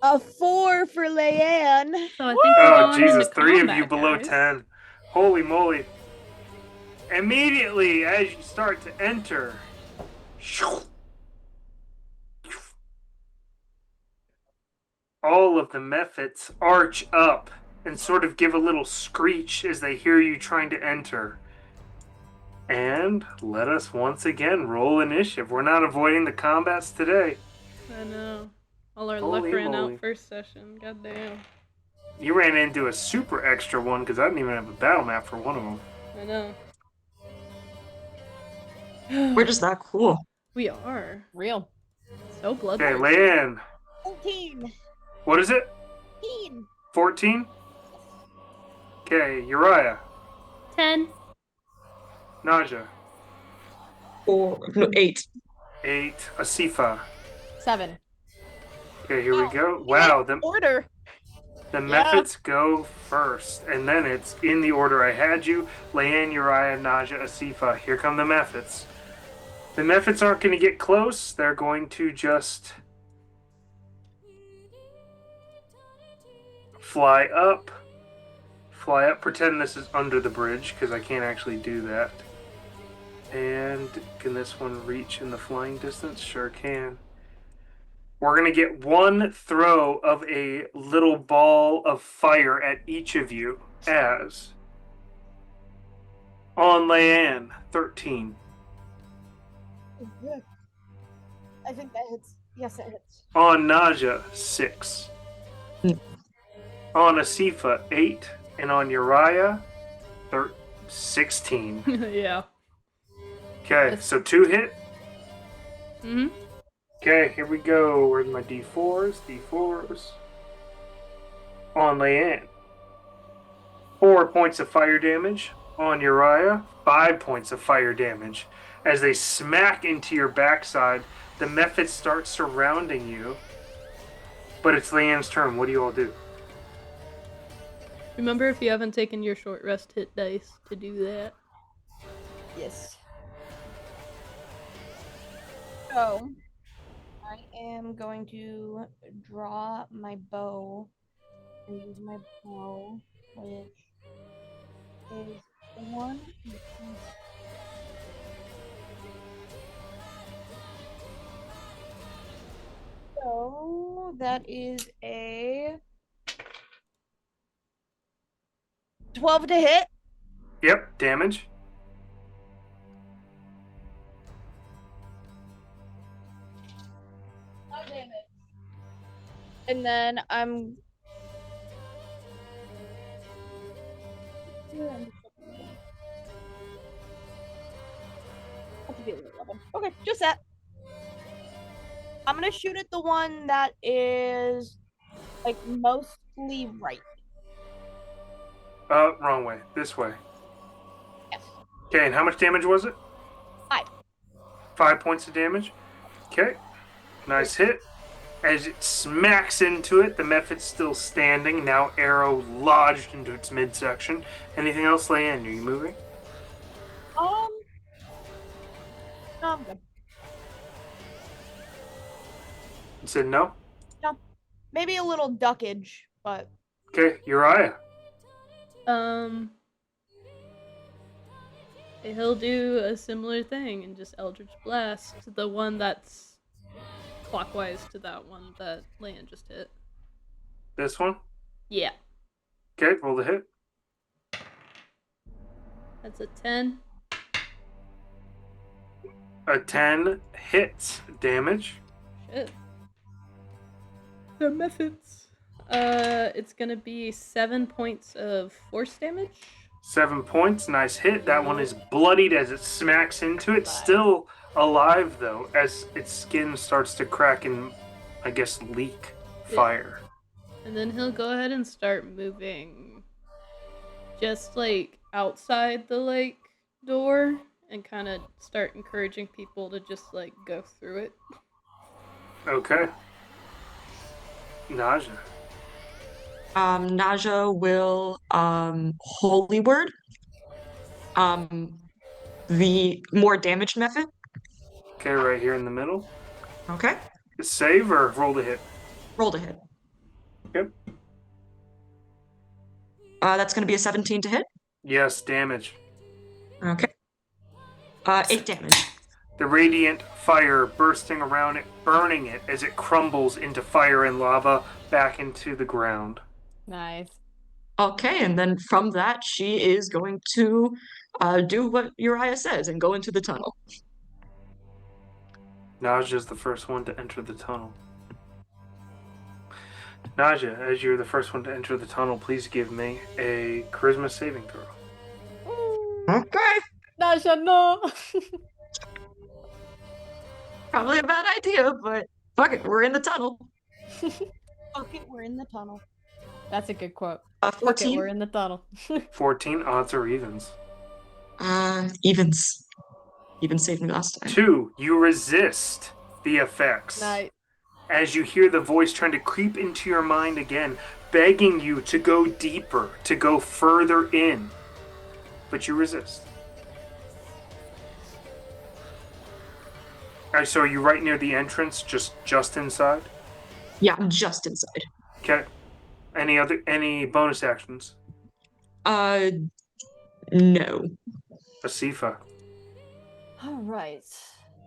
A 4 for Layan. So I think we're Oh, going Jesus, into 3 of combat, you below guys. 10. Holy moly. Immediately, as you start to enter, all of the methods arch up and sort of give a little screech as they hear you trying to enter. And let us once again roll initiative. We're not avoiding the combats today. I know. All our Holy luck ran moly. out first session. Goddamn. You ran into a super extra one because I didn't even have a battle map for one of them. I know. We're just that cool. We are. Real. So Okay, bloodthirsty. Layan. 14. What is it? 14. 14? Okay, Uriyah. 10. Nadja. 8. 8. Asifa. 7. Okay, here we go. Wow, Order. the methods go first, and then it's in the order I had you. Layan, Uriyah, Nadja, Asifa. Here come the methods. The methods aren't going to get close. They're going to just fly up. Fly up. Pretend this is under the bridge, because I can't actually do that. And can this one reach in the flying distance? Sure can. We're going to get one throw of a little ball of fire at each of you as on Layan, 13. Good. I think that hits. Yes, it hits. On Nadja, 6. On Asifa, 8. And on Uriyah, 16. Yeah. Okay, so 2 hit. Mm-hmm. Okay, here we go. Where's my D4s? D4s. On Layan. 4 points of fire damage. On Uriyah, 5 points of fire damage. As they smack into your backside, the methods start surrounding you. But it's Layan's turn. What do you all do? Remember, if you haven't taken your short rest, hit dice to do that. Yes. So, I am going to draw my bow and use my bow, which is 1. So, that is a 12 to hit. Yep, damage. No damage. And then I'm okay, just that. I'm gonna shoot at the one that is like mostly right. Wrong way. This way. Yes. Okay, and how much damage was it? 5. 5 points of damage. Okay. Nice hit. As it smacks into it, the method's still standing. Now arrow lodged into its midsection. Anything else, Layan? Are you moving? No, I'm good. You said no? Maybe a little duckage, but Okay, Uriyah. He'll do a similar thing and just Eldritch Blast the one that's clockwise to that one that Layan just hit. This one? Yeah. Okay, roll the hit. That's a 10. A 10 hits damage. Shit. The methods. It's gonna be 7 points of force damage. 7 points, nice hit. That one is bloodied as it smacks into it. Still alive, though, as its skin starts to crack and, I guess, leak fire. And then he'll go ahead and start moving just like outside the like door and kind of start encouraging people to just like go through it. Okay. Nadja. Nadja will holy word the more damaged method. Okay, right here in the middle. Okay. Save or roll to hit? Roll to hit. Yep. That's going to be a 17 to hit. Yes, damage. Okay. 8 damage. The radiant fire bursting around it, burning it as it crumbles into fire and lava back into the ground. Nice. Okay, and then from that, she is going to do what Uriyah says and go into the tunnel. Nadja is the first one to enter the tunnel. Nadja, as you're the first one to enter the tunnel, please give me a charisma saving throw. Okay. Nadja, no. Probably a bad idea, but fuck it, we're in the tunnel. Fuck it, we're in the tunnel. That's a good quote. Uh, Fuck it, 14. we're in the tunnel. 14, odds or evens? Evens. Even saved me last time. 2, you resist the effects. Nice. As you hear the voice trying to creep into your mind again, begging you to go deeper, to go further in. But you resist. Alright, so are you right near the entrance, just inside? Yeah, I'm just inside. Okay. Any bonus actions? No. Asifa. All right.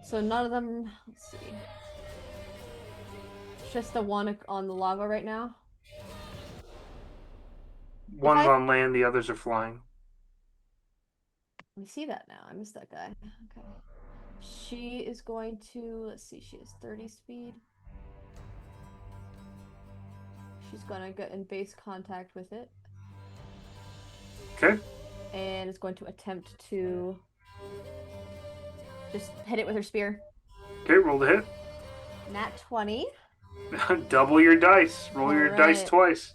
So none of them. Let's see. It's just the one on the lava right now. One's on land, the others are flying. Let me see that now. I missed that guy. Okay. She is going to. Let's see. She has 30 speed. She's gonna get in base contact with it. Okay. And is going to attempt to just hit it with her spear. Okay, roll the hit. Nat 20. Double your dice. Roll your dice Alright. twice.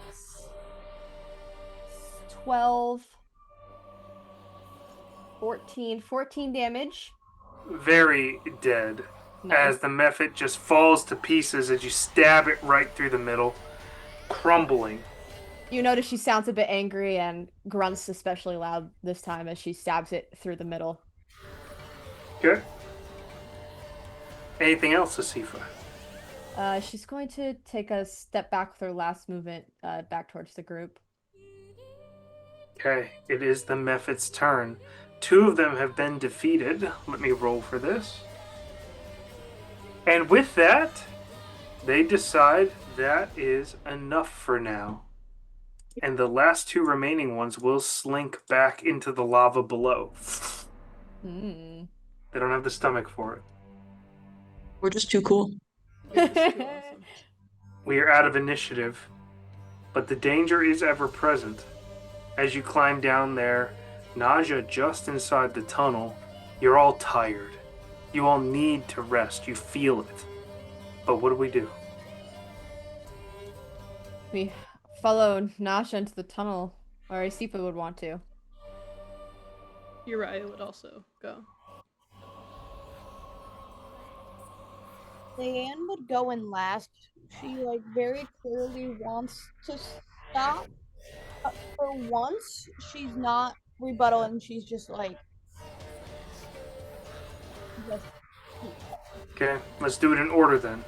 6, 12, 14 damage. Very dead. As the mephit just falls to pieces as you stab it right through the middle, crumbling. You notice she sounds a bit angry and grunts especially loud this time as she stabs it through the middle. Okay. Anything else, Asifa? She's going to take a step back with her last movement back towards the group. Okay, it is the mephit's turn. 2 of them have been defeated. Let me roll for this. And with that, they decide that is enough for now. And the last 2 remaining ones will slink back into the lava below. Mm. They don't have the stomach for it. We're just too cool. We are out of initiative, but the danger is ever present. As you climb down there, Nadja just inside the tunnel, you're all tired. You all need to rest. You feel it. But what do we do? We follow Nasha into the tunnel, or Asifa would want to. Uriyah would also go. Layan would go in last. She like very clearly wants to stop. For once, she's not rebuttaling. She's just like. Okay, let's do it in order then.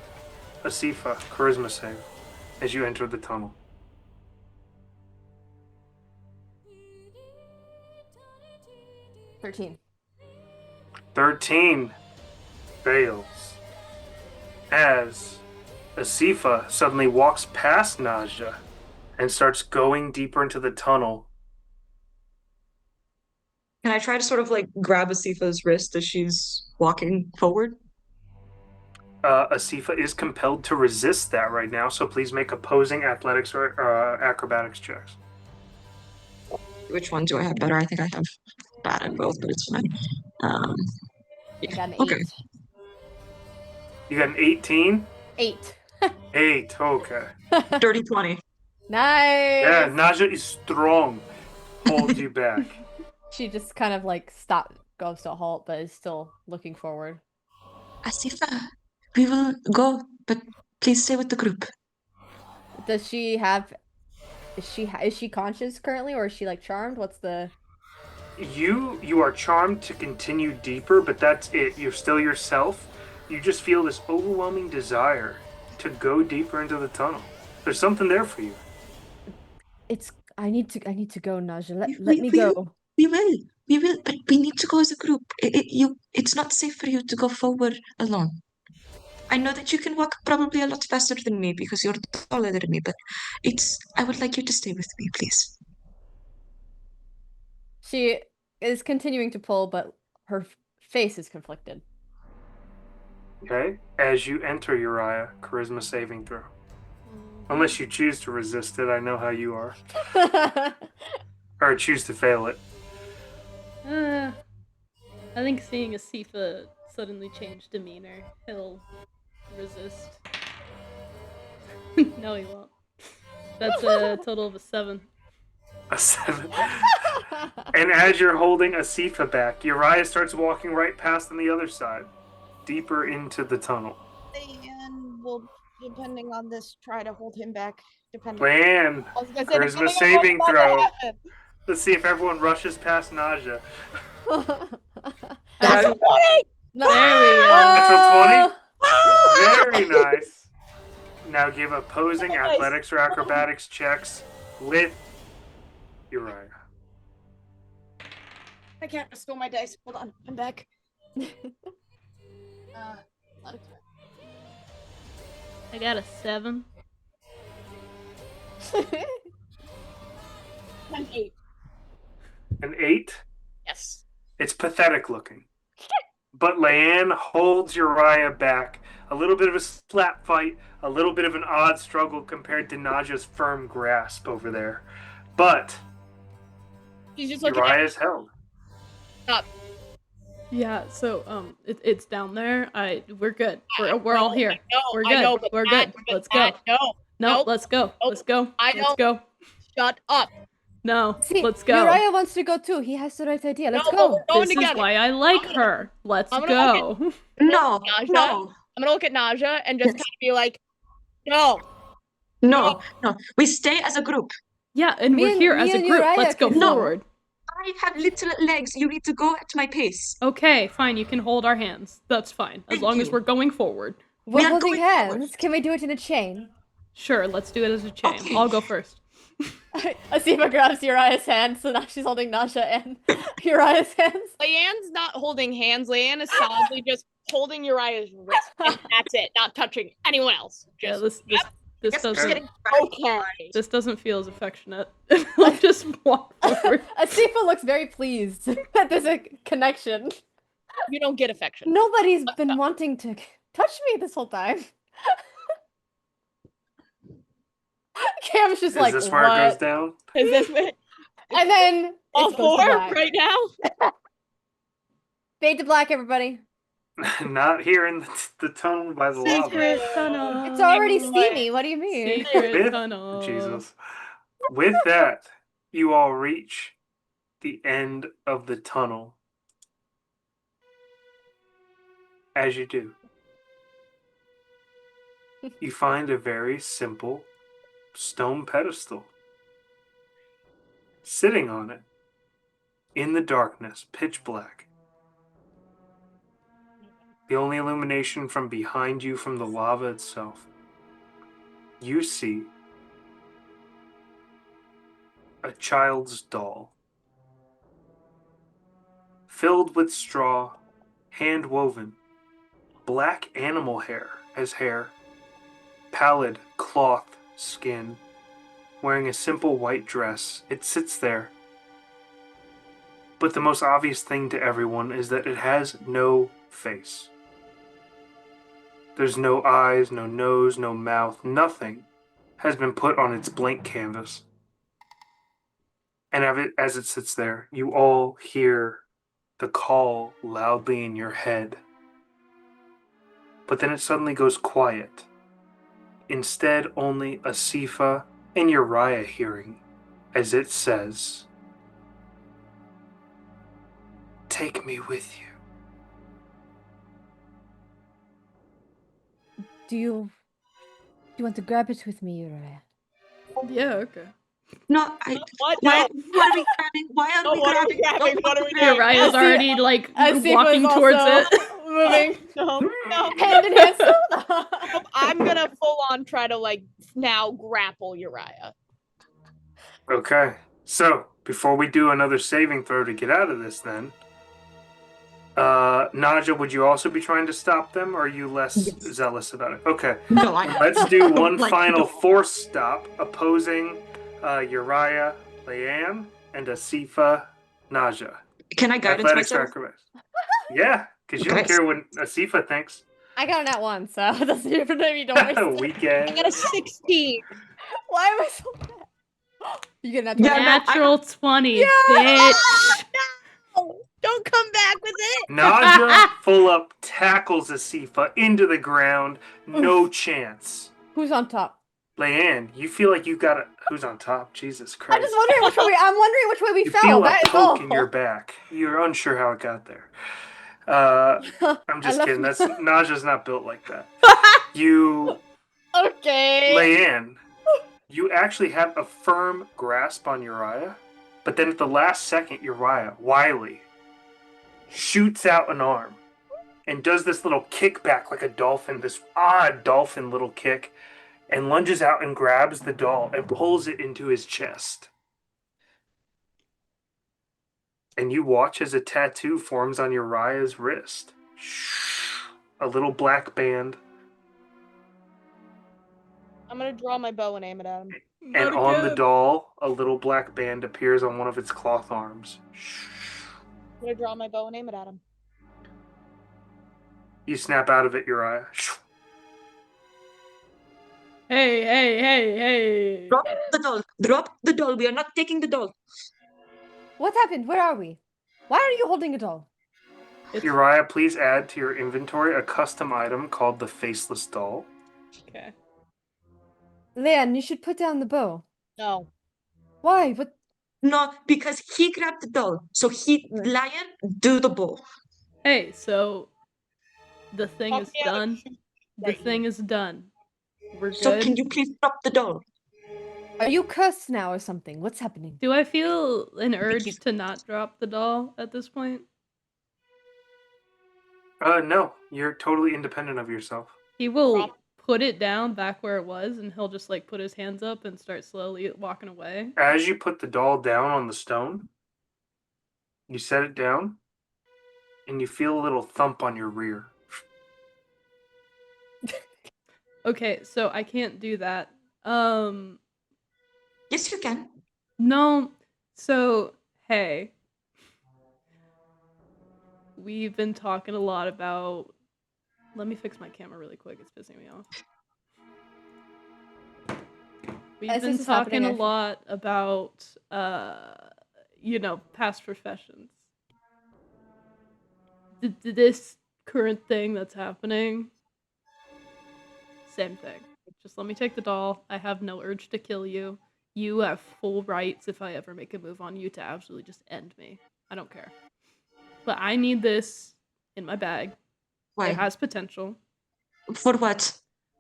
Asifa, charisma save, as you enter the tunnel. "13." 13 fails. As Asifa suddenly walks past Nadja and starts going deeper into the tunnel. Can I try to sort of like grab Asifa's wrist as she's walking forward? Asifa is compelled to resist that right now, so please make opposing athletics or acrobatics checks. Which one do I have better? I think I have bad at both, but it's fine. I got an 8. Okay. You got an 18? 8. 8, okay. Dirty 20. Nice. Yeah, Nadja is strong. Holds you back. She just kind of like goes to a halt, but is still looking forward. Asifa, we will go, but please stay with the group. Does she have? Is she conscious currently, or is she like charmed? What's the? You are charmed to continue deeper, but that's it. You're still yourself. You just feel this overwhelming desire to go deeper into the tunnel. There's something there for you. I need to go, Nadja. Let me go. We will, but we need to go as a group. It's not safe for you to go forward alone. I know that you can walk probably a lot faster than me because you're taller than me, but I would like you to stay with me, please. She is continuing to pull, but her face is conflicted. Okay? As you enter Uriyah, charisma saving throw. Unless you choose to resist it, I know how you are. Or choose to fail it. I think seeing Asifa suddenly change demeanor, he'll resist. No, he won't. That's a total of a 7. A 7. And as you're holding Asifa back, Uriyah starts walking right past on the other side, deeper into the tunnel. And we'll, depending on this, try to hold him back. Layan, charisma saving throw. Let's see if everyone rushes past Nadja. That's a 20! There we go. That's a 20? Very nice. Now give opposing athletics or acrobatics checks with Uriyah. I can't spill my dice. Hold on, I'm back. I got a 7. An 8. An 8? Yes. It's pathetic looking. But Layan holds Uriyah back. A little bit of a slap fight, a little bit of an odd struggle compared to Nadja's firm grasp over there. But He's just looking Uriyah is held. up. Yeah, so it's down there. We're good. We're all here. We're good. I know, but we're Matt, good. Let's go. No, No, let's go. Let's go. I Let's know. go. Shut up. No, See, let's go. Uriyah wants to go too. He has the right idea. Let's No, go. but we're going This together. is why I like her. Let's I'm go. gonna No, Nadja? no, I'm gonna look at Nadja and just kind of be like, no. no. We stay as a group. Yeah, and we're here as a group. Uriyah Let's go can- No. forward. I have little legs. You need to go at my pace. Okay, fine. You can hold our hands. That's fine. As Thank long as you. we're going forward. We're are holding going hands. forward. Can we do it in a chain? Sure, let's do it as a chain. Okay. I'll go first. Asifa grabs Uriah's hand, so now she's holding Nadja and Uriah's hands. Leanne's not holding hands. Leanne is solidly just holding Uriah's wrist. And that's it. Not touching anyone else. Yeah, Just this Guess we're doesn't getting okay. this doesn't feel as affectionate. I'll just walk forward. Asifa looks very pleased that there's a connection. You don't get affection. Nobody's been wanting to touch me this whole time. Cam's just Is like, this where what? it goes down? Is this it? And then All it goes to four black. right now? Fade to black, everybody. Not here in the tunnel by the lava. Secret tunnel. It's already Anyway. steamy. What do you mean? Secret With- tunnel. Jesus. With that, you all reach the end of the tunnel. As you do, you find a very simple stone pedestal. Sitting on it, in the darkness, pitch black. The only illumination from behind you from the lava itself. You see a child's doll, filled with straw, hand-woven, black animal hair as hair, pallid cloth skin, wearing a simple white dress. It sits there. But the most obvious thing to everyone is that it has no face. There's no eyes, no nose, no mouth, nothing has been put on its blank canvas. And as it sits there, you all hear the call loudly in your head. But then it suddenly goes quiet. Instead, only Asifa and Uriyah hearing, as it says, "Take me with you." Do you want to grab it with me, Uriyah? Yeah, okay. No, What? why No. are we grabbing? Why are No, we what are we grabbing? grabbing? What are we Yeah, grabbing? Raya's already like Asifa walking is towards also it. moving No, no. hand in hand. I'm gonna full on try to like now grapple Uriyah. Okay, so before we do another saving throw to get out of this, then, Nadja, would you also be trying to stop them, or are you less Yes. zealous about it? Okay, No, let's do one Like, final no. force stop opposing Uriyah, Layan, and Asifa, Nadja. Can I guidance Athletics myself? acrobatics. Yeah, because you don't Okay. care what Asifa thinks. I got a nat 1, so it doesn't even if you don't waste it. Weekend. I got a 16. Why am I so bad? You get a nat 20? Yeah, no, Natural 20, Yeah! bitch. No, don't come back with it. Nadja full up tackles Asifa into the ground. No chance. Who's on top? Layan, you feel like you got a... Who's on top? Jesus I'm Christ. just wondering which way I'm wondering which way we You fell. feel a That is poke all. in your back. You're unsure how it got there. I'm I just left kidding. my- That's Nadja's not built like that. You, Okay. Layan, you actually have a firm grasp on Uriyah, but then at the last second, Uriyah, wily, shoots out an arm and does this little kickback like a dolphin, this odd dolphin little kick, and lunges out and grabs the doll and pulls it into his chest. And you watch as a tattoo forms on Uriyah's wrist. A little black band. I'm gonna draw my bow and aim it at him. And on the doll, a little black band appears on one of its cloth arms. I'm gonna draw my bow and aim it at him. You snap out of it, Uriyah. Hey, hey, hey, hey. Drop the doll. Drop the doll. We are not taking the doll. What happened? Where are we? Why are you holding a doll? Uriyah, please add to your inventory a custom item called the Faceless Doll. Okay. Layan, you should put down the bow. No. Why? What? No, because he grabbed the doll. So Lion, do the bow. Hey, so the thing Fuck is yeah, done. shoot The right thing is done. We're So good. can you please drop the doll? Are you cursed now or something? What's happening? Do I feel an urge to not drop the doll at this point? No, you're totally independent of yourself. He will Drop. put it down back where it was, and he'll just like put his hands up and start slowly walking away. As you put the doll down on the stone, you set it down, and you feel a little thump on your rear. Okay, so I can't do that. Yes, you can. No. So, hey. We've been talking a lot about... Let me fix my camera really quick. It's pissing me off. We've As been this is talking happening, a lot about, past professions. This current thing that's happening, same thing. Just let me take the doll. I have no urge to kill you. You have full rights if I ever make a move on you to absolutely just end me. I don't care. But I need this in my bag. Why? It has potential. For what?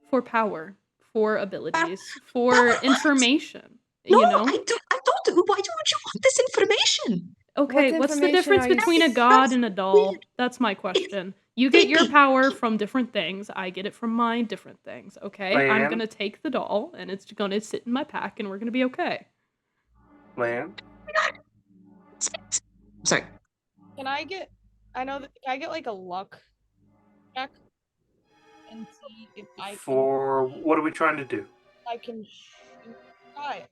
For power. For abilities. For information. No, you know? I don't. Why don't you want this information? Okay, What what's the information difference are you between a s- god That's and a doll? weird. That's my question. You get your Baby. power from different things. I get it from my different things. Okay, I'm Lan? gonna take the doll, and it's gonna sit in my pack, and we're gonna be okay. Lan? Sorry. Can I get? Can I get like a luck check and see if For what are we trying to do? I can shoot Uriah?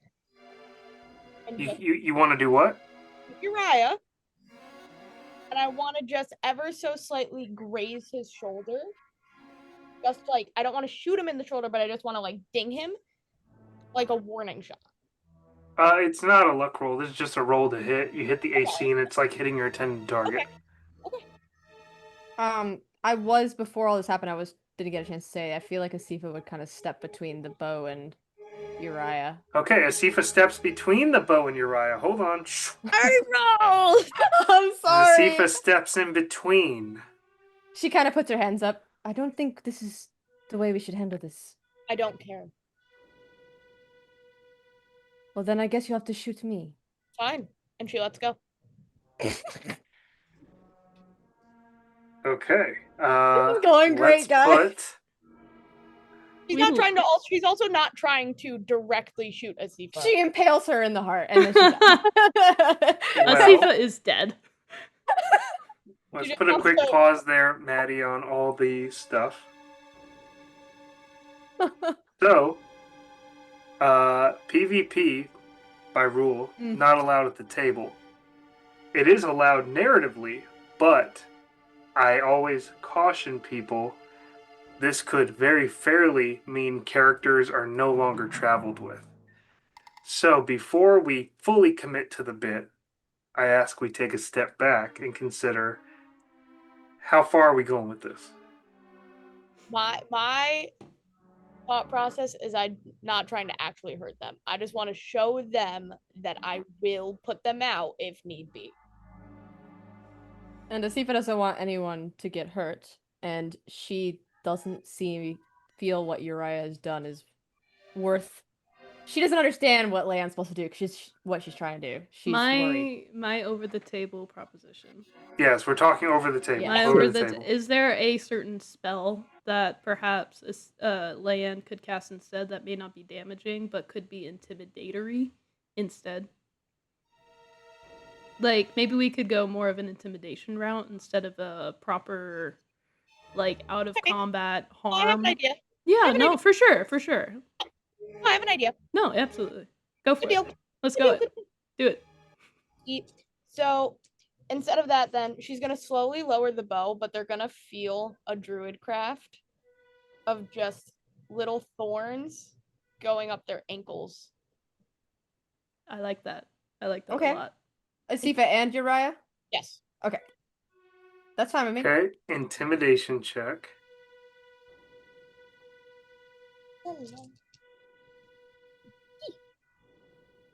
And just You want to do what? shoot Uriah, and I want to just ever so slightly graze his shoulder, just like I don't want to shoot him in the shoulder, but I just want to like ding him, like a warning shot. It's not a luck roll. This is just a roll to hit. You hit the AC, and it's like hitting your intended target. Okay. I was before all this happened. Didn't get a chance to say. I feel like Asifa would kind of step between the bow and Uriyah. Okay, Asifa steps between the bow and Uriyah. Hold on. I roll. I'm sorry. Asifa steps in between. She kind of puts her hands up. I don't think this is the way we should handle this. I don't care. Well, then I guess you have to shoot me. Fine. And she lets go. Okay. This is going great, guys. She's also not trying to directly shoot Asifa. She impales her in the heart, and then she dies. Asifa is dead. Let's put a quick pause there, Maddie, on all the stuff. So, PvP, by rule, not allowed at the table. It is allowed narratively, but I always caution people this could very fairly mean characters are no longer traveled with. So before we fully commit to the bit, I ask we take a step back and consider how far are we going with this? My thought process is I'm not trying to actually hurt them. I just want to show them that I will put them out if need be. And Asifa doesn't want anyone to get hurt, and she doesn't feel what Uriyah has done is worth. She doesn't understand what Layan's supposed to do because what she's trying to do. She's worried. My over the table proposition. Yes, we're talking over the table. Yeah. Over the table. Is there a certain spell that perhaps Layan could cast instead that may not be damaging but could be intimidatory instead? Like maybe we could go more of an intimidation route instead of a proper, like out of combat harm. I have an idea. Yeah, no, for sure. I have an idea. No, absolutely. Go for Good it. deal. Let's go. Do it. So instead of that, then she's gonna slowly lower the bow, but they're gonna feel a druid craft of just little thorns going up their ankles. I like that. A lot. Asifa and Uriyah? Yes. Okay. That's fine with me. Okay, intimidation check.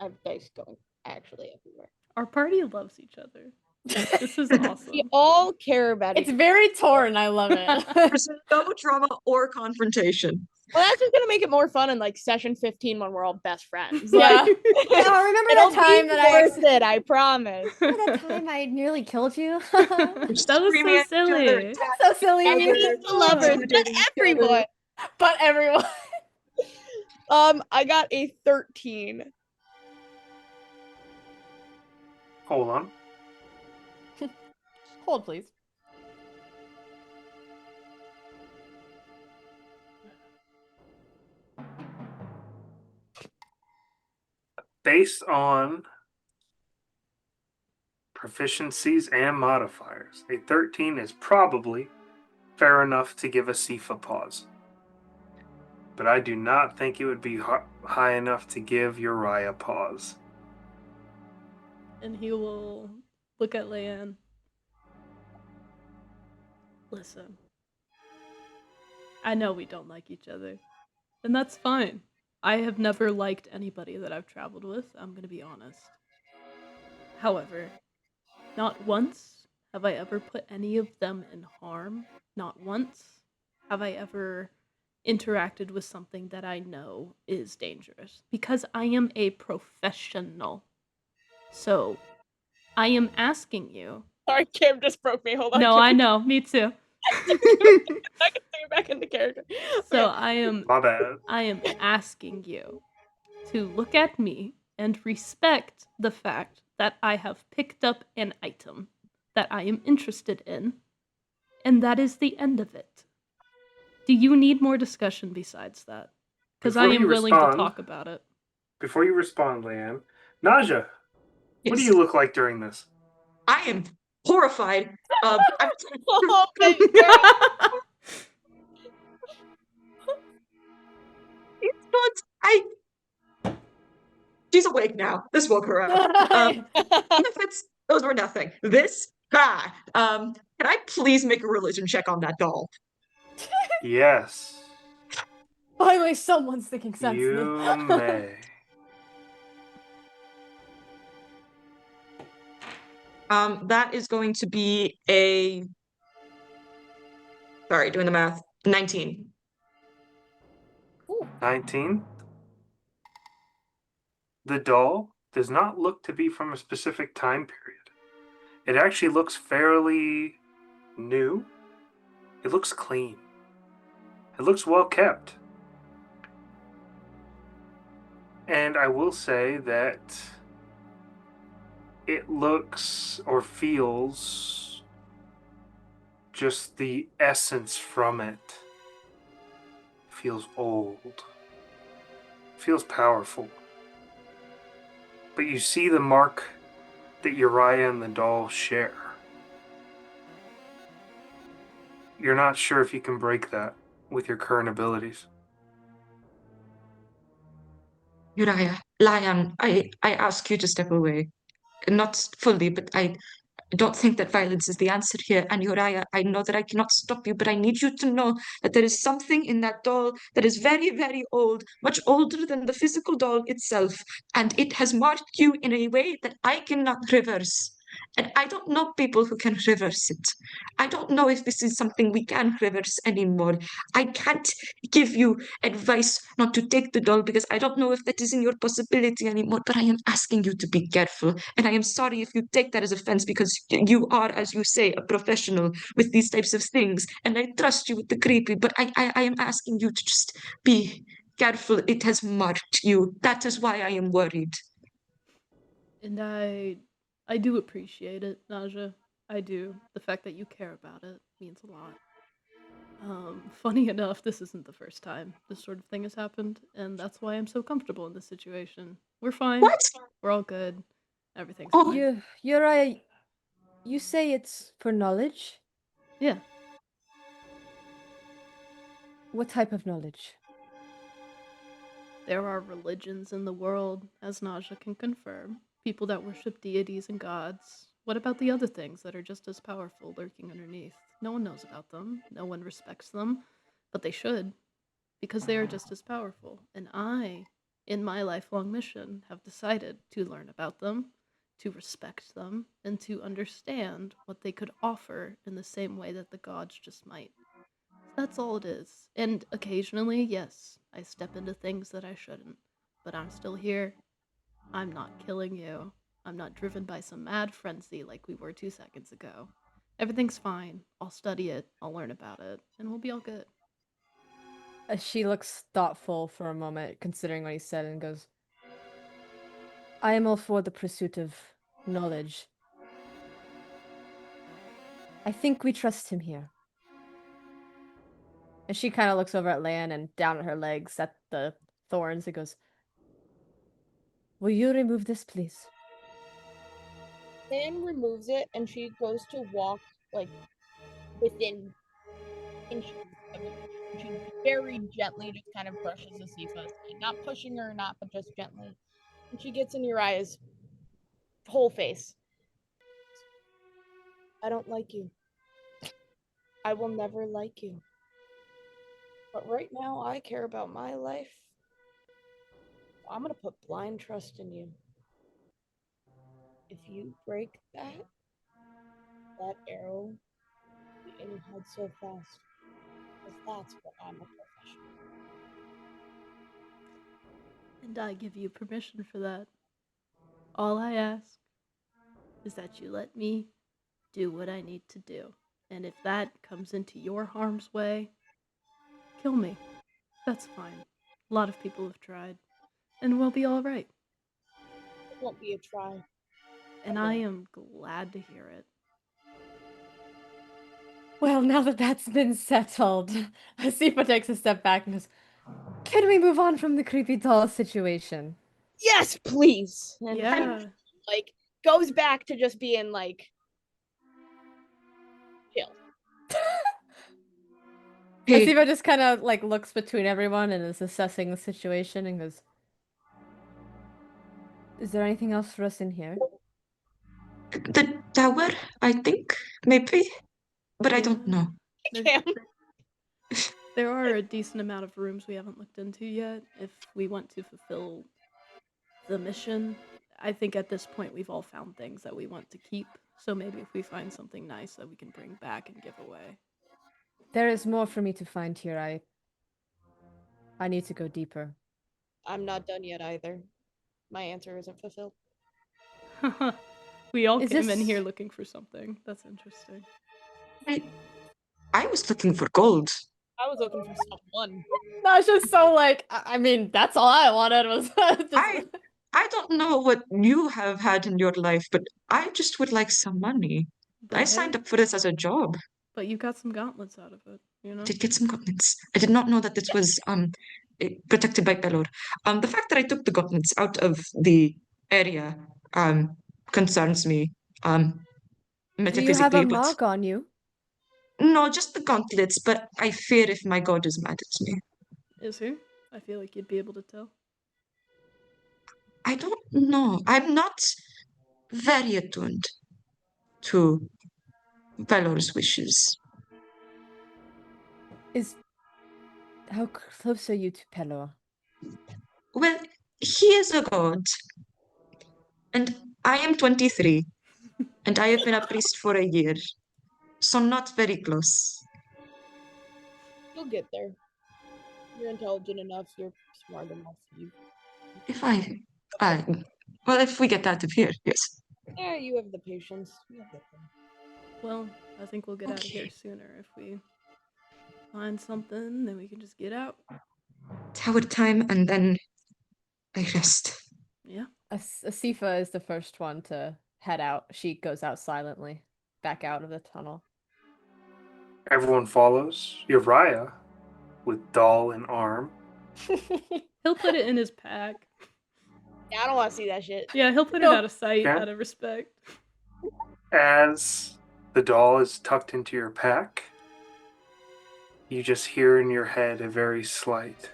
I have dice going actually everywhere. Our party loves each other. This is awesome. We all care about It's very torn. I love it. There's no drama or confrontation. Well, that's just gonna make it more fun in like session 15 when we're all best friends. Yeah. Like, Yeah, remember that time that I promise. Remember that time I nearly killed you? That was so silly. So silly. I need the lovers, but everyone. But everyone. I got a 13. Hold on. Hold, please. Based on proficiencies and modifiers, a 13 is probably fair enough to give Asifa pause. But I do not think it would be high enough to give Uriyah pause. And he will look at Layan. Listen. I know we don't like each other. And that's fine. I have never liked anybody that I've traveled with, I'm gonna be honest. However, not once have I ever put any of them in harm. Not once have I ever interacted with something that I know is dangerous. Because I am a professional. So, I am asking you. Sorry, Kim just broke me. Hold on. No, I know. Me too. I can bring it back into character. So Okay. I am asking you to look at me and respect the fact that I have picked up an item that I am interested in, and that is the end of it. Do you need more discussion besides that? Because I am willing to talk about it. Before you respond, Layan, Nadja, Yes. what do you look like during this? I am horrified. Oh my God. She's awake now. This woke her up. Those were nothing. This, can I please make a religion check on that doll? Yes, Finally, someone's thinking sensibly. you may. That is going to be sorry, doing the math, 19. 19. The doll does not look to be from a specific time period. It actually looks fairly new. It looks clean. It looks well kept. And I will say that it looks or feels just the essence from it feels old. Feels powerful. But you see the mark that Uriyah and the doll share. You're not sure if you can break that with your current abilities. Uriyah, Layan, I ask you to step away. Not fully, but I don't think that violence is the answer here. And Uriyah, I know that I cannot stop you, but I need you to know that there is something in that doll that is very, very old, much older than the physical doll itself. And it has marked you in a way that I cannot reverse. And I don't know people who can reverse it. I don't know if this is something we can reverse anymore. I can't give you advice not to take the doll because I don't know if that is in your possibility anymore, but I am asking you to be careful. And I am sorry if you take that as offense because you are, as you say, a professional with these types of things. And I trust you with the creepy, but I am asking you to just be careful. It has marked you. That is why I am worried. And I do appreciate it, Nadja. I do. The fact that you care about it means a lot. Funny enough, this isn't the first time this sort of thing has happened, and that's why I'm so comfortable in this situation. We're fine. What? We're all good. Everything's Oh. fine. Uriyah, you say it's for knowledge? Yeah. What type of knowledge? There are religions in the world, as Nadja can confirm. People that worship deities and gods. What about the other things that are just as powerful lurking underneath? No one knows about them. No one respects them. But they should, because they are just as powerful. And I, in my lifelong mission, have decided to learn about them, to respect them, and to understand what they could offer in the same way that the gods just might. That's all it is. And occasionally, yes, I step into things that I shouldn't. But I'm still here. I'm not killing you. I'm not driven by some mad frenzy like we were 2 seconds ago. Everything's fine. I'll study it, I'll learn about it, and we'll be all good. She looks thoughtful for a moment, considering what he said, and goes, I am all for the pursuit of knowledge. I think we trust him here. And she kind of looks over at Layan and down at her legs at the thorns and goes, will you remove this, please? Layan removes it and she goes to walk like within inches of it. And she very gently just kind of brushes Asifa's skin. Not pushing her or not, but just gently. And she gets in Uriah's whole face. I don't like you. I will never like you. But right now, I care about my life. I'm going to put blind trust in you. If you break that arrow will be in your head so fast. Because that's what I'm a professional. And I give you permission for that. All I ask is that you let me do what I need to do. And if that comes into your harm's way, kill me. That's fine. A lot of people have tried. And we'll be alright. It won't be a try. And I am glad to hear it. Well, now that that's been settled, Asifa takes a step back and goes, can we move on from the creepy doll situation? Yes, please. And Yeah. like goes back to just being like chill. Hey, Asifa just kind of like looks between everyone and is assessing the situation and goes, "Is there anything else for us in here?" the tower, I think, maybe, but I Yeah. don't know. There's, Cam. there are a decent amount of rooms we haven't looked into yet. If we want to fulfill the mission, I think at this point we've all found things that we want to keep. So maybe if we find something nice that we can bring back and give away. There is more for me to find here. I need to go deeper. I'm not done yet either. My answer isn't fulfilled. We all Is came in this- here looking for something. That's interesting. I was looking for gold. I was looking for someone. Nasha's so like, I mean, that's all I wanted was just... I don't know what you have had in your life, but I just would like some money. But I signed hey, up for this as a job. but you got some gauntlets out of it, you know? Did get some gauntlets. I did not know that this was protected by Pelor. The fact that I took the gauntlets out of the area concerns me Do you have metaphysically, a but mark on you? no, just the gauntlets. But I fear if my god is mad at me. Is he? I feel like you'd be able to tell. I don't know. I'm not very attuned to Pelor's wishes. How close are you to Pelor? Well, he is a god, and I am 23, and I have been a priest for a year, so not very close. You'll get there. You're intelligent enough. You're smart enough. If well, if we get out of here, yes. Yeah, you have the patience. You'll get there. Well, I think we'll get out of here sooner if we find something, then we can just get out. Tower time, and then I rest. Yeah. Asifa is the first one to head out. She goes out silently, back out of the tunnel. Everyone follows. Uriyah, with doll and arm. He'll put it in his pack. Yeah, I don't want to see that shit. Yeah, he'll put it No. out of sight, Okay. out of respect. As the doll is tucked into your pack, you just hear in your head a very slight,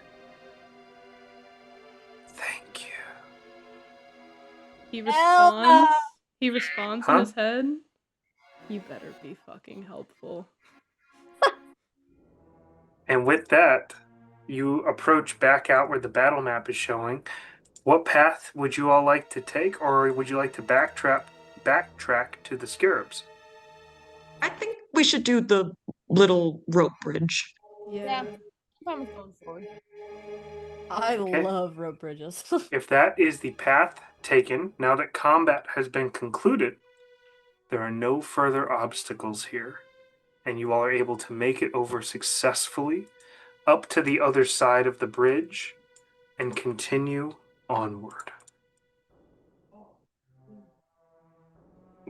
"Thank you." He Ella! responds. He responds in Huh? his head. You better be fucking helpful. And with that, you approach back out where the battle map is showing. What path would you all like to take, or would you like to backtrack to the scarabs? I think we should do the little rope bridge. Yeah. I'm going forward. I Okay. love rope bridges. If that is the path taken, now that combat has been concluded, there are no further obstacles here, and you all are able to make it over successfully up to the other side of the bridge and continue onward.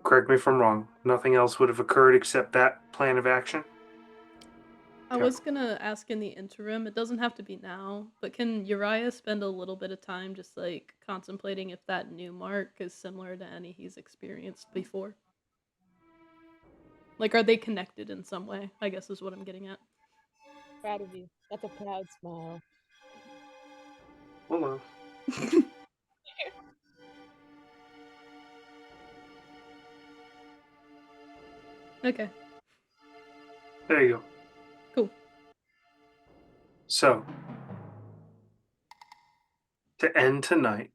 Correct me if I'm wrong. Nothing else would have occurred except that plan of action? I was gonna ask in the interim, it doesn't have to be now, but can Uriyah spend a little bit of time just like contemplating if that new mark is similar to any he's experienced before? Like, are they connected in some way? I guess is what I'm getting at. Proud of you. That's a proud smile. Hold on. Okay, There you go. cool. So, to end tonight,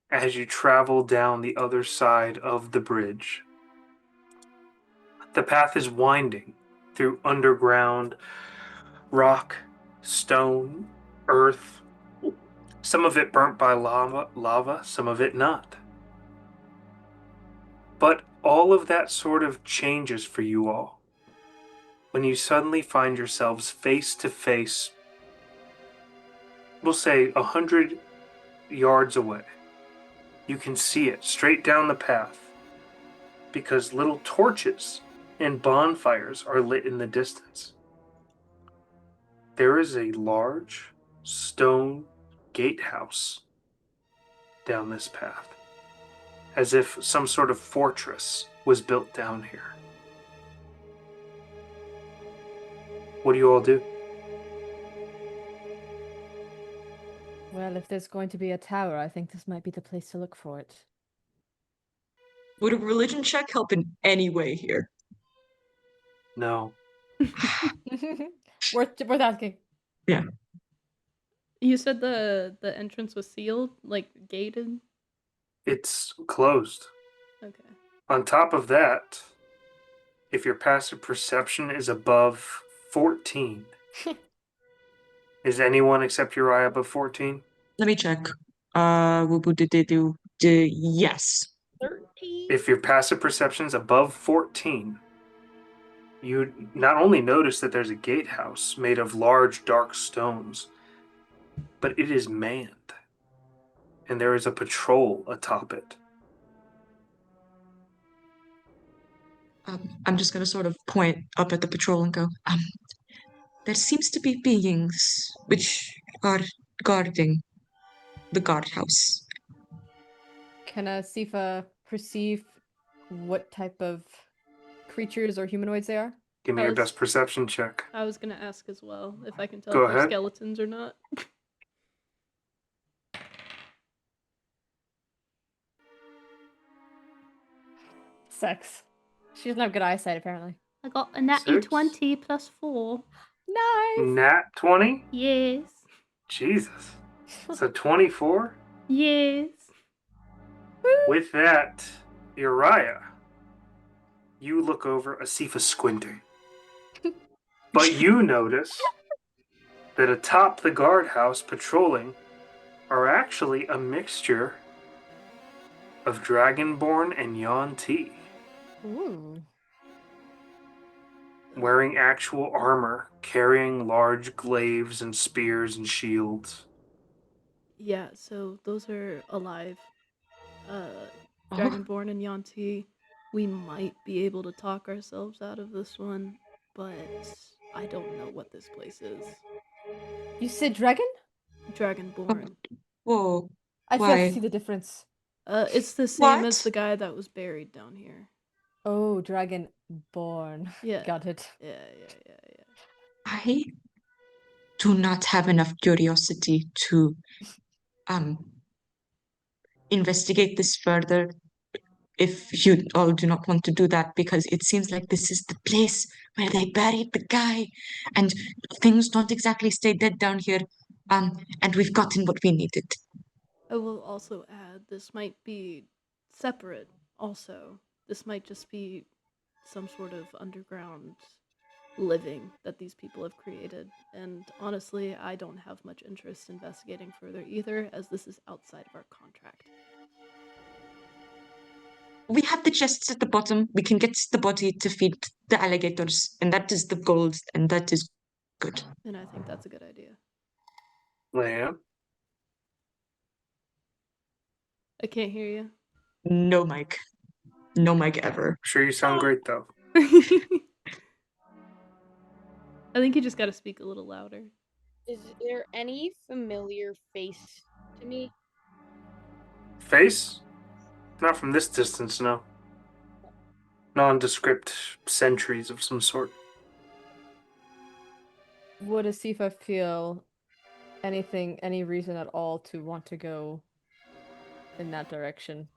as you travel down the other side of the bridge, the path is winding through underground rock, stone, earth, some of it burnt by lava, some of it not. But all of that sort of changes for you all when you suddenly find yourselves face to face, we'll say 100 yards away. You can see it straight down the path because little torches and bonfires are lit in the distance. There is a large stone gatehouse down this path, as if some sort of fortress was built down here. What do you all do? Well, if there's going to be a tower, I think this might be the place to look for it. Would a religion check help in any way here? No. worth asking. Yeah. You said the entrance was sealed, like gated? It's closed. Okay. On top of that, if your passive perception is above 14, is anyone except Uriah above 14? Let me check. Yes. 13. If your passive perception is above 14, you not only notice that there's a gatehouse made of large dark stones, but it is manned, and there is a patrol atop it. I'm just gonna sort of point up at the patrol and go, there seems to be beings which are guarding the guardhouse. Can Asifa perceive what type of creatures or humanoids they are? Give me I your was- best perception check. I was gonna ask as well if I can tell Go if they're ahead. skeletons or not. Sex. She doesn't have good eyesight, apparently. I got a natty 6? 20 plus 4. Nice. Nat 20? Yes. Jesus. So 24? Yes. With that, Uriah, you look over Asifa squinting. But you notice that atop the guardhouse patrolling are actually a mixture of Dragonborn and Yuan-Ti, Ooh. wearing actual armor, carrying large glaives and spears and shields. Yeah, so those are alive. Oh. Dragonborn and Yuan-Ti. We might be able to talk ourselves out of this one, but I don't know what this place is. You said dragon? Dragonborn. Whoa. I failed Why? to see the difference. It's the same as What? the guy that was buried down here. Oh, dragon born. Yeah. Got it. Yeah. I do not have enough curiosity to investigate this further if you all do not want to do that, because it seems like this is the place where they buried the guy and things don't exactly stay dead down here, and we've gotten what we needed. I will also add this might be separate also. This might just be some sort of underground living that these people have created. And honestly, I don't have much interest investigating further either, as this is outside of our contract. We have the chests at the bottom. We can get the body to feed the alligators, and that is the gold, and that is good. And I think that's a good idea. Layan? I can't hear you. No mic. No mic ever. Sure, you sound great though. I think you just gotta speak a little louder. Is there any familiar face to me? Face? Not from this distance, no. Nondescript sentries of some sort. Would Asifa feel any reason at all to want to go in that direction?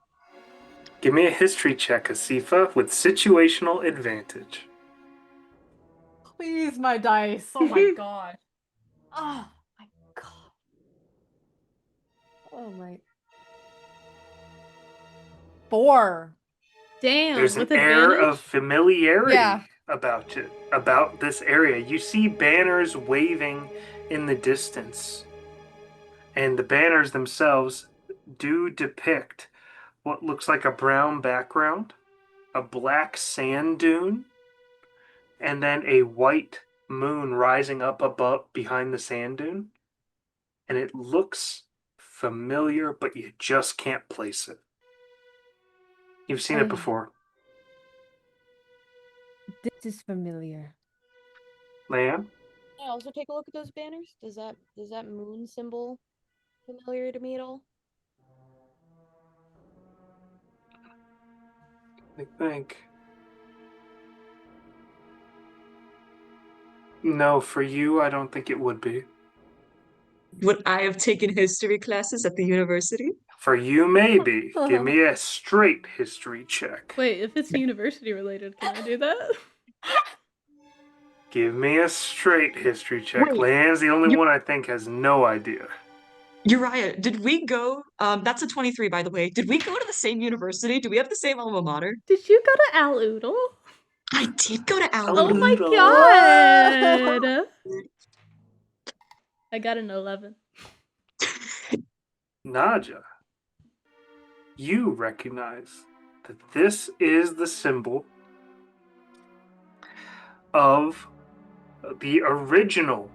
Give me a history check, Asifa, with situational advantage. Please, my dice. Oh my god. Oh my god. Oh my. 4. Damn, There's an with air advantage? of familiarity Yeah. about this area. You see banners waving in the distance. And the banners themselves do depict what looks like a brown background, a black sand dune, and then a white moon rising up above behind the sand dune. And it looks familiar, but you just can't place it. You've seen it before. This is familiar. Layan? I also take a look at those banners. Does that moon symbol familiar to me at all? I think. No, for you, I don't think it would be. Would I have taken history classes at the university? For you, maybe. Give me a straight history check. Wait, if it's university related, can I do that? Give me a straight history check. Wait, Layan's the only you- one I think has no idea. Uriah, did we go? That's a 23, by the way. Did we go to the same university? Do we have the same alma mater? Did you go to Al Oodle? I did go to Al Oh my Oodle. god! I got an 11. Nadja, you recognize that this is the symbol of the original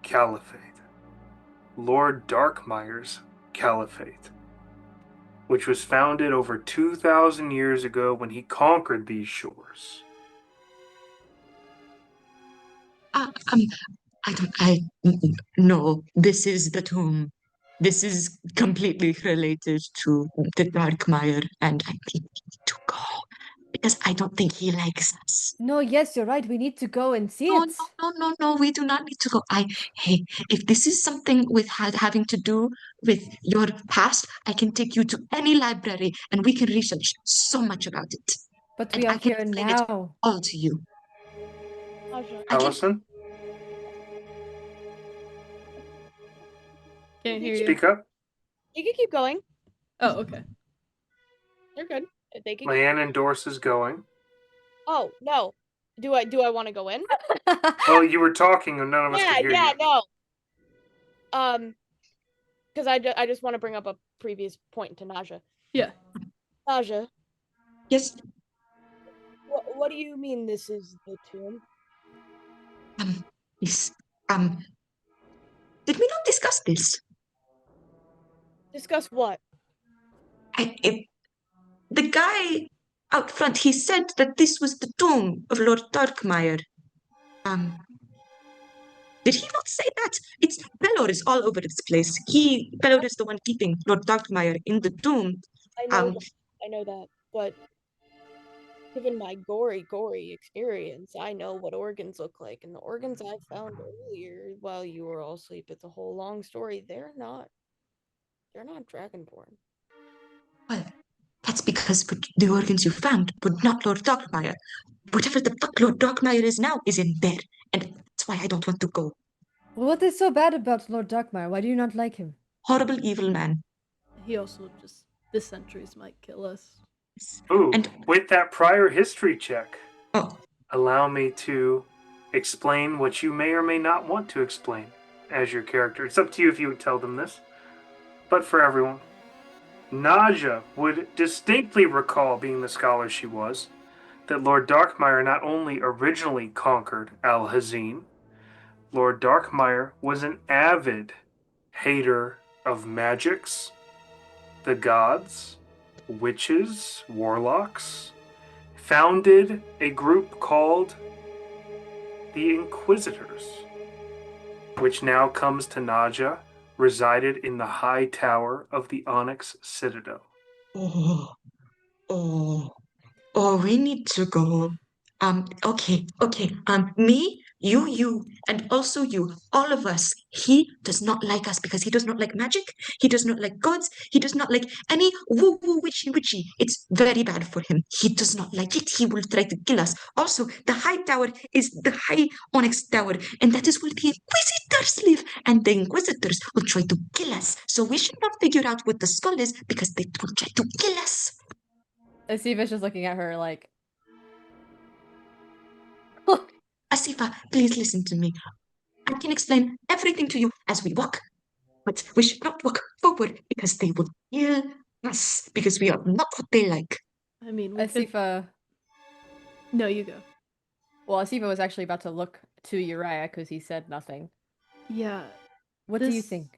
caliphate, Lord Darkmyer's caliphate, which was founded over 2,000 years ago when he conquered these shores. No, this is the tomb. This is completely related to the Darkmyer, and I think we need to go because I don't think he likes us. No, yes, you're right. We need to go and see No, it. no, we do not need to go. Hey, if this is something with having to do with your past, I can take you to any library and we can research so much about it. But And we I are can here explain it now. all to you. Nadja, I can- Allison, Can't hear you. speak up. you can keep going. Oh, okay. You're good. They can. Layan endorses going. Oh no. Do I want to go in? Oh, you were talking and none of us Yeah, could hear yeah, you. no. Because I just want to bring up a previous point to Nadja. Yeah. Nadja, Yes, what do you mean this is the tomb? yes, did we not discuss this? Discuss what? The guy out front, he said that this was the tomb of Lord Darkmyer. Did he not say that? It's Pelor is all over this place. Pelor is the one keeping Lord Darkmyer in the tomb. I know Um, that, I know that, but given my gory experience, I know what organs look like, and the organs I found earlier while you were all asleep, it's a whole long story. They're not dragonborn. Well, that's because the organs you found were not Lord Darkmyer. Whatever the fuck Lord Darkmyer is now is in there, and that's why I don't want to go. What is so bad about Lord Darkmyer? Why do you not like him? Horrible evil man. He also just, the sentries might kill us. Ooh, And- with that prior history check, Oh, allow me to explain what you may or may not want to explain as your character. It's up to you if you would tell them this. But for everyone, Nadja would distinctly recall, being the scholar she was, that Lord Darkmyer not only originally conquered Al-Hazin, Lord Darkmyer was an avid hater of magics, the gods, witches, warlocks, founded a group called the Inquisitors, which now comes to Nadja, resided in the high tower of the Onyx Citadel. oh, oh, we need to go. Okay. Me, you, and also you, all of us. He does not like us because he does not like magic. He does not like gods. He does not like any woo witchy. It's very bad for him. He does not like it. He will try to kill us. Also, the high tower is the high onyx tower, and that is where the Inquisitors live. And the Inquisitors will try to kill us. So we should not figure out what the skull is because they will try to kill us. Asifa's just looking at her like, Asifa, please listen to me. I can explain everything to you as we walk, but we should not walk forward because they will kill us because we are not what they like. I mean, we could... Asifa. No, you go. Well, Asifa was actually about to look to Uriah because he said nothing. Yeah. What do you This- think?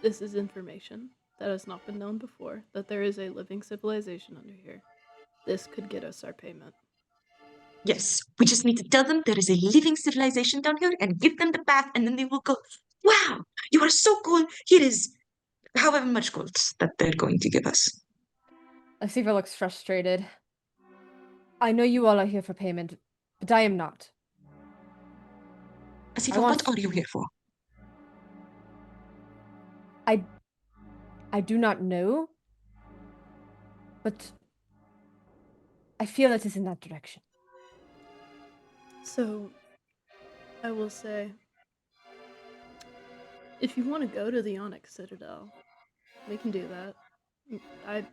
This is information that has not been known before, that there is a living civilization under here. This could get us our payment. Yes, we just need to tell them there is a living civilization down here and give them the path, and then they will go, wow, you are so cool. Here is however much gold that they're going to give us. Asifa looks frustrated. I know you all are here for payment, but I am not. Asifa, what are you here for? I do not know, but I feel it is in that direction. So, I will say, if you want to go to the Onyx Citadel, we can do that. I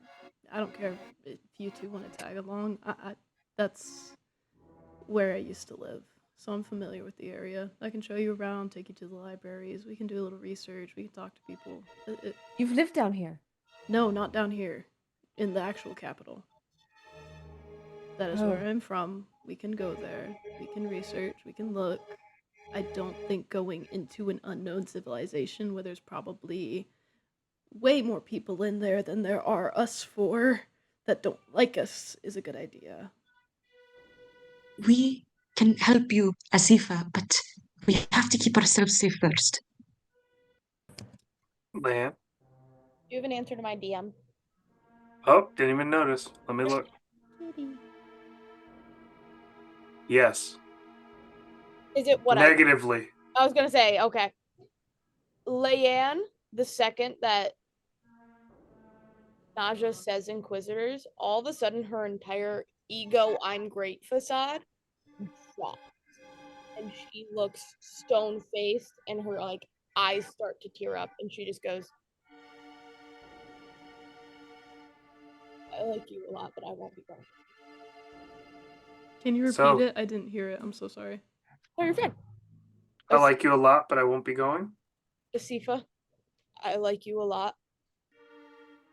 don't care if you two want to tag along. That's where I used to live, so I'm familiar with the area. I can show you around, take you to the libraries. We can do a little research. We can talk to people. You've lived down here. No, not down here, in the actual capital. That is where I'm from. We can go there. We can research. We can look. I don't think going into an unknown civilization where there's probably way more people in there than there are us four that don't like us is a good idea. We can help you, Asifa, but we have to keep ourselves safe first. Layan. You have an answer to my DM. Oh, didn't even notice. Let me look. Yes. Is it what Negatively. I was gonna say? Okay. Layan, the second that Nadja says Inquisitors, all of a sudden her entire ego I'm great facade drops. And she looks stone faced and her like eyes start to tear up and she just goes, I like you a lot, but I won't be going. Can you repeat it? I didn't hear it. I'm so sorry. Oh, you're fine. I like you a lot, but I won't be going. Asifa, I like you a lot.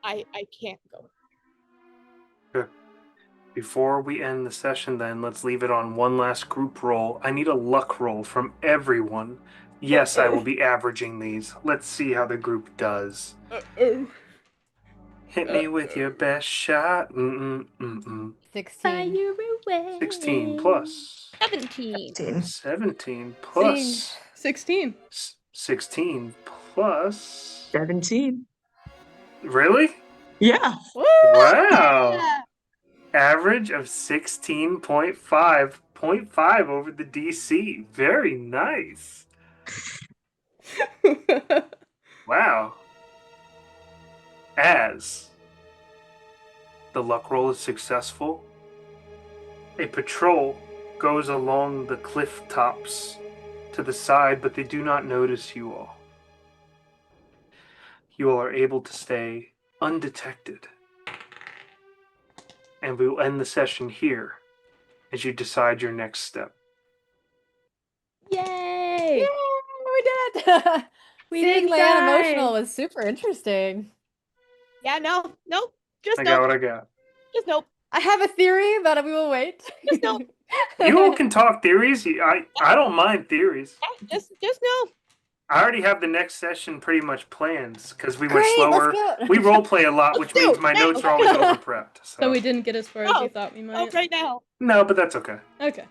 I can't go. Good. Before we end the session, then, let's leave it on one last group roll. I need a luck roll from everyone. Yes, I will be averaging these. Let's see how the group does. Hit me with your best shot. 16. 16 plus. 17. 17 plus. 16. 16 plus. 17. Really? Yeah. Wow. Average of 16.5. 0.5 over the DC. Very nice. Wow. As the luck roll is successful, a patrol goes along the cliff tops to the side, but they do not notice you all. You all are able to stay undetected. And we will end the session here as you decide your next step. Yay! We did it! Seeing Layan emotional was super interesting. Yeah, nope. Just I nope. got what I got. Just nope. I have a theory, but we will wait. Just nope. You all can talk theories. I don't mind theories. Just nope. I already have the next session pretty much planned because we Great, went slower. let's go. We role play a lot, which Let's means do my it. notes are always over prepped. So we didn't get as far as No. you thought we Oh, might. right now. No, but that's okay. Okay.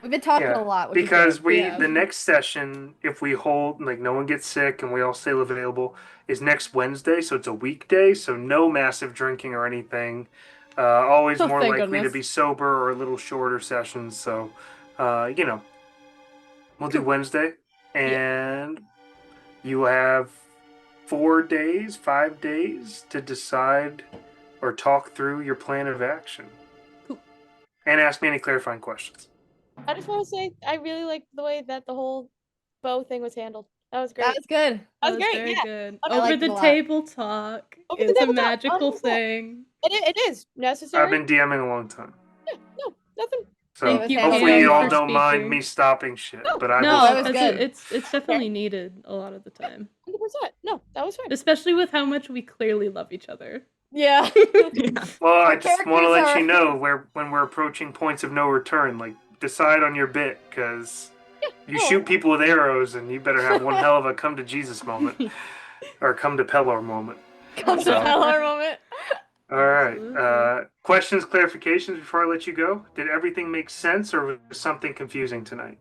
We've been talking Yeah, a lot. Which because is great. the next session, if we hold, like no one gets sick and we all stay available, is next Wednesday. So it's a weekday. So no massive drinking or anything. Always Oh, more thank likely to goodness. be sober or a little shorter sessions. So, we'll do Wednesday. And you have 5 days to decide or talk through your plan of action. Cool. And ask me any clarifying questions. I just want to say I really like the way that the whole bow thing was handled. That was great. That was good. That was great. Very Yeah. good. I Over liked it the a lot. table talk. Over the It's a table talk, magical 100%. thing. It is necessary. I've been DMing a long time. No, nothing. So Thank you, hopefully Cam, you all for don't mind speaking. me stopping shit. No, But I No, will that was stop. good. it's definitely needed a lot of the time. 100%. No, that was fine. Especially with how much we clearly love each other. Yeah. Yeah. Well, I Our just want to characters let are- you know when we're approaching points of no return, like decide on your bit, because you no. shoot people with arrows, and you better have one hell of a come to Jesus moment, or come to Pelor moment. Come to So- Pelor moment. All right. Absolutely. Questions, clarifications before I let you go? Did everything make sense, or was something confusing tonight?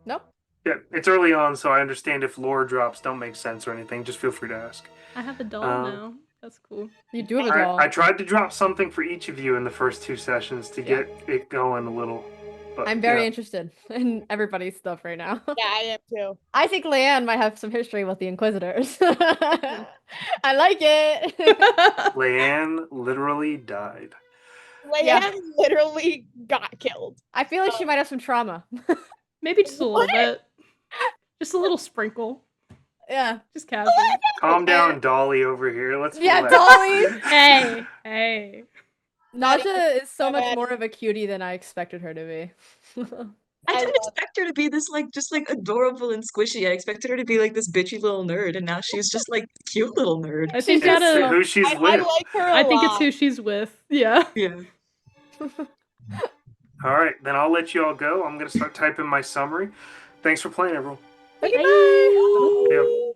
Nope. Yeah, it's early on, so I understand if lore drops don't make sense or anything. Just feel free to ask. I have a doll now. That's cool. You do have a doll. I tried to drop something for each of you in the first 2 sessions to Yeah. get it going a little. But, I'm very yeah. interested in everybody's stuff right now. Yeah, I am too. I think Layan might have some history with the Inquisitors. I like it. Layan literally died. Layan Yeah. literally got killed. I feel like she might have some trauma. Maybe just a little bit. Just a little sprinkle. Yeah. Just casual. Calm down, Dolly over here. Let's Yeah, relax. Dolly. Hey. Nadja is so much bad. more of a cutie than I expected her to be. I I didn't love- expect her to be this just adorable and squishy. I expected her to be like this bitchy little nerd, and now she's just like cute little nerd. I think It's that who she's I with. like her a I think it's lot. who she's with. Yeah. Yeah. All right, then I'll let you all go. I'm going to start typing my summary. Thanks for playing, everyone. Okay, Bye. bye. Yep.